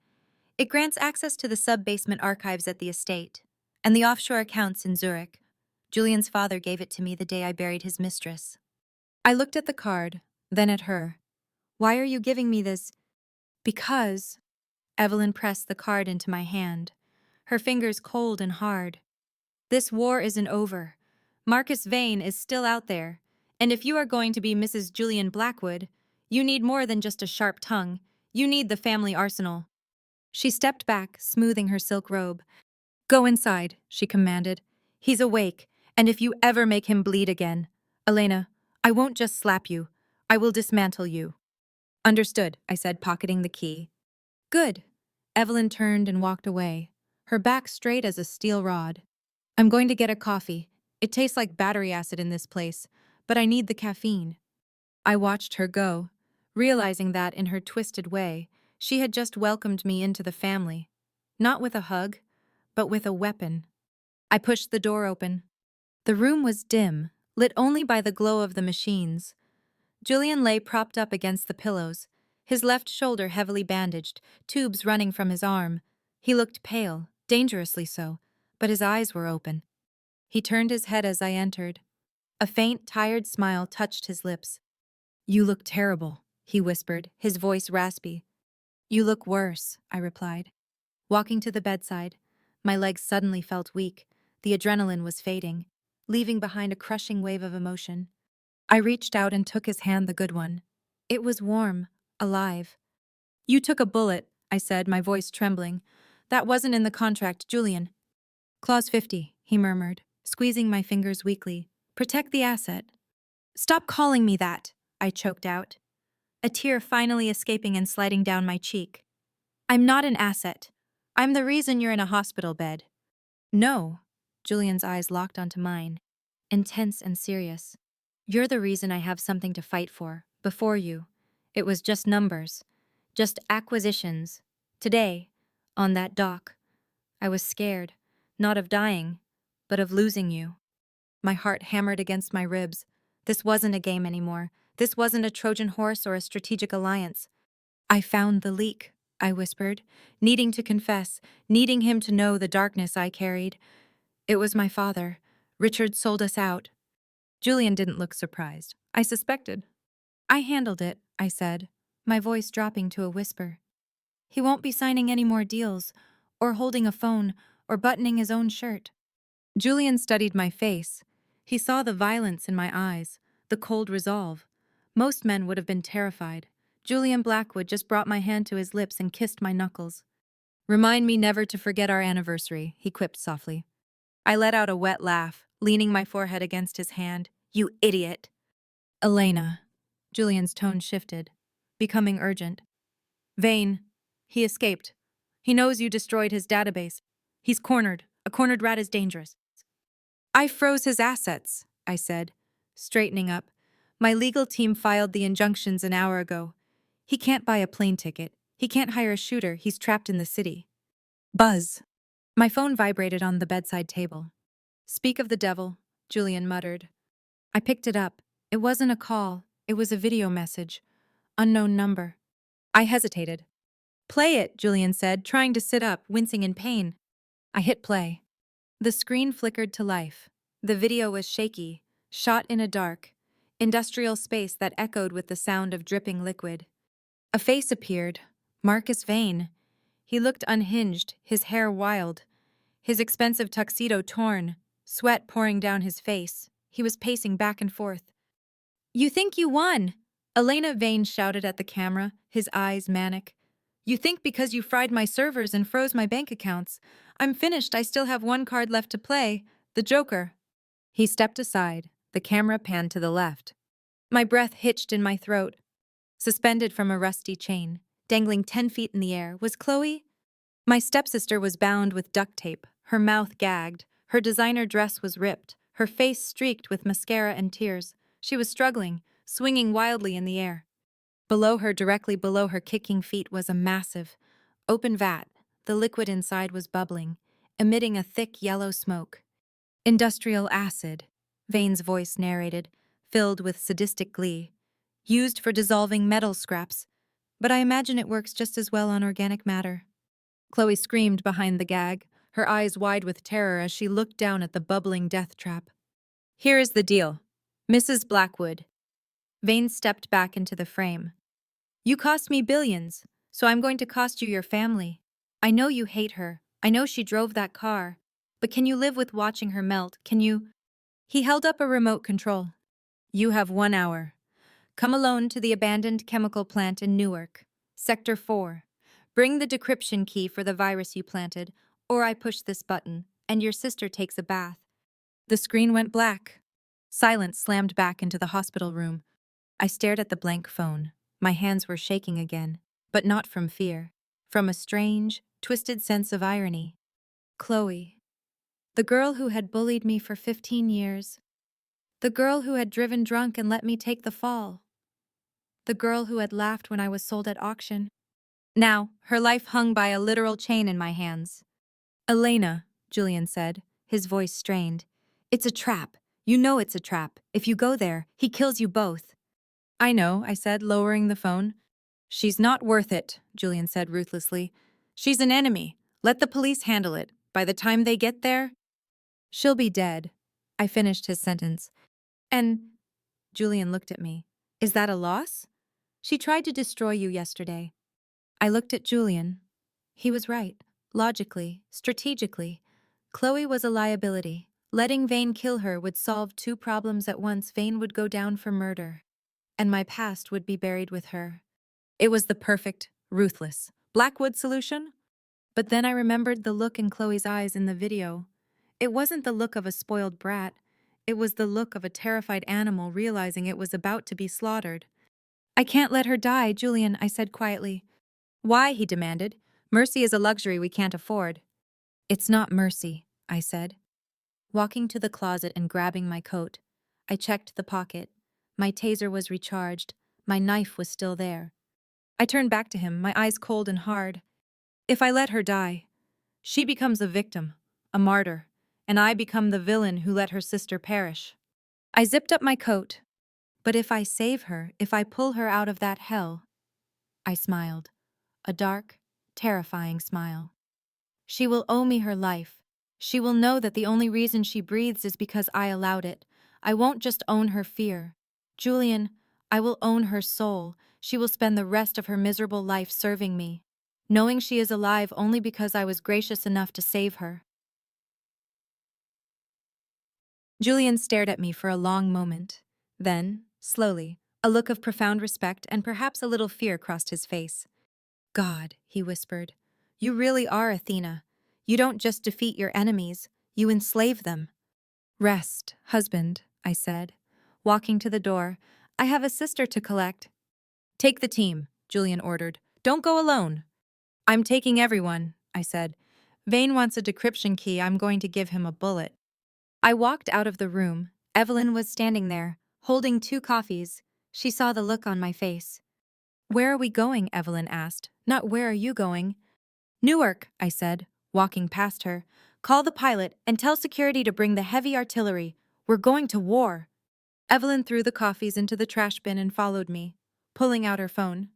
It grants access to the sub-basement archives at the estate, and the offshore accounts in Zurich. Julian's father gave it to me the day I buried his mistress. I looked at the card, then at her. Why are you giving me this? Because. Evelyn pressed the card into my hand, her fingers cold and hard. This war isn't over. Marcus Vane is still out there, and if you are going to be Mrs. Julian Blackwood, you need more than just a sharp tongue. You need the family arsenal. She stepped back, smoothing her silk robe. Go inside, she commanded. He's awake, and if you ever make him bleed again, Elena, I won't just slap you. I will dismantle you. Understood, I said, pocketing the key. Good. Evelyn turned and walked away, her back straight as a steel rod. I'm going to get a coffee. It tastes like battery acid in this place, but I need the caffeine. I watched her go, realizing that, in her twisted way, she had just welcomed me into the family. Not with a hug, but with a weapon. I pushed the door open. The room was dim, lit only by the glow of the machines. Julian lay propped up against the pillows, his left shoulder heavily bandaged, tubes running from his arm. He looked pale, dangerously so, but his eyes were open. He turned his head as I entered. A faint, tired smile touched his lips. "You look terrible," he whispered, his voice raspy. "You look worse," I replied. Walking to the bedside, my legs suddenly felt weak. The adrenaline was fading, leaving behind a crushing wave of emotion. I reached out and took his hand, the good one. It was warm, alive. "You took a bullet," I said, my voice trembling. "That wasn't in the contract, Julian." "Clause 50, he murmured, squeezing my fingers weakly. "Protect the asset." "Stop calling me that," I choked out, a tear finally escaping and sliding down my cheek. "I'm not an asset. I'm the reason you're in a hospital bed." "No." Julian's eyes locked onto mine, intense and serious. "You're the reason I have something to fight for, before you. It was just numbers. Just acquisitions. Today, on that dock, I was scared, not of dying, but of losing you." My heart hammered against my ribs. This wasn't a game anymore. This wasn't a Trojan horse or a strategic alliance. "I found the leak," I whispered, needing to confess, needing him to know the darkness I carried. "It was my father. Richard sold us out." Julian didn't look surprised. I suspected. "I handled it," I said, my voice dropping to a whisper. "He won't be signing any more deals, or holding a phone, or buttoning his own shirt." Julian studied my face. He saw the violence in my eyes, the cold resolve. Most men would have been terrified. Julian Blackwood just brought my hand to his lips and kissed my knuckles. "Remind me never to forget our anniversary," he quipped softly. I let out a wet laugh, leaning my forehead against his hand. "You idiot." "Elena." Julian's tone shifted, becoming urgent. "Vane. He escaped. He knows you destroyed his database. He's cornered. A cornered rat is dangerous." "I froze his assets," I said, straightening up. "My legal team filed the injunctions an hour ago. He can't buy a plane ticket. He can't hire a shooter. He's trapped in the city." Buzz. My phone vibrated on the bedside table. "Speak of the devil," Julian muttered. I picked it up. It wasn't a call. It was a video message. Unknown number. I hesitated. "Play it," Julian said, trying to sit up, wincing in pain. I hit play. The screen flickered to life. The video was shaky, shot in a dark, industrial space that echoed with the sound of dripping liquid. A face appeared. Marcus Vane. He looked unhinged, his hair wild, his expensive tuxedo torn, sweat pouring down his face. He was pacing back and forth. "You think you won?" Elena Vane shouted at the camera, his eyes manic. "You think because you fried my servers and froze my bank accounts, I'm finished. I still have one card left to play, the Joker." He stepped aside. The camera panned to the left. My breath hitched in my throat. Suspended from a rusty chain, dangling 10 feet in the air, was Chloe. My stepsister was bound with duct tape, her mouth gagged, her designer dress was ripped, her face streaked with mascara and tears. She was struggling, swinging wildly in the air. Below her, directly below her kicking feet, was a massive, open vat. The liquid inside was bubbling, emitting a thick yellow smoke. "Industrial acid," Vane's voice narrated, filled with sadistic glee. "Used for dissolving metal scraps, but I imagine it works just as well on organic matter." Chloe screamed behind the gag, her eyes wide with terror as she looked down at the bubbling death trap. "Here is the deal. Mrs. Blackwood." Vane stepped back into the frame. "You cost me billions, so I'm going to cost you your family. I know you hate her. I know she drove that car. But can you live with watching her melt? Can you—" He held up a remote control. "You have 1 hour. Come alone to the abandoned chemical plant in Newark, Sector 4. Bring the decryption key for the virus you planted, or I push this button, and your sister takes a bath." The screen went black. Silence slammed back into the hospital room. I stared at the blank phone. My hands were shaking again, but not from fear, from a strange, twisted sense of irony. Chloe. The girl who had bullied me for 15 years. The girl who had driven drunk and let me take the fall. The girl who had laughed when I was sold at auction. Now, her life hung by a literal chain in my hands. "Elena," Julian said, his voice strained. "It's a trap. You know it's a trap. If you go there, he kills you both." "I know," I said, lowering the phone. She's not worth it, Julian said ruthlessly. She's an enemy. Let the police handle it. By the time they get there, she'll be dead. I finished his sentence. And Julian looked at me. Is that a loss? She tried to destroy you yesterday. I looked at Julian. He was right. Logically, strategically. Chloe was a liability. Letting Vane kill her would solve two problems at once. Vane would go down for murder, and my past would be buried with her. It was the perfect, ruthless, Blackwood solution. But then I remembered the look in Chloe's eyes in the video. It wasn't the look of a spoiled brat. It was the look of a terrified animal realizing it was about to be slaughtered. I can't let her die, Julian, I said quietly. Why? He demanded. Mercy is a luxury we can't afford. It's not mercy, I said. Walking to the closet and grabbing my coat, I checked the pocket. My taser was recharged. My knife was still there. I turned back to him, my eyes cold and hard. If I let her die, she becomes a victim, a martyr, and I become the villain who let her sister perish. I zipped up my coat. But if I save her, if I pull her out of that hell, I smiled. A dark, terrifying smile. She will owe me her life. She will know that the only reason she breathes is because I allowed it. I won't just own her fear. Julian, I will own her soul. She will spend the rest of her miserable life serving me, knowing she is alive only because I was gracious enough to save her. Julian stared at me for a long moment. Then, slowly, a look of profound respect and perhaps a little fear crossed his face. God, he whispered, you really are Athena. You don't just defeat your enemies, you enslave them. Rest, husband, I said. Walking to the door, I have a sister to collect. Take the team, Julian ordered. Don't go alone. I'm taking everyone, I said. Vane wants a decryption key, I'm going to give him a bullet. I walked out of the room. Evelyn was standing there, holding 2 coffees. She saw the look on my face. Where are we going? Evelyn asked. Not where are you going? Newark, I said, walking past her. Call the pilot and tell security to bring the heavy artillery. We're going to war. Evelyn threw the coffees into the trash bin and followed me, pulling out her phone.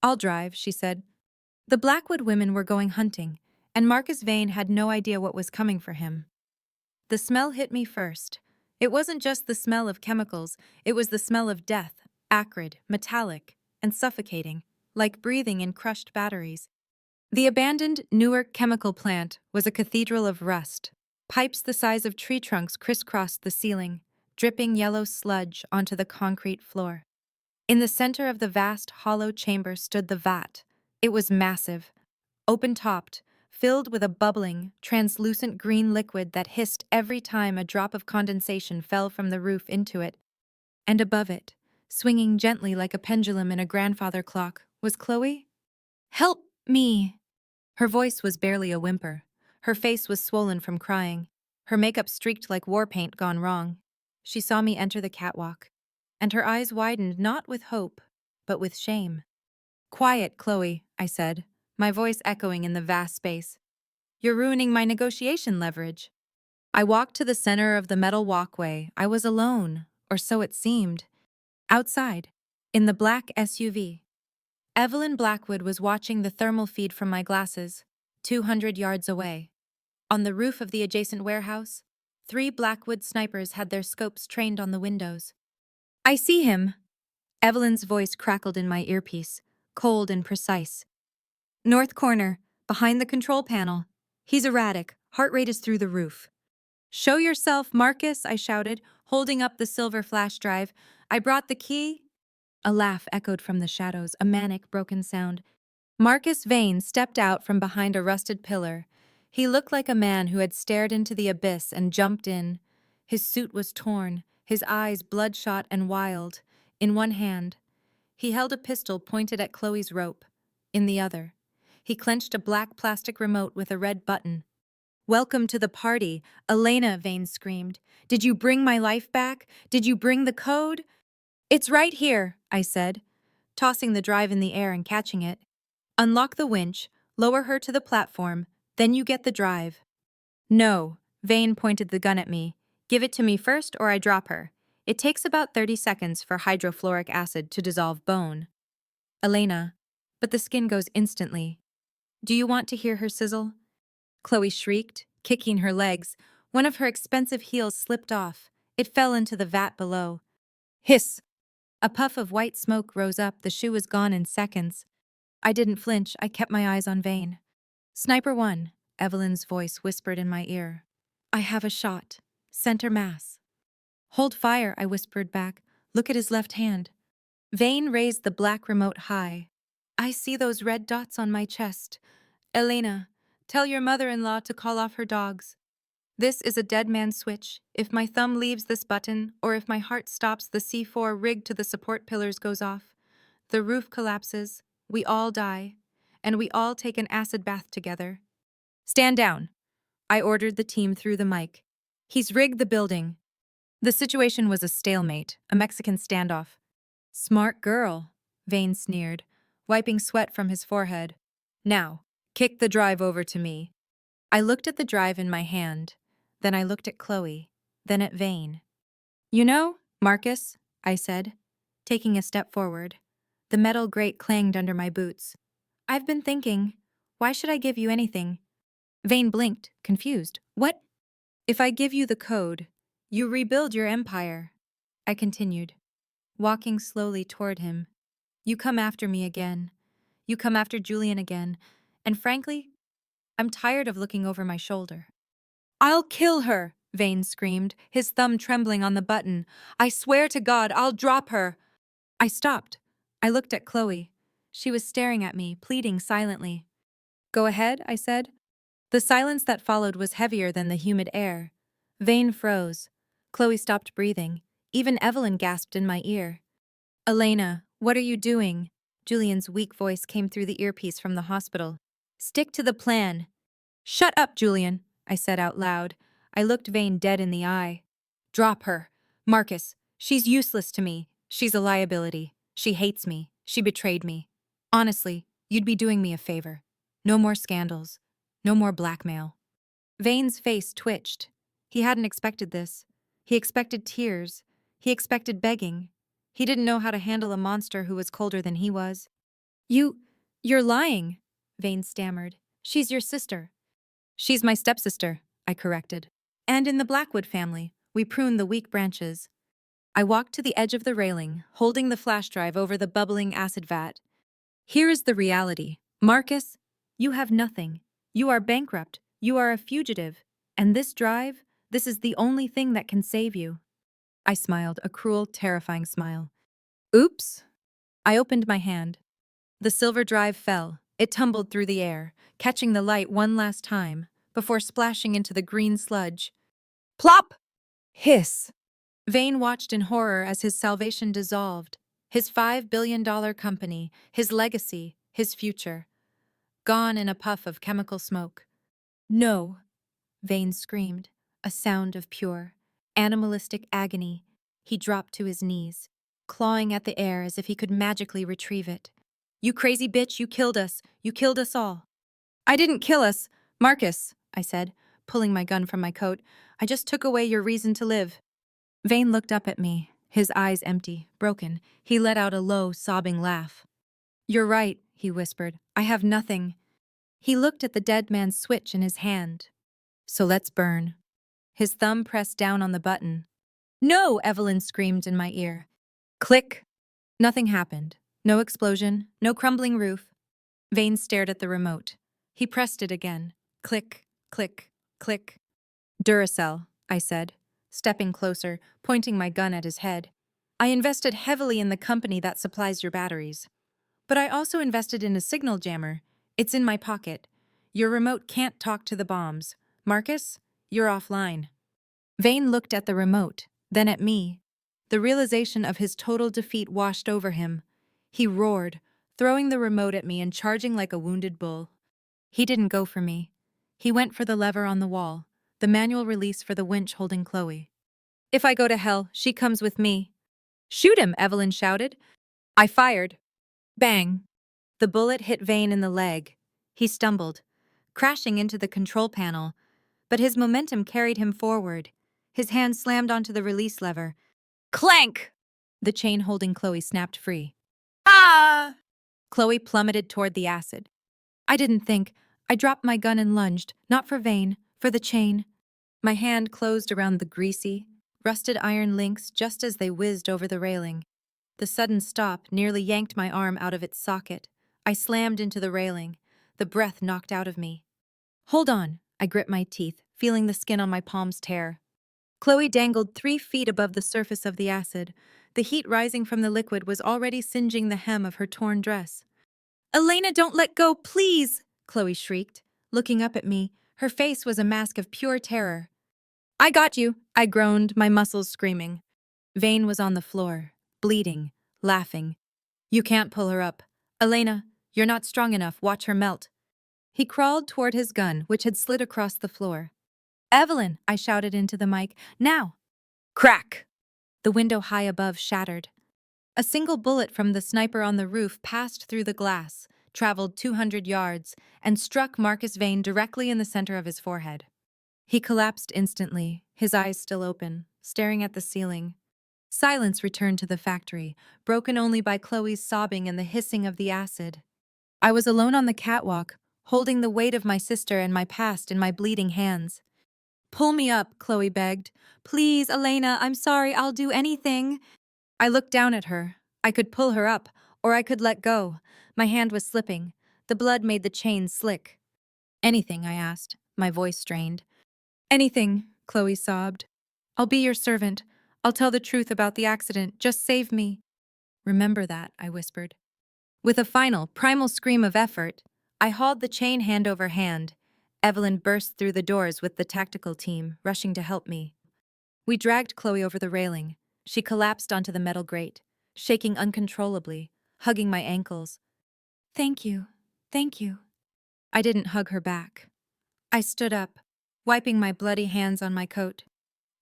I'll drive, she said. The Blackwood women were going hunting, and Marcus Vane had no idea what was coming for him. The smell hit me first. It wasn't just the smell of chemicals, it was the smell of death, acrid, metallic, and suffocating, like breathing in crushed batteries. The abandoned Newark chemical plant was a cathedral of rust. Pipes the size of tree trunks crisscrossed the ceiling, dripping yellow sludge onto the concrete floor. In the center of the vast, hollow chamber stood the vat. It was massive, open-topped, filled with a bubbling, translucent green liquid that hissed every time a drop of condensation fell from the roof into it. And above it, swinging gently like a pendulum in a grandfather clock, was Chloe. Help me! Her voice was barely a whimper. Her face was swollen from crying, her makeup streaked like war paint gone wrong. She saw me enter the catwalk, and her eyes widened not with hope, but with shame. Quiet, Chloe, I said, my voice echoing in the vast space. You're ruining my negotiation leverage. I walked to the center of the metal walkway. I was alone, or so it seemed. Outside, in the black SUV. Evelyn Blackwood was watching the thermal feed from my glasses, 200 yards away. On the roof of the adjacent warehouse, 3 Blackwood snipers had their scopes trained on the windows. I see him. Evelyn's voice crackled in my earpiece, cold and precise. North corner, behind the control panel. He's erratic, heart rate is through the roof. Show yourself, Marcus, I shouted, holding up the silver flash drive. I brought the key. A laugh echoed from the shadows, a manic, broken sound. Marcus Vane stepped out from behind a rusted pillar. He looked like a man who had stared into the abyss and jumped in. His suit was torn, his eyes bloodshot and wild. In one hand, he held a pistol pointed at Chloe's rope. In the other, he clenched a black plastic remote with a red button. Welcome to the party, Elena, Vane screamed. Did you bring my life back? Did you bring the code? It's right here, I said, tossing the drive in the air and catching it. Unlock the winch, lower her to the platform, then you get the drive. No, Vane pointed the gun at me. Give it to me first or I drop her. It takes about 30 seconds for hydrofluoric acid to dissolve bone. Elena, but the skin goes instantly. Do you want to hear her sizzle? Chloe shrieked, kicking her legs. One of her expensive heels slipped off. It fell into the vat below. Hiss! A puff of white smoke rose up. The shoe was gone in seconds. I didn't flinch. I kept my eyes on Vane. Sniper 1, Evelyn's voice whispered in my ear. I have a shot. Center mass. Hold fire, I whispered back. Look at his left hand. Vane raised the black remote high. I see those red dots on my chest. Elena, tell your mother-in-law to call off her dogs. This is a dead man's switch. If my thumb leaves this button, or if my heart stops, the C4 rigged to the support pillars goes off. The roof collapses, we all die, and we all take an acid bath together. Stand down, I ordered the team through the mic. He's rigged the building. The situation was a stalemate, a Mexican standoff. Smart girl, Vane sneered, wiping sweat from his forehead. Now, kick the drive over to me. I looked at the drive in my hand. Then I looked at Chloe, then at Vane. You know, Marcus, I said, taking a step forward. The metal grate clanged under my boots. I've been thinking, why should I give you anything? Vane blinked, confused. What? If I give you the code, you rebuild your empire. I continued, walking slowly toward him. You come after me again. You come after Julian again. And frankly, I'm tired of looking over my shoulder. I'll kill her, Vane screamed, his thumb trembling on the button. I swear to God, I'll drop her. I stopped. I looked at Chloe. She was staring at me, pleading silently. Go ahead, I said. The silence that followed was heavier than the humid air. Vane froze. Chloe stopped breathing. Even Evelyn gasped in my ear. Elena, what are you doing? Julian's weak voice came through the earpiece from the hospital. Stick to the plan. Shut up, Julian, I said out loud. I looked Vane dead in the eye. Drop her. Marcus, she's useless to me. She's a liability. She hates me. She betrayed me. Honestly, you'd be doing me a favor. No more scandals. No more blackmail. Vane's face twitched. He hadn't expected this. He expected tears. He expected begging. He didn't know how to handle a monster who was colder than he was. You're lying, Vane stammered. She's your sister. She's my stepsister, I corrected. And in the Blackwood family, we prune the weak branches. I walked to the edge of the railing, holding the flash drive over the bubbling acid vat. Here is the reality. Marcus, you have nothing. You are bankrupt. You are a fugitive. And this drive, this is the only thing that can save you. I smiled, a cruel, terrifying smile. Oops. I opened my hand. The silver drive fell. It tumbled through the air, catching the light one last time, before splashing into the green sludge. Plop! Hiss! Vane watched in horror as his salvation dissolved. His $5 billion company, his legacy, his future. Gone in a puff of chemical smoke. No, Vane screamed, a sound of pure, animalistic agony. He dropped to his knees, clawing at the air as if he could magically retrieve it. You crazy bitch, you killed us. You killed us all. I didn't kill us. Marcus, I said, pulling my gun from my coat. I just took away your reason to live. Vane looked up at me, his eyes empty, broken. He let out a low, sobbing laugh. You're right, he whispered. I have nothing. He looked at the dead man's switch in his hand. So let's burn. His thumb pressed down on the button. No, Evelyn screamed in my ear. Click. Nothing happened. No explosion, no crumbling roof. Vane stared at the remote. He pressed it again. Click, click, click. Duracell, I said, stepping closer, pointing my gun at his head. I invested heavily in the company that supplies your batteries. But I also invested in a signal jammer. It's in my pocket. Your remote can't talk to the bombs. Marcus, you're offline. Vane looked at the remote, then at me. The realization of his total defeat washed over him. He roared, throwing the remote at me and charging like a wounded bull. He didn't go for me. He went for the lever on the wall, the manual release for the winch holding Chloe. If I go to hell, she comes with me. Shoot him, Evelyn shouted. I fired. Bang. The bullet hit Vane in the leg. He stumbled, crashing into the control panel, but his momentum carried him forward. His hand slammed onto the release lever. Clank! The chain holding Chloe snapped free. Ah! Chloe plummeted toward the acid. I didn't think. I dropped my gun and lunged, not for Vane, for the chain. My hand closed around the greasy, rusted iron links just as they whizzed over the railing. The sudden stop nearly yanked my arm out of its socket. I slammed into the railing, the breath knocked out of me. Hold on, I gripped my teeth, feeling the skin on my palms tear. Chloe dangled 3 feet above the surface of the acid. The heat rising from the liquid was already singeing the hem of her torn dress. Elena, don't let go, please! Chloe shrieked, looking up at me. Her face was a mask of pure terror. I got you, I groaned, my muscles screaming. Vane was on the floor, bleeding, laughing. You can't pull her up. Elena, you're not strong enough, watch her melt. He crawled toward his gun, which had slid across the floor. Evelyn, I shouted into the mic, now! Crack! The window high above shattered. A single bullet from the sniper on the roof passed through the glass, traveled 200 yards, and struck Marcus Vane directly in the center of his forehead. He collapsed instantly, his eyes still open, staring at the ceiling. Silence returned to the factory, broken only by Chloe's sobbing and the hissing of the acid. I was alone on the catwalk, holding the weight of my sister and my past in my bleeding hands. Pull me up, Chloe begged. Please, Elena, I'm sorry, I'll do anything. I looked down at her. I could pull her up, or I could let go. My hand was slipping. The blood made the chain slick. Anything, I asked, my voice strained. Anything, Chloe sobbed. I'll be your servant. I'll tell the truth about the accident. Just save me. Remember that, I whispered. With a final, primal scream of effort, I hauled the chain hand over hand. Evelyn burst through the doors with the tactical team, rushing to help me. We dragged Chloe over the railing. She collapsed onto the metal grate, shaking uncontrollably, hugging my ankles. Thank you. Thank you. I didn't hug her back. I stood up, wiping my bloody hands on my coat.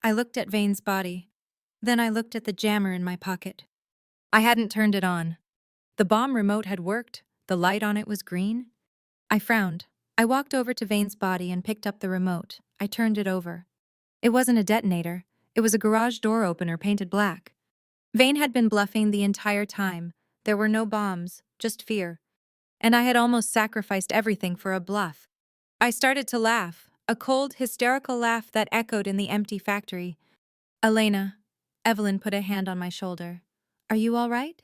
I looked at Vane's body. Then I looked at the jammer in my pocket. I hadn't turned it on. The bomb remote had worked. The light on it was green. I frowned. I walked over to Vane's body and picked up the remote. I turned it over. It wasn't a detonator. It was a garage door opener painted black. Vane had been bluffing the entire time. There were no bombs, just fear. And I had almost sacrificed everything for a bluff. I started to laugh, a cold, hysterical laugh that echoed in the empty factory. Elena, Evelyn put a hand on my shoulder. Are you all right?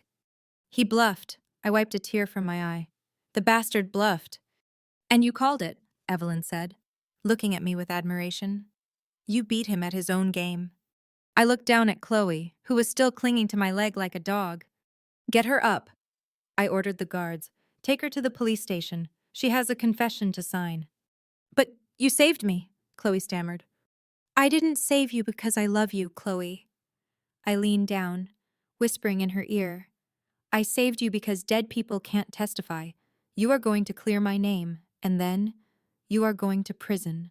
He bluffed. I wiped a tear from my eye. The bastard bluffed. And you called it, Evelyn said, looking at me with admiration. You beat him at his own game. I looked down at Chloe, who was still clinging to my leg like a dog. Get her up, I ordered the guards. Take her to the police station. She has a confession to sign. But you saved me, Chloe stammered. I didn't save you because I love you, Chloe. I leaned down, whispering in her ear. I saved you because dead people can't testify. You are going to clear my name, and then you are going to prison.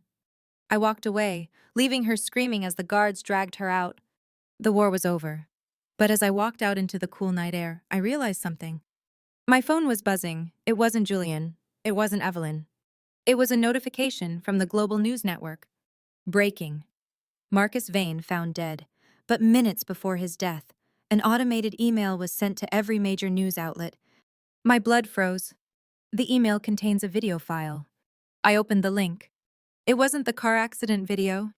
I walked away, leaving her screaming as the guards dragged her out. The war was over. But as I walked out into the cool night air, I realized something. My phone was buzzing. It wasn't Julian. It wasn't Evelyn. It was a notification from the Global News Network. Breaking. Marcus Vane found dead. But minutes before his death, an automated email was sent to every major news outlet. My blood froze. The email contains a video file. I opened the link. It wasn't the car accident video.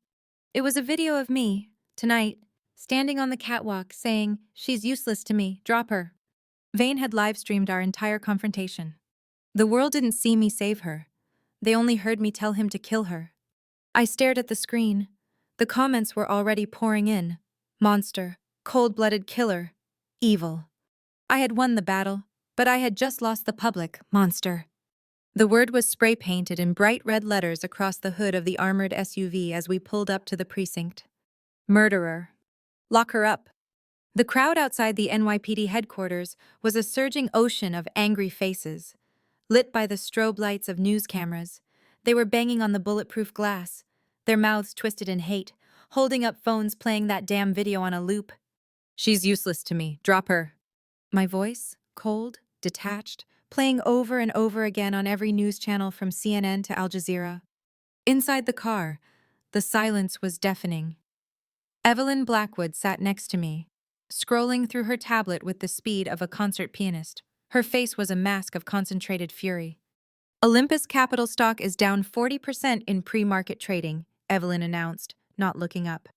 It was a video of me, tonight, standing on the catwalk saying, "She's useless to me, drop her." Vane had live-streamed our entire confrontation. The world didn't see me save her. They only heard me tell him to kill her. I stared at the screen. The comments were already pouring in. Monster, cold-blooded killer, evil. I had won the battle, but I had just lost the public, monster. The word was spray-painted in bright red letters across the hood of the armored SUV as we pulled up to the precinct. Murderer. Lock her up. The crowd outside the NYPD headquarters was a surging ocean of angry faces. Lit by the strobe lights of news cameras, they were banging on the bulletproof glass, their mouths twisted in hate, holding up phones playing that damn video on a loop. She's useless to me, drop her. My voice, cold, detached, playing over and over again on every news channel from CNN to Al Jazeera. Inside the car, the silence was deafening. Evelyn Blackwood sat next to me, scrolling through her tablet with the speed of a concert pianist. Her face was a mask of concentrated fury. Olympus Capital stock is down 40% in pre-market trading, Evelyn announced, not looking up.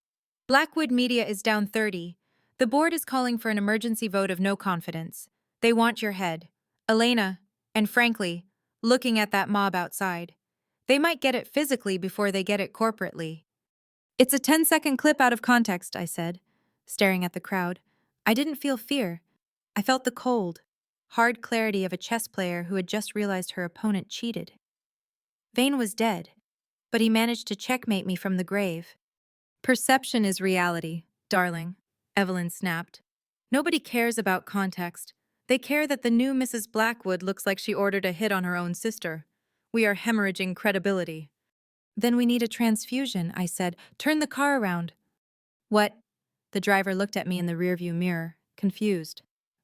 Blackwood Media is down 30. The board is calling for an emergency vote of no confidence. They want your head. Elena, and frankly, looking at that mob outside. They might get it physically before they get it corporately. It's a 10-second clip out of context, I said, staring at the crowd. I didn't feel fear. I felt the cold, hard clarity of a chess player who had just realized her opponent cheated. Vane was dead, but he managed to checkmate me from the grave. Perception is reality, darling, Evelyn snapped. Nobody cares about context. They care that the new Mrs. Blackwood looks like she ordered a hit on her own sister. We are hemorrhaging credibility. Then we need a transfusion, I said. Turn the car around. What? The driver looked at me in the rearview mirror, confused.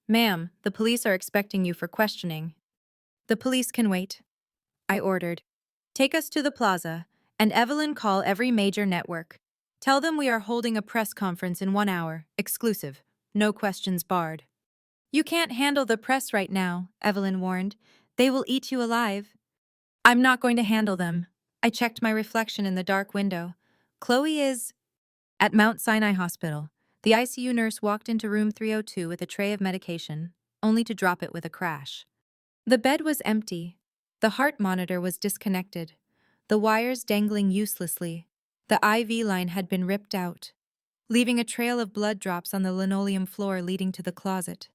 Ma'am, the police are expecting you for questioning. The police can wait, I ordered. Take us to the plaza, and Evelyn call every major network. Tell them we are holding a press conference in 1 hour, exclusive. No questions barred. You can't handle the press right now, Evelyn warned. They will eat you alive. I'm not going to handle them. I checked my reflection in the dark window. Chloe is at Mount Sinai Hospital. The ICU nurse walked into room 302 with a tray of medication, only to drop it with a crash. The bed was empty. The heart monitor was disconnected, the wires dangling uselessly. The IV line had been ripped out, leaving a trail of blood drops on the linoleum floor leading to the closet.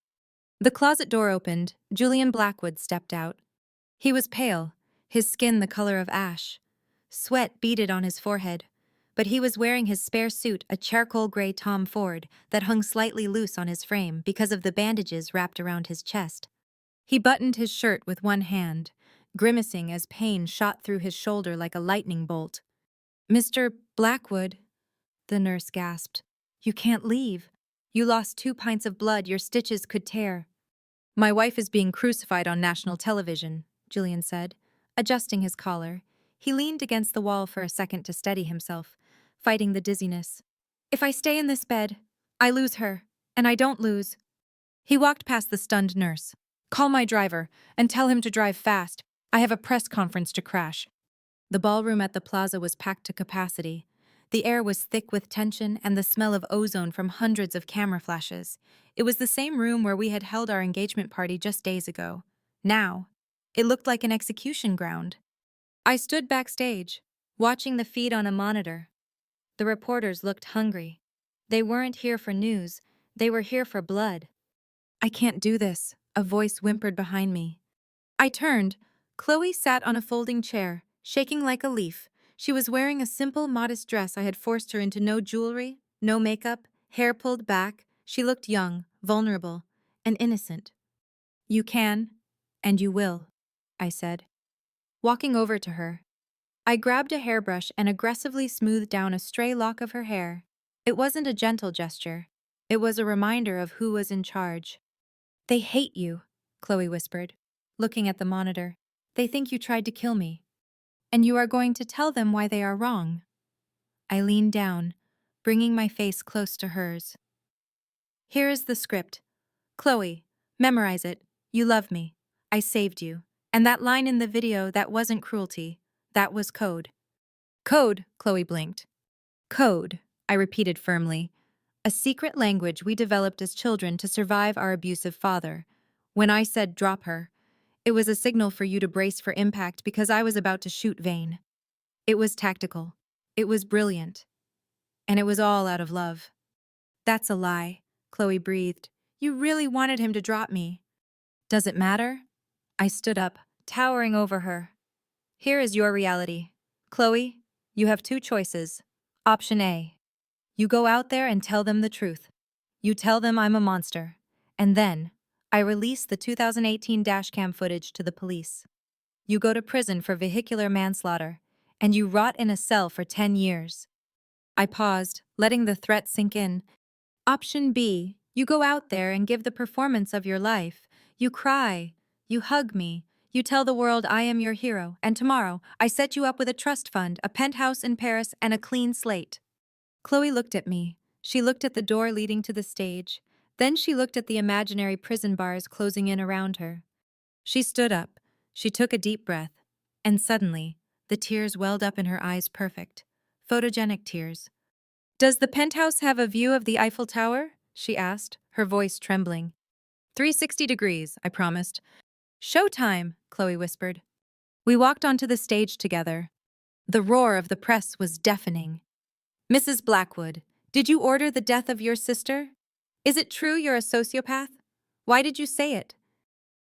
The closet door opened. Julian Blackwood stepped out. He was pale, his skin the color of ash. Sweat beaded on his forehead, but he was wearing his spare suit, a charcoal gray Tom Ford, that hung slightly loose on his frame because of the bandages wrapped around his chest. He buttoned his shirt with one hand, grimacing as pain shot through his shoulder like a lightning bolt. Mr. Blackwood, the nurse gasped. You can't leave. You lost 2 pints of blood your stitches could tear. My wife is being crucified on national television, Julian said, adjusting his collar. He leaned against the wall for a second to steady himself, fighting the dizziness. If I stay in this bed, I lose her, and I don't lose. He walked past the stunned nurse. Call my driver and tell him to drive fast. I have a press conference to crash. The ballroom at the plaza was packed to capacity. The air was thick with tension and the smell of ozone from hundreds of camera flashes. It was the same room where we had held our engagement party just days ago. Now, it looked like an execution ground. I stood backstage, watching the feed on a monitor. The reporters looked hungry. They weren't here for news, they were here for blood. I can't do this, a voice whimpered behind me. I turned. Chloe sat on a folding chair, shaking like a leaf. She was wearing a simple, modest dress I had forced her into. No jewelry, no makeup, hair pulled back. She looked young, vulnerable, and innocent. You can, and you will, I said. Walking over to her, I grabbed a hairbrush and aggressively smoothed down a stray lock of her hair. It wasn't a gentle gesture. It was a reminder of who was in charge. They hate you, Chloe whispered, looking at the monitor. They think you tried to kill me. And you are going to tell them why they are wrong. I leaned down, bringing my face close to hers. Here is the script. Chloe, memorize it. You love me. I saved you. And that line in the video, that wasn't cruelty. That was code. Code, Chloe blinked. Code, I repeated firmly. A secret language we developed as children to survive our abusive father. When I said drop her, it was a signal for you to brace for impact because I was about to shoot Vane. It was tactical. It was brilliant. And it was all out of love. That's a lie, Chloe breathed. You really wanted him to drop me. Does it matter? I stood up, towering over her. Here is your reality. Chloe, you have 2 choices. Option A. You go out there and tell them the truth. You tell them I'm a monster. And then, I release the 2018 dashcam footage to the police. You go to prison for vehicular manslaughter, and you rot in a cell for 10 years. I paused, letting the threat sink in. Option B. You go out there and give the performance of your life. You cry. You hug me. You tell the world I am your hero, and tomorrow I set you up with a trust fund, a penthouse in Paris, and a clean slate. Chloe looked at me. She looked at the door leading to the stage. Then she looked at the imaginary prison bars closing in around her. She stood up, she took a deep breath, and suddenly, the tears welled up in her eyes perfect, photogenic tears. "Does the penthouse have a view of the Eiffel Tower?" she asked, her voice trembling. 360 degrees, I promised. "Showtime," Chloe whispered. We walked onto the stage together. The roar of the press was deafening. "Mrs. Blackwood, did you order the death of your sister? Is it true you're a sociopath? Why did you say it?"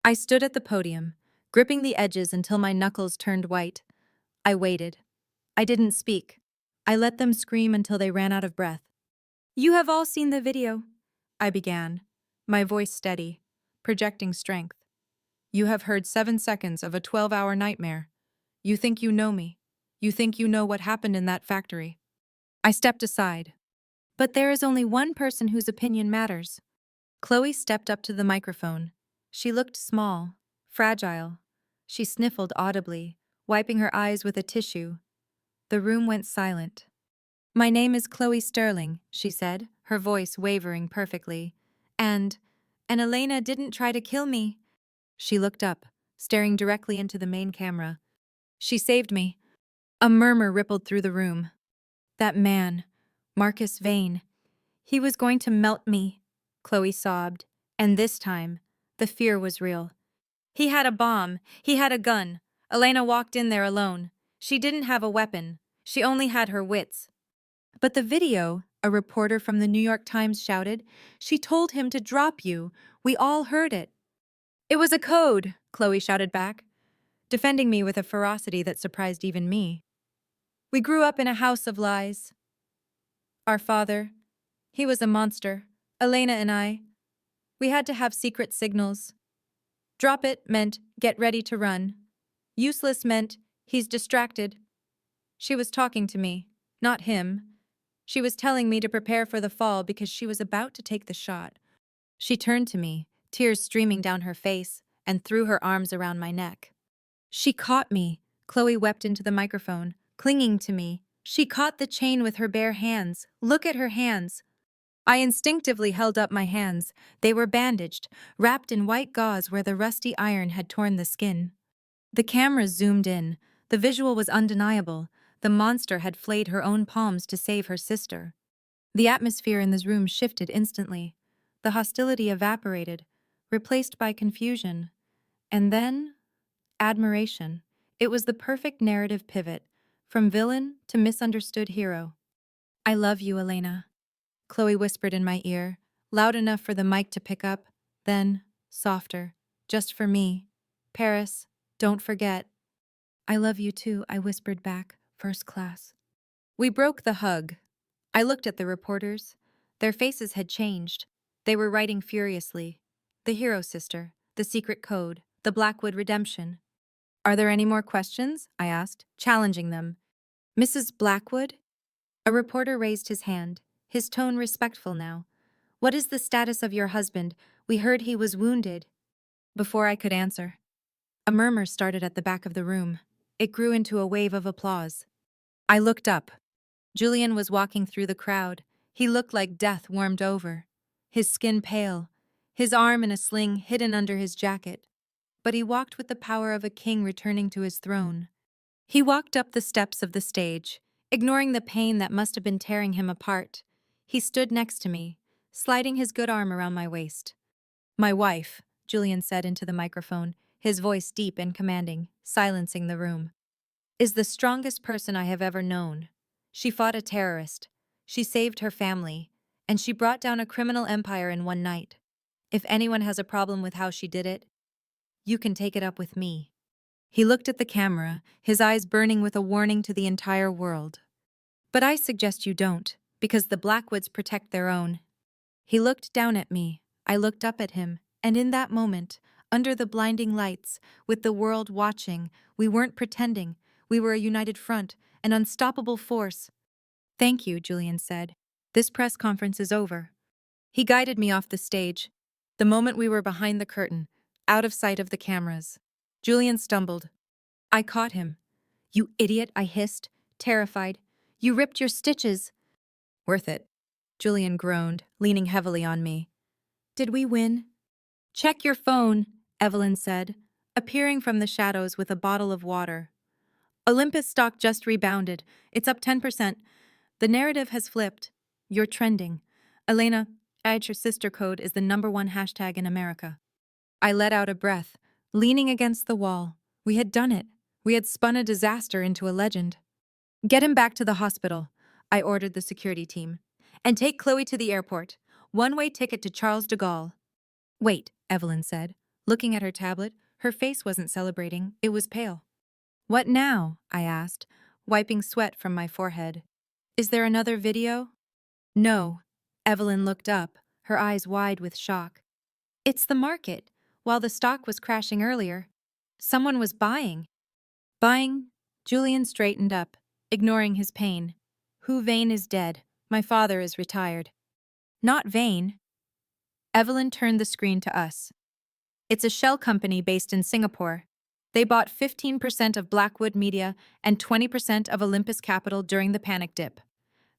I stood at the podium, gripping the edges until my knuckles turned white. I waited. I didn't speak. I let them scream until they ran out of breath. "You have all seen the video," I began, my voice steady, projecting strength. "You have heard 7 seconds of a 12-hour nightmare. You think you know me. You think you know what happened in that factory." I stepped aside. "But there is only one person whose opinion matters." Chloe stepped up to the microphone. She looked small, fragile. She sniffled audibly, wiping her eyes with a tissue. The room went silent. "My name is Chloe Sterling," she said, her voice wavering perfectly. And Elena didn't try to kill me." She looked up, staring directly into the main camera. "She saved me." A murmur rippled through the room. "That man, Marcus Vane, he was going to melt me," Chloe sobbed. And this time, the fear was real. "He had a bomb. He had a gun. Elena walked in there alone. She didn't have a weapon. She only had her wits." "But the video," a reporter from the New York Times shouted. "She told him to drop you. We all heard it." "It was a code," Chloe shouted back, defending me with a ferocity that surprised even me. "We grew up in a house of lies. Our father, he was a monster. Elena and I, we had to have secret signals. Drop it meant get ready to run. Useless meant he's distracted." She was talking to me, not him. She was telling me to prepare for the fall because she was about to take the shot. She turned to me, tears streaming down her face, and threw her arms around my neck. "She caught me," Chloe wept into the microphone, clinging to me. "She caught the chain with her bare hands. Look at her hands." I instinctively held up my hands. They were bandaged, wrapped in white gauze where the rusty iron had torn the skin. The camera zoomed in. The visual was undeniable. The monster had flayed her own palms to save her sister. The atmosphere in this room shifted instantly. The hostility evaporated, replaced by confusion. And then, admiration. It was the perfect narrative pivot, from villain to misunderstood hero. "I love you, Elena," Chloe whispered in my ear, loud enough for the mic to pick up, then, softer, "just for me. Paris, don't forget." "I love you too," I whispered back, first class. We broke the hug. I looked at the reporters. Their faces had changed. They were writing furiously. The hero sister, the secret code, the Blackwood redemption. "Are there any more questions?" I asked, challenging them. "Mrs. Blackwood?" A reporter raised his hand, his tone respectful now. "What is the status of your husband? We heard he was wounded." Before I could answer, a murmur started at the back of the room. It grew into a wave of applause. I looked up. Julian was walking through the crowd. He looked like death warmed over, his skin pale, his arm in a sling hidden under his jacket. But he walked with the power of a king returning to his throne. He walked up the steps of the stage, ignoring the pain that must have been tearing him apart. He stood next to me, sliding his good arm around my waist. "My wife," Julian said into the microphone, his voice deep and commanding, silencing the room, "is the strongest person I have ever known. She fought a terrorist. She saved her family. And she brought down a criminal empire in one night. If anyone has a problem with how she did it, you can take it up with me." He looked at the camera, his eyes burning with a warning to the entire world. "But I suggest you don't, because the Blackwoods protect their own." He looked down at me. I looked up at him, and in that moment, under the blinding lights, with the world watching, we weren't pretending. We were a united front, an unstoppable force. "Thank you," Julian said. "This press conference is over." He guided me off the stage. The moment we were behind the curtain, out of sight of the cameras, Julian stumbled. I caught him. "You idiot," I hissed, terrified. "You ripped your stitches." "Worth it," Julian groaned, leaning heavily on me. Did we win? Check your phone, Evelyn said, appearing from the shadows with a bottle of water. Olympus stock just rebounded. It's up 10%. The narrative has flipped. You're trending. Elena, add your sister code is the #1 hashtag in America. I let out a breath, leaning against the wall. We had done it. We had spun a disaster into a legend. Get him back to the hospital, I ordered the security team. And take Chloe to the airport. One-way ticket to Charles de Gaulle. Wait, Evelyn said, looking at her tablet. Her face wasn't celebrating, it was pale. What now? I asked, wiping sweat from my forehead. Is there another video? No. Evelyn looked up, her eyes wide with shock. It's the market. While the stock was crashing earlier, someone was buying. Buying? Julian straightened up, ignoring his pain. Hu Vane is dead. My father is retired. Not Vane. Evelyn turned the screen to us. It's a shell company based in Singapore. They bought 15% of Blackwood Media and 20% of Olympus Capital during the panic dip.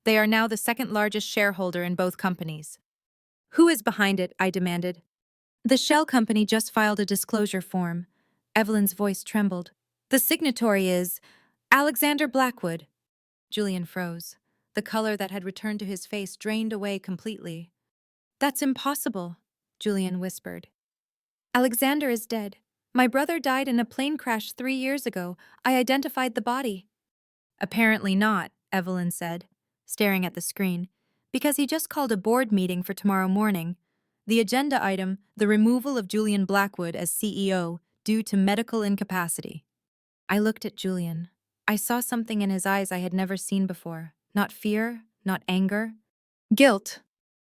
They are now the second largest shareholder in both companies. Who is behind it? I demanded. The shell company just filed a disclosure form. Evelyn's voice trembled. The signatory is Alexander Blackwood. Julian froze. The color that had returned to his face drained away completely. That's impossible, Julian whispered. Alexander is dead. My brother died in a plane crash 3 years ago. I identified the body. Apparently not, Evelyn said, staring at the screen, because he just called a board meeting for tomorrow morning. The agenda item, the removal of Julian Blackwood as CEO due to medical incapacity. I looked at Julian. I saw something in his eyes I had never seen before. Not fear, not anger. Guilt.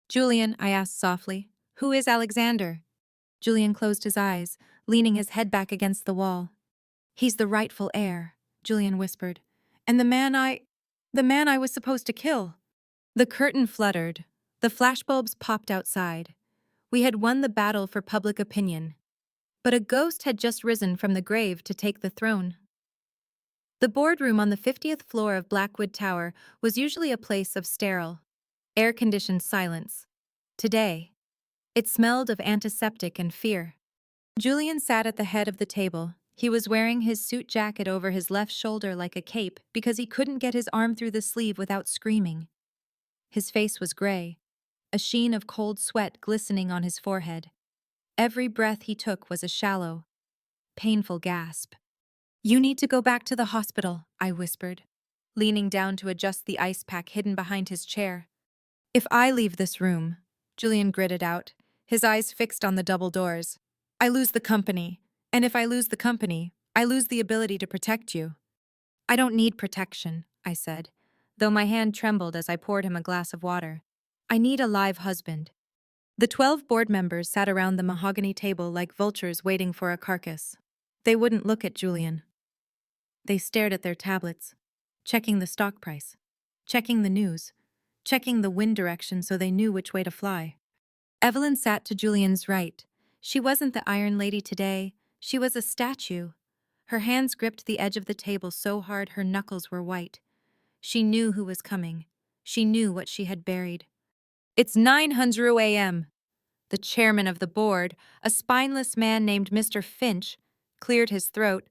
Julian, I asked softly, who is Alexander? Julian closed his eyes, leaning his head back against the wall. He's the rightful heir, Julian whispered. And the man I was supposed to kill. The curtain fluttered. The flashbulbs popped outside. We had won the battle for public opinion. But a ghost had just risen from the grave to take the throne. The boardroom on the 50th floor of Blackwood Tower was usually a place of sterile, air-conditioned silence. Today, it smelled of antiseptic and fear. Julian sat at the head of the table. He was wearing his suit jacket over his left shoulder like a cape because he couldn't get his arm through the sleeve without screaming. His face was gray, a sheen of cold sweat glistening on his forehead. Every breath he took was a shallow, painful gasp. You need to go back to the hospital, I whispered, leaning down to adjust the ice pack hidden behind his chair. If I leave this room, Julian gritted out, his eyes fixed on the double doors, I lose the company. And if I lose the company, I lose the ability to protect you. I don't need protection, I said, though my hand trembled as I poured him a glass of water. I need a live husband. The 12 board members sat around the mahogany table like vultures waiting for a carcass. They wouldn't look at Julian. They stared at their tablets, checking the stock price, checking the news, checking the wind direction so they knew which way to fly. Evelyn sat to Julian's right. She wasn't the Iron Lady today. She was a statue. Her hands gripped the edge of the table so hard her knuckles were white. She knew who was coming. She knew what she had buried. It's 900 a.m. The chairman of the board, a spineless man named Mr. Finch, cleared his throat.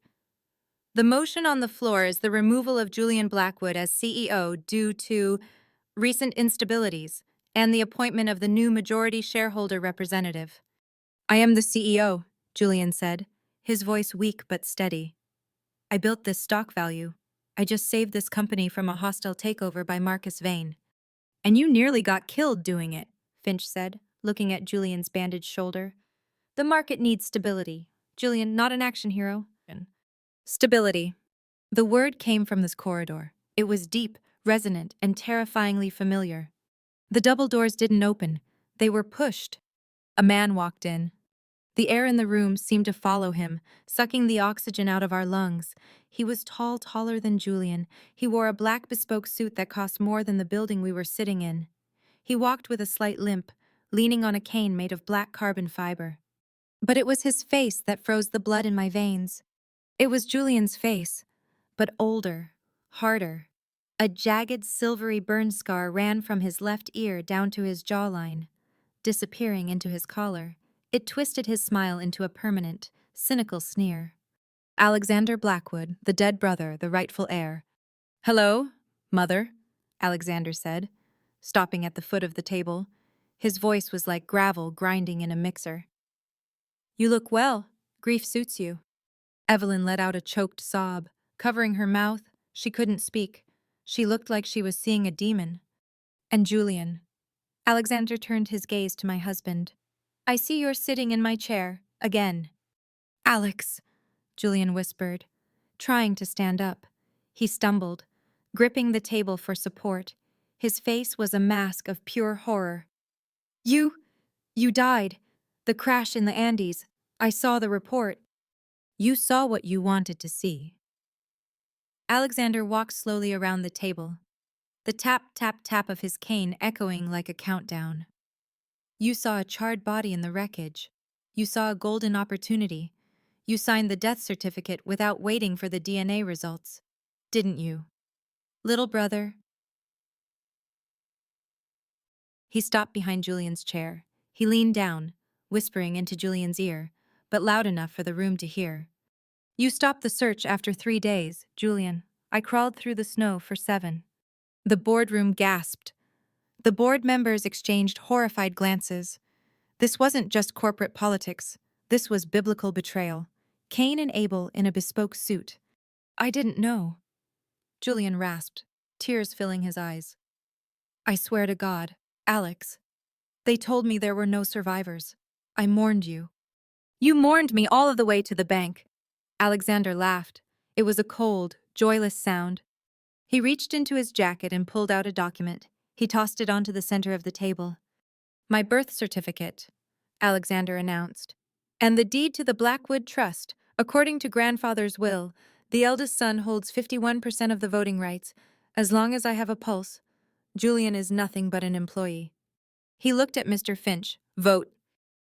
The motion on the floor is the removal of Julian Blackwood as CEO due to recent instabilities and the appointment of the new majority shareholder representative. I am the CEO, Julian said, his voice weak but steady. I built this stock value. I just saved this company from a hostile takeover by Marcus Vane. And you nearly got killed doing it, Finch said, looking at Julian's bandaged shoulder. The market needs stability. Julian, not an action hero. Stability. The word came from this corridor. It was deep, resonant, and terrifyingly familiar. The double doors didn't open. They were pushed. A man walked in. The air in the room seemed to follow him, sucking the oxygen out of our lungs. He was tall, taller than Julian. He wore a black bespoke suit that cost more than the building we were sitting in. He walked with a slight limp, leaning on a cane made of black carbon fiber. But it was his face that froze the blood in my veins. It was Julian's face, but older, harder. A jagged, silvery burn scar ran from his left ear down to his jawline. disappearing into his collar. It twisted his smile into a permanent, cynical sneer. Alexander Blackwood, the dead brother, the rightful heir. "Hello, mother," Alexander said, stopping at the foot of the table. His voice was like gravel grinding in a mixer. "You look well. Grief suits you." Evelyn let out a choked sob. Covering her mouth, she couldn't speak. She looked like she was seeing a demon. "And Julian." Alexander turned his gaze to my husband. "I see you're sitting in my chair, again." "Alex," Julian whispered, trying to stand up. He stumbled, gripping the table for support. His face was a mask of pure horror. You died. The crash in the Andes. I saw the report." "You saw what you wanted to see." Alexander walked slowly around the table, the tap, tap, tap of his cane echoing like a countdown. "You saw a charred body in the wreckage. You saw a golden opportunity. You signed the death certificate without waiting for the DNA results. Didn't you? Little brother." He stopped behind Julian's chair. He leaned down, whispering into Julian's ear, but loud enough for the room to hear. "You stopped the search after 3 days, Julian. I crawled through the snow for 7. The boardroom gasped. The board members exchanged horrified glances. This wasn't just corporate politics. This was biblical betrayal. Cain and Abel in a bespoke suit. "I didn't know," Julian rasped, tears filling his eyes. "I swear to God, Alex. They told me there were no survivors. I mourned you." "You mourned me all of the way to the bank." Alexander laughed. It was a cold, joyless sound. He reached into his jacket and pulled out a document. He tossed it onto the center of the table. "My birth certificate," Alexander announced. "And the deed to the Blackwood Trust. According to grandfather's will, the eldest son holds 51% of the voting rights. As long as I have a pulse, Julian is nothing but an employee." He looked at Mr. Finch. "Vote."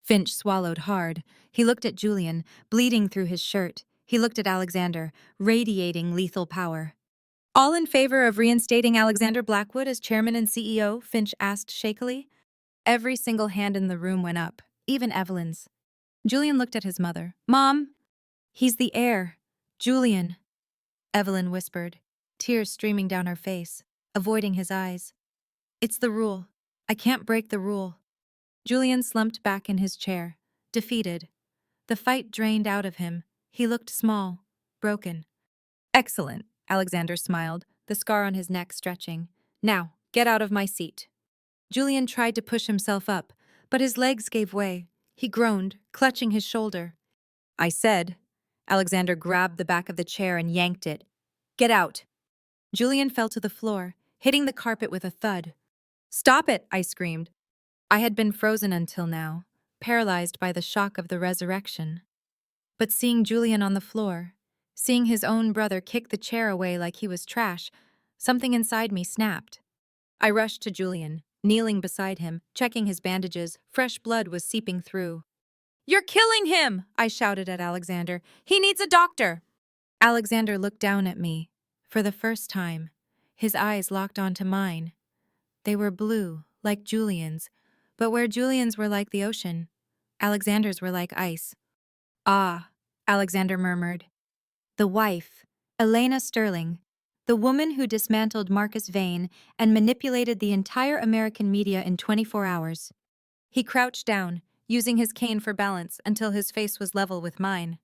Finch swallowed hard. He looked at Julian, bleeding through his shirt. He looked at Alexander, radiating lethal power. "All in favor of reinstating Alexander Blackwood as chairman and CEO?" Finch asked shakily. Every single hand in the room went up, even Evelyn's. Julian looked at his mother. "Mom, he's the heir. Julian," Evelyn whispered, tears streaming down her face, avoiding his eyes. "It's the rule. I can't break the rule." Julian slumped back in his chair, defeated. The fight drained out of him. He looked small, broken. "Excellent," Alexander smiled, the scar on his neck stretching. "Now, get out of my seat." Julian tried to push himself up, but his legs gave way. He groaned, clutching his shoulder. "I said." Alexander grabbed the back of the chair and yanked it. "Get out." Julian fell to the floor, hitting the carpet with a thud. "Stop it," I screamed. I had been frozen until now, paralyzed by the shock of the resurrection. But seeing Julian on the floor, seeing his own brother kick the chair away like he was trash, something inside me snapped. I rushed to Julian, kneeling beside him, checking his bandages. Fresh blood was seeping through. "You're killing him!" I shouted at Alexander. "He needs a doctor!" Alexander looked down at me. For the first time, his eyes locked onto mine. They were blue, like Julian's, but where Julian's were like the ocean, Alexander's were like ice. "Ah," Alexander murmured. "The wife, Elena Sterling, the woman who dismantled Marcus Vane and manipulated the entire American media in 24 hours. He crouched down, using his cane for balance until his face was level with mine.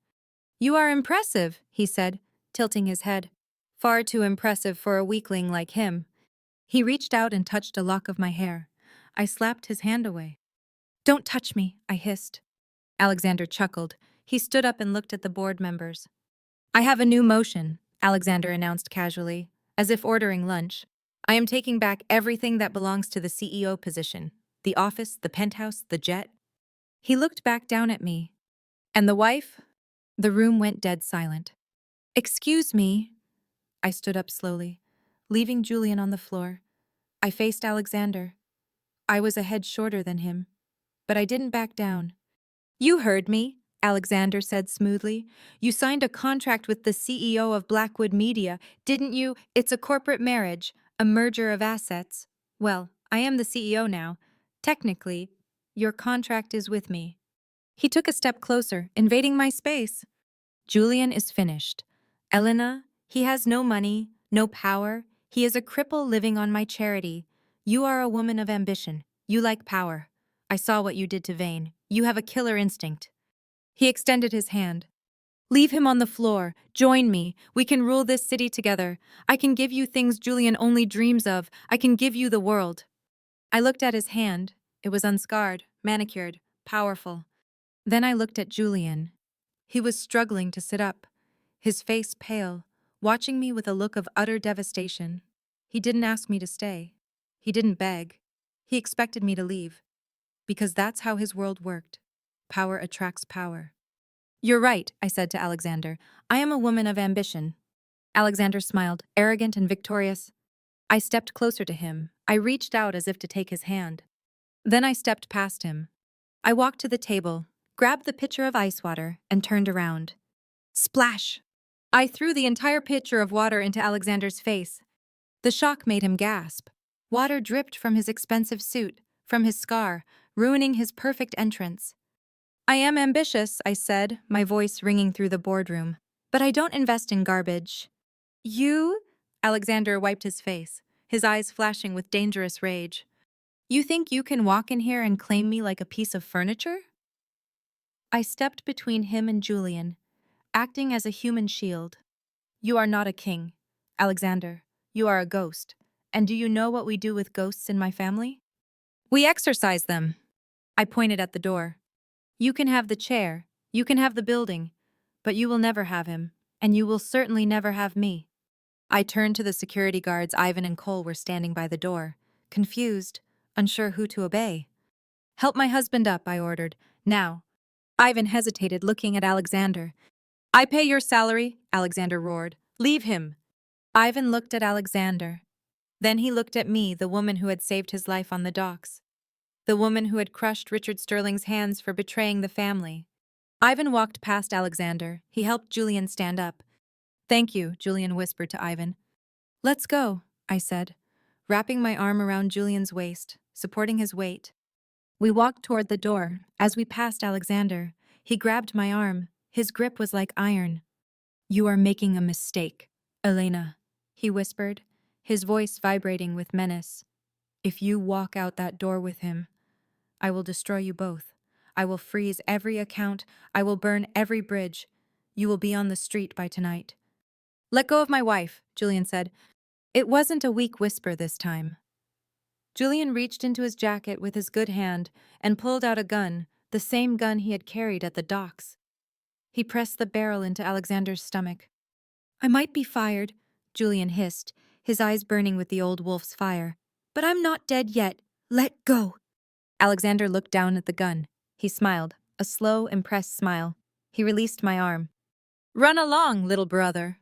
"You are impressive," he said, tilting his head. "Far too impressive for a weakling like him." He reached out and touched a lock of my hair. I slapped his hand away. "Don't touch me," I hissed. Alexander chuckled. He stood up and looked at the board members. "I have a new motion," Alexander announced casually, as if ordering lunch. "I am taking back everything that belongs to the CEO position. The office, the penthouse, the jet." He looked back down at me. "And the wife?" The room went dead silent. "Excuse me." I stood up slowly, leaving Julian on the floor. I faced Alexander. I was a head shorter than him, but I didn't back down. "You heard me," Alexander said smoothly. "You signed a contract with the CEO of Blackwood Media, didn't you? It's a corporate marriage, a merger of assets. Well, I am the CEO now. Technically, Your contract is with me. He took a step closer, invading my space. Julian is finished. Elena, he has no money, no power. He is a cripple living on my charity. You are a woman of ambition. You like power. I saw what you did to Vane. You have a killer instinct. He extended his hand. Leave him on the floor. Join me. We can rule this city together. I can give you things Julian only dreams of. I can give you the world. I looked at his hand. It was unscarred, manicured, powerful. Then I looked at Julian. He was struggling to sit up, his face pale, watching me with a look of utter devastation. He didn't ask me to stay. He didn't beg. He expected me to leave. Because that's how his world worked. Power attracts power. You're right, I said to Alexander. I am a woman of ambition. Alexander smiled, arrogant and victorious. I stepped closer to him. I reached out as if to take his hand. Then I stepped past him. I walked to the table, grabbed the pitcher of ice water, and turned around. Splash! I threw the entire pitcher of water into Alexander's face. The shock made him gasp. Water dripped from his expensive suit, from his scar, ruining his perfect entrance. I am ambitious, I said, my voice ringing through the boardroom. But I don't invest in garbage. You? Alexander wiped his face, his eyes flashing with dangerous rage. You think you can walk in here and claim me like a piece of furniture? I stepped between him and Julian, acting as a human shield. You are not a king, Alexander. You are a ghost. And do you know what we do with ghosts in my family? We exorcise them. I pointed at the door. You can have the chair, you can have the building, but you will never have him, and you will certainly never have me. I turned to the security guards. Ivan and Cole were standing by the door, confused, unsure who to obey. Help my husband up, I ordered. Now. Ivan hesitated, looking at Alexander. I pay your salary, Alexander roared. Leave him. Ivan looked at Alexander. Then he looked at me, the woman who had saved his life on the docks. The woman who had crushed Richard Sterling's hands for betraying the family. Ivan walked past Alexander. He helped Julian stand up. Thank you, Julian whispered to Ivan. Let's go, I said, wrapping my arm around Julian's waist, supporting his weight. We walked toward the door. As we passed Alexander, he grabbed my arm. His grip was like iron. You are making a mistake, Elena, he whispered, his voice vibrating with menace. If you walk out that door with him, I will destroy you both. I will freeze every account. I will burn every bridge. You will be on the street by tonight. Let go of my wife, Julian said. It wasn't a weak whisper this time. Julian reached into his jacket with his good hand and pulled out a gun, the same gun he had carried at the docks. He pressed the barrel into Alexander's stomach. I might be fired, Julian hissed, his eyes burning with the old wolf's fire. But I'm not dead yet. Let go. Alexander looked down at the gun. He smiled, a slow, impressed smile. He released my arm. Run along, little brother,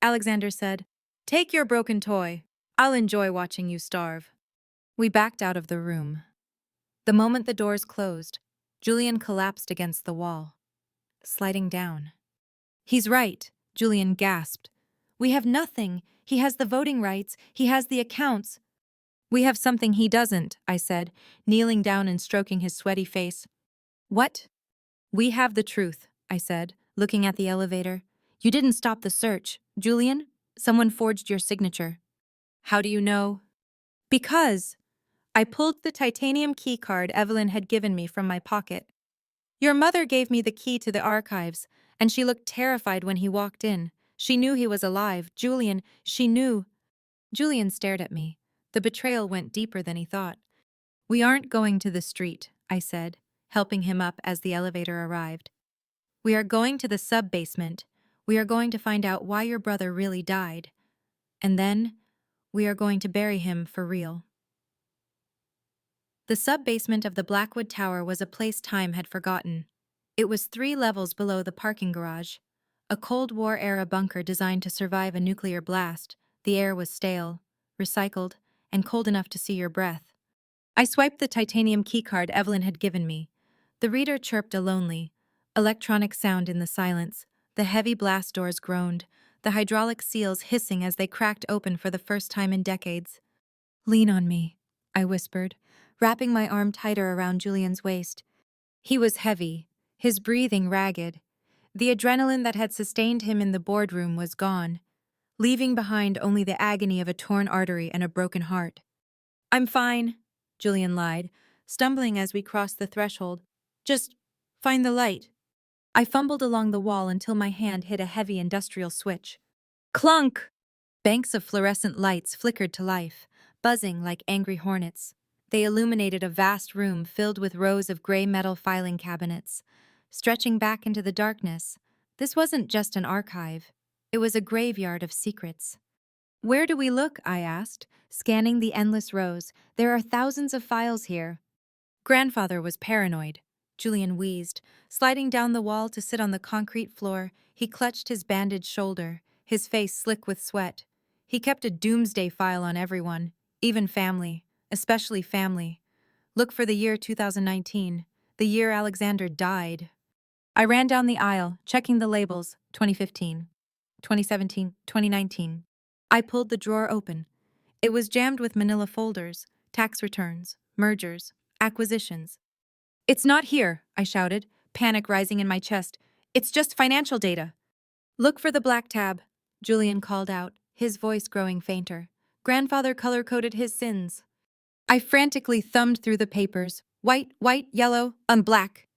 Alexander said. Take your broken toy. I'll enjoy watching you starve. We backed out of the room. The moment the doors closed, Julian collapsed against the wall, sliding down. He's right, Julian gasped. We have nothing. He has the voting rights. He has the accounts. We have something he doesn't, I said, kneeling down and stroking his sweaty face. What? We have the truth, I said, looking at the elevator. You didn't stop the search, Julian. Someone forged your signature. How do you know? Because I pulled the titanium key card Evelyn had given me from my pocket. Your mother gave me the key to the archives, and she looked terrified when he walked in. She knew he was alive. Julian, she knew. Julian stared at me. The betrayal went deeper than he thought. We aren't going to the street, I said, helping him up as the elevator arrived. We are going to the sub-basement. We are going to find out why your brother really died. And then, we are going to bury him for real. The sub-basement of the Blackwood Tower was a place time had forgotten. It was 3 levels below the parking garage. A Cold War-era bunker designed to survive a nuclear blast. The air was stale, recycled, and cold enough to see your breath. I swiped the titanium keycard Evelyn had given me. The reader chirped a lonely, electronic sound in the silence. The heavy blast doors groaned, the hydraulic seals hissing as they cracked open for the first time in decades. Lean on me, I whispered, wrapping my arm tighter around Julian's waist. He was heavy, his breathing ragged. The adrenaline that had sustained him in the boardroom was gone, leaving behind only the agony of a torn artery and a broken heart. "I'm fine," Julian lied, stumbling as we crossed the threshold. "Just find the light." I fumbled along the wall until my hand hit a heavy industrial switch. Clunk! Banks of fluorescent lights flickered to life, buzzing like angry hornets. They illuminated a vast room filled with rows of gray metal filing cabinets. Stretching back into the darkness, this wasn't just an archive. It was a graveyard of secrets. "Where do we look?" I asked, scanning the endless rows. "There are thousands of files here." Grandfather was paranoid. Julian wheezed. Sliding down the wall to sit on the concrete floor, he clutched his bandaged shoulder, his face slick with sweat. He kept a doomsday file on everyone, even family, especially family. Look for the year 2019, the year Alexander died. I ran down the aisle, checking the labels, 2015, 2017, 2019. I pulled the drawer open. It was jammed with manila folders, tax returns, mergers, acquisitions. "It's not here," I shouted, panic rising in my chest. "It's just financial data." "Look for the black tab," Julian called out, his voice growing fainter. "Grandfather color-coded his sins." I frantically thumbed through the papers. White, white, yellow, and black.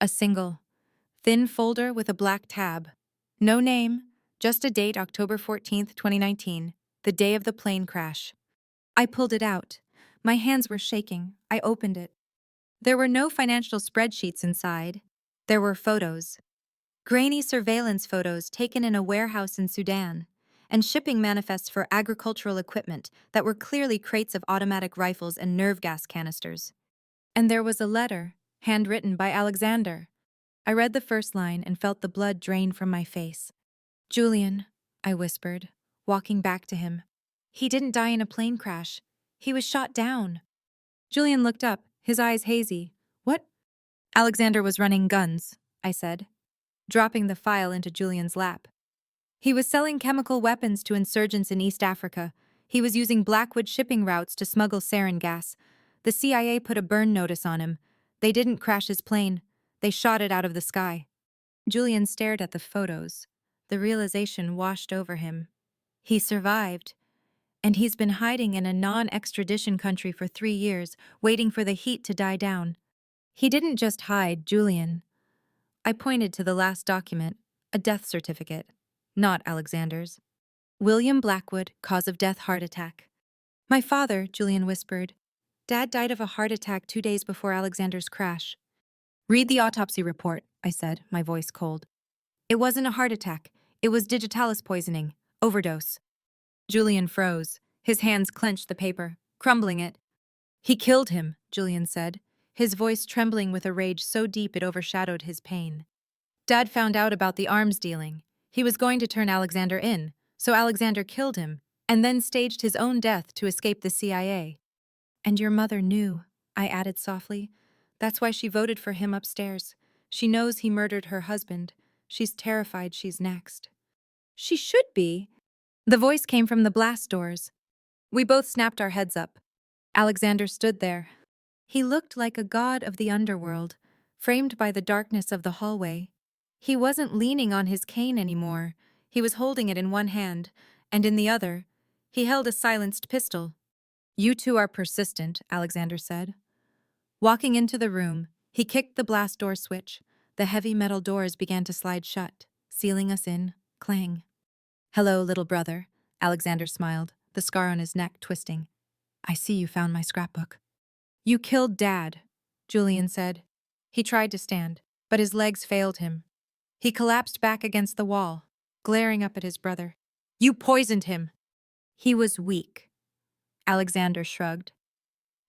A single, thin folder with a black tab. No name, just a date, October 14th, 2019, the day of the plane crash. I pulled it out. My hands were shaking. I opened it. There were no financial spreadsheets inside. There were photos. Grainy surveillance photos taken in a warehouse in Sudan, and shipping manifests for agricultural equipment that were clearly crates of automatic rifles and nerve gas canisters. And there was a letter, handwritten by Alexander. I read the first line and felt the blood drain from my face. "Julian," I whispered, walking back to him. "He didn't die in a plane crash. He was shot down." Julian looked up, his eyes hazy. "What?" "Alexander was running guns," I said, dropping the file into Julian's lap. "He was selling chemical weapons to insurgents in East Africa. He was using Blackwood shipping routes to smuggle sarin gas. The CIA put a burn notice on him. They didn't crash his plane. They shot it out of the sky." Julian stared at the photos. The realization washed over him. He survived. And he's been hiding in a non-extradition country for 3 years, waiting for the heat to die down. He didn't just hide, Julian. I pointed to the last document, a death certificate. Not Alexander's. "William Blackwood, cause of death, heart attack." "My father," Julian whispered. "Dad died of a heart attack 2 days before Alexander's crash." "Read the autopsy report," I said, my voice cold. "It wasn't a heart attack. It was digitalis poisoning. Overdose." Julian froze. His hands clenched the paper, crumbling it. "He killed him," Julian said, his voice trembling with a rage so deep it overshadowed his pain. "Dad found out about the arms dealing. He was going to turn Alexander in, so Alexander killed him, and then staged his own death to escape the CIA. And your mother knew," I added softly. "That's why she voted for him upstairs. She knows he murdered her husband. She's terrified she's next." "She should be." The voice came from the blast doors. We both snapped our heads up. Alexander stood there. He looked like a god of the underworld, framed by the darkness of the hallway. He wasn't leaning on his cane anymore. He was holding it in one hand, and in the other, he held a silenced pistol. "You two are persistent," Alexander said. Walking into the room, he kicked the blast door switch. The heavy metal doors began to slide shut, sealing us in. Clang. "Hello, little brother," Alexander smiled, the scar on his neck twisting. "I see you found my scrapbook." "You killed Dad," Julian said. He tried to stand, but his legs failed him. He collapsed back against the wall, glaring up at his brother. "You poisoned him." "He was weak," Alexander shrugged,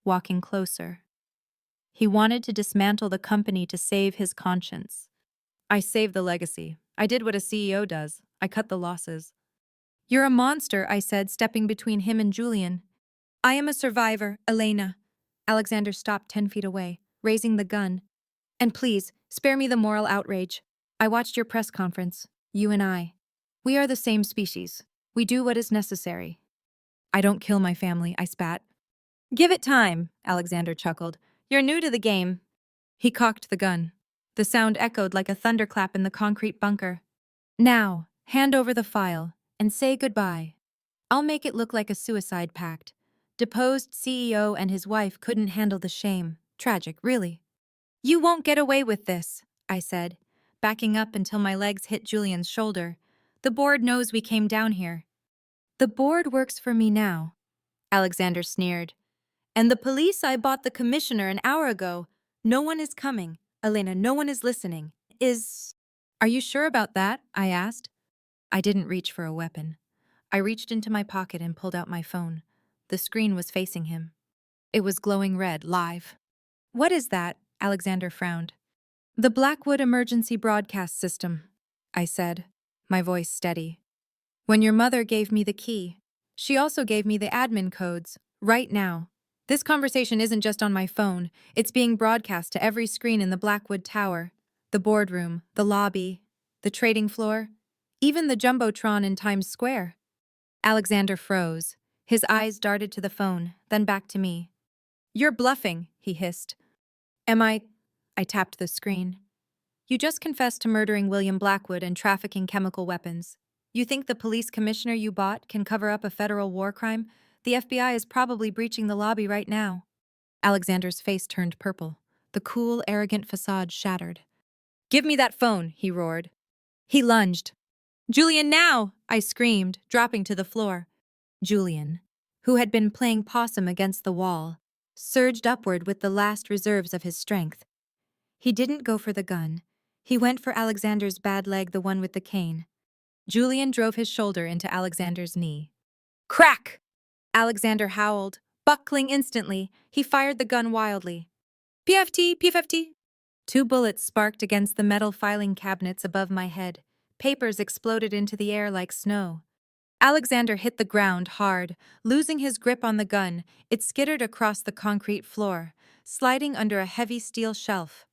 walking closer. "He wanted to dismantle the company to save his conscience. I saved the legacy. I did what a CEO does. I cut the losses." "You're a monster," I said, stepping between him and Julian. "I am a survivor, Elena." Alexander stopped 10 feet away, raising the gun. "And please, spare me the moral outrage. I watched your press conference. You and I. We are the same species. We do what is necessary." "I don't kill my family," I spat. Give it time, Alexander chuckled. You're new to the game. He cocked the gun. The sound echoed like a thunderclap in the concrete bunker. Now, hand over the file and say goodbye. I'll make it look like a suicide pact. Deposed CEO and his wife couldn't handle the shame. Tragic, really. You won't get away with this, I said, backing up until my legs hit Julian's shoulder. The board knows we came down here. The board works for me now, Alexander sneered. And the police I bought the commissioner an hour ago. No one is coming. Elena, no one is listening. Are you sure about that? I asked. I didn't reach for a weapon. I reached into my pocket and pulled out my phone. The screen was facing him. It was glowing red, live. What is that? Alexander frowned. The Blackwood Emergency Broadcast System, I said, my voice steady. When your mother gave me the key, she also gave me the admin codes, right now. This conversation isn't just on my phone, it's being broadcast to every screen in the Blackwood Tower, the boardroom, the lobby, the trading floor, even the Jumbotron in Times Square. Alexander froze. His eyes darted to the phone, then back to me. You're bluffing, he hissed. Am I? I tapped the screen. You just confessed to murdering William Blackwood and trafficking chemical weapons. You think the police commissioner you bought can cover up a federal war crime? The FBI is probably breaching the lobby right now. Alexander's face turned purple. The cool, arrogant facade shattered. Give me that phone, he roared. He lunged. Julian, now! I screamed, dropping to the floor. Julian, who had been playing possum against the wall, surged upward with the last reserves of his strength. He didn't go for the gun. He went for Alexander's bad leg, the one with the cane. Julian drove his shoulder into Alexander's knee. Crack! Alexander howled. Buckling instantly, he fired the gun wildly. PFT, PFT. Two bullets sparked against the metal filing cabinets above my head. Papers exploded into the air like snow. Alexander hit the ground hard. Losing his grip on the gun, it skittered across the concrete floor, sliding under a heavy steel shelf.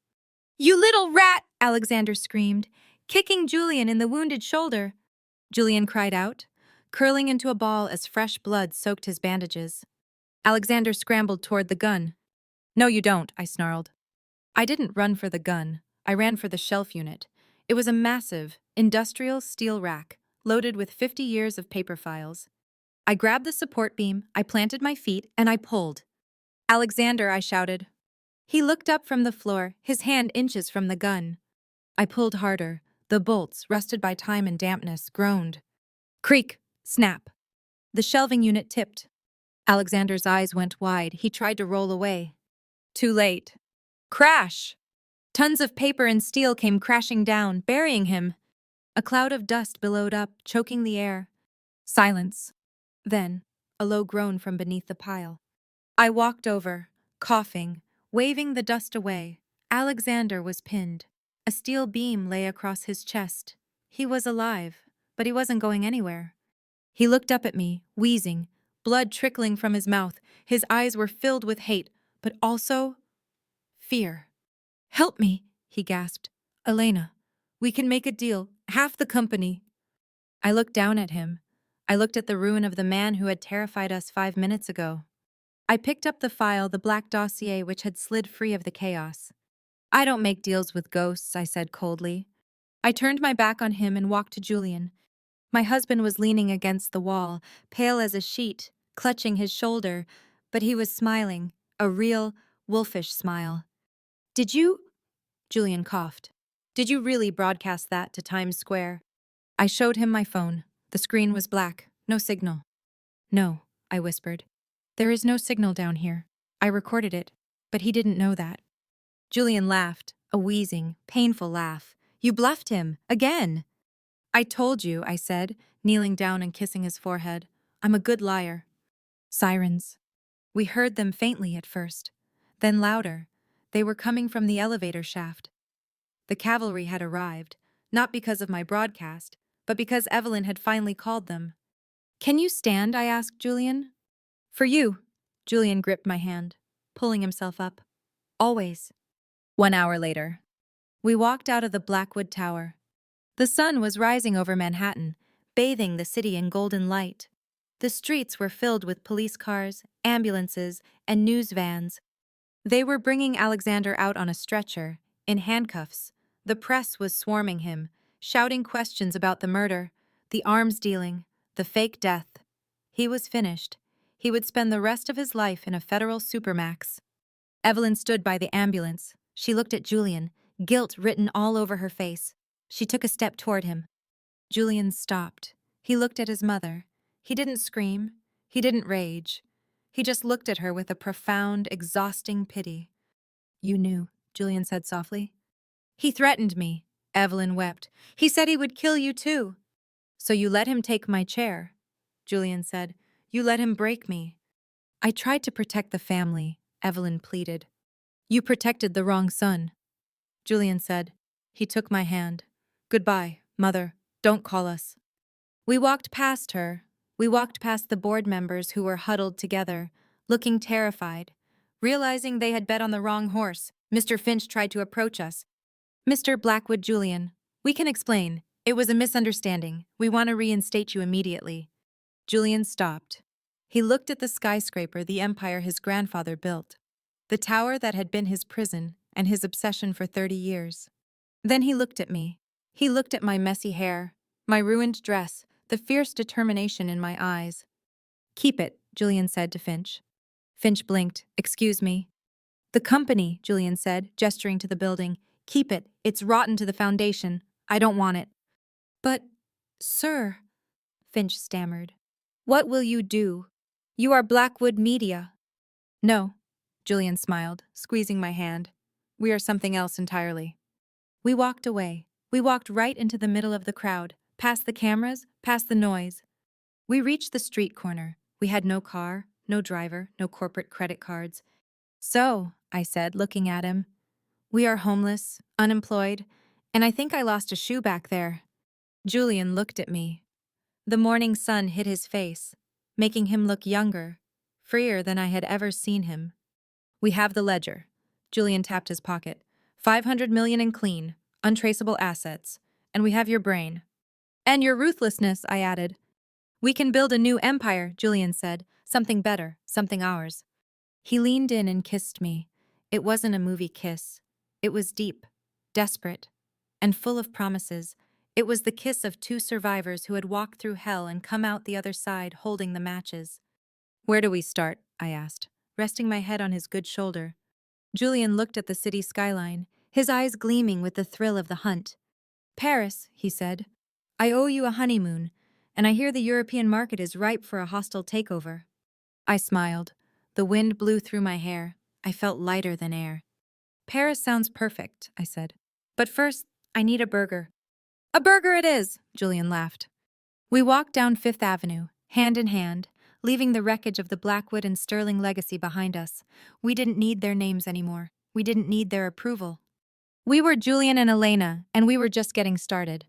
You little rat! Alexander screamed, kicking Julian in the wounded shoulder. Julian cried out, curling into a ball as fresh blood soaked his bandages. Alexander scrambled toward the gun. No, you don't, I snarled. I didn't run for the gun. I ran for the shelf unit. It was a massive, industrial steel rack, loaded with 50 years of paper files. I grabbed the support beam, I planted my feet, and I pulled. Alexander, I shouted. He looked up from the floor, his hand inches from the gun. I pulled harder. The bolts, rusted by time and dampness, groaned. Creak! Snap! The shelving unit tipped. Alexander's eyes went wide. He tried to roll away. Too late. Crash! Tons of paper and steel came crashing down, burying him. A cloud of dust billowed up, choking the air. Silence. Then, a low groan from beneath the pile. I walked over, coughing, waving the dust away. Alexander was pinned. A steel beam lay across his chest. He was alive, but he wasn't going anywhere. He looked up at me, wheezing, blood trickling from his mouth. His eyes were filled with hate, but also fear. Help me, he gasped. Elena, we can make a deal, half the company. I looked down at him. I looked at the ruin of the man who had terrified us 5 minutes ago. I picked up the file, the black dossier which had slid free of the chaos. I don't make deals with ghosts, I said coldly. I turned my back on him and walked to Julian. My husband was leaning against the wall, pale as a sheet, clutching his shoulder, but he was smiling, a real, wolfish smile. Did you? Julian coughed. Did you really broadcast that to Times Square? I showed him my phone. The screen was black, no signal. No, I whispered. There is no signal down here. I recorded it, but he didn't know that. Julian laughed, a wheezing, painful laugh. You bluffed him, again. I told you, I said, kneeling down and kissing his forehead. I'm a good liar. Sirens. We heard them faintly at first, then louder. They were coming from the elevator shaft. The cavalry had arrived, not because of my broadcast, but because Evelyn had finally called them. Can you stand? I asked Julian. For you. Julian gripped my hand, pulling himself up. Always. 1 hour later. We walked out of the Blackwood Tower. The sun was rising over Manhattan, bathing the city in golden light. The streets were filled with police cars, ambulances, and news vans. They were bringing Alexander out on a stretcher, in handcuffs. The press was swarming him, shouting questions about the murder, the arms dealing, the fake death. He was finished. He would spend the rest of his life in a federal supermax. Evelyn stood by the ambulance. She looked at Julian, guilt written all over her face. She took a step toward him. Julian stopped. He looked at his mother. He didn't scream. He didn't rage. He just looked at her with a profound, exhausting pity. "You knew," Julian said softly. "He threatened me," Evelyn wept. "He said he would kill you too." "So you let him take my chair," Julian said. "You let him break me." "I tried to protect the family," Evelyn pleaded. "You protected the wrong son," Julian said. He took my hand. "Goodbye, Mother. Don't call us." We walked past her. We walked past the board members who were huddled together, looking terrified. Realizing they had bet on the wrong horse, Mr. Finch tried to approach us. "Mr. Blackwood Julian, we can explain. It was a misunderstanding. We want to reinstate you immediately." Julian stopped. He looked at the skyscraper the empire his grandfather built, the tower that had been his prison and his obsession for 30 years. Then he looked at me. He looked at my messy hair, my ruined dress, the fierce determination in my eyes. "Keep it," Julian said to Finch. Finch blinked. "Excuse me." "The company," Julian said, gesturing to the building. "Keep it. It's rotten to the foundation. I don't want it." "But, sir," Finch stammered. "What will you do? You are Blackwood Media." "No," Julian smiled, squeezing my hand. "We are something else entirely." We walked away. We walked right into the middle of the crowd, past the cameras, past the noise. We reached the street corner. We had no car, no driver, no corporate credit cards. "So," I said, looking at him, "we are homeless, unemployed, and I think I lost a shoe back there." Julian looked at me. The morning sun hit his face, making him look younger, freer than I had ever seen him. "We have the ledger." Julian tapped his pocket. 500 million in clean, untraceable assets. And we have your brain. "And your ruthlessness," I added. "We can build a new empire," Julian said. "Something better, something ours." He leaned in and kissed me. It wasn't a movie kiss. It was deep, desperate, and full of promises. It was the kiss of two survivors who had walked through hell and come out the other side holding the matches. "Where do we start?" I asked, resting my head on his good shoulder. Julian looked at the city skyline, his eyes gleaming with the thrill of the hunt. "Paris," he said. "I owe you a honeymoon, and I hear the European market is ripe for a hostile takeover." I smiled. The wind blew through my hair. I felt lighter than air. "Paris sounds perfect," I said. "But first, I need a burger." "A burger it is," Julian laughed. We walked down Fifth Avenue, hand in hand, leaving the wreckage of the Blackwood and Sterling legacy behind us. We didn't need their names anymore. We didn't need their approval. We were Julian and Elena, and we were just getting started.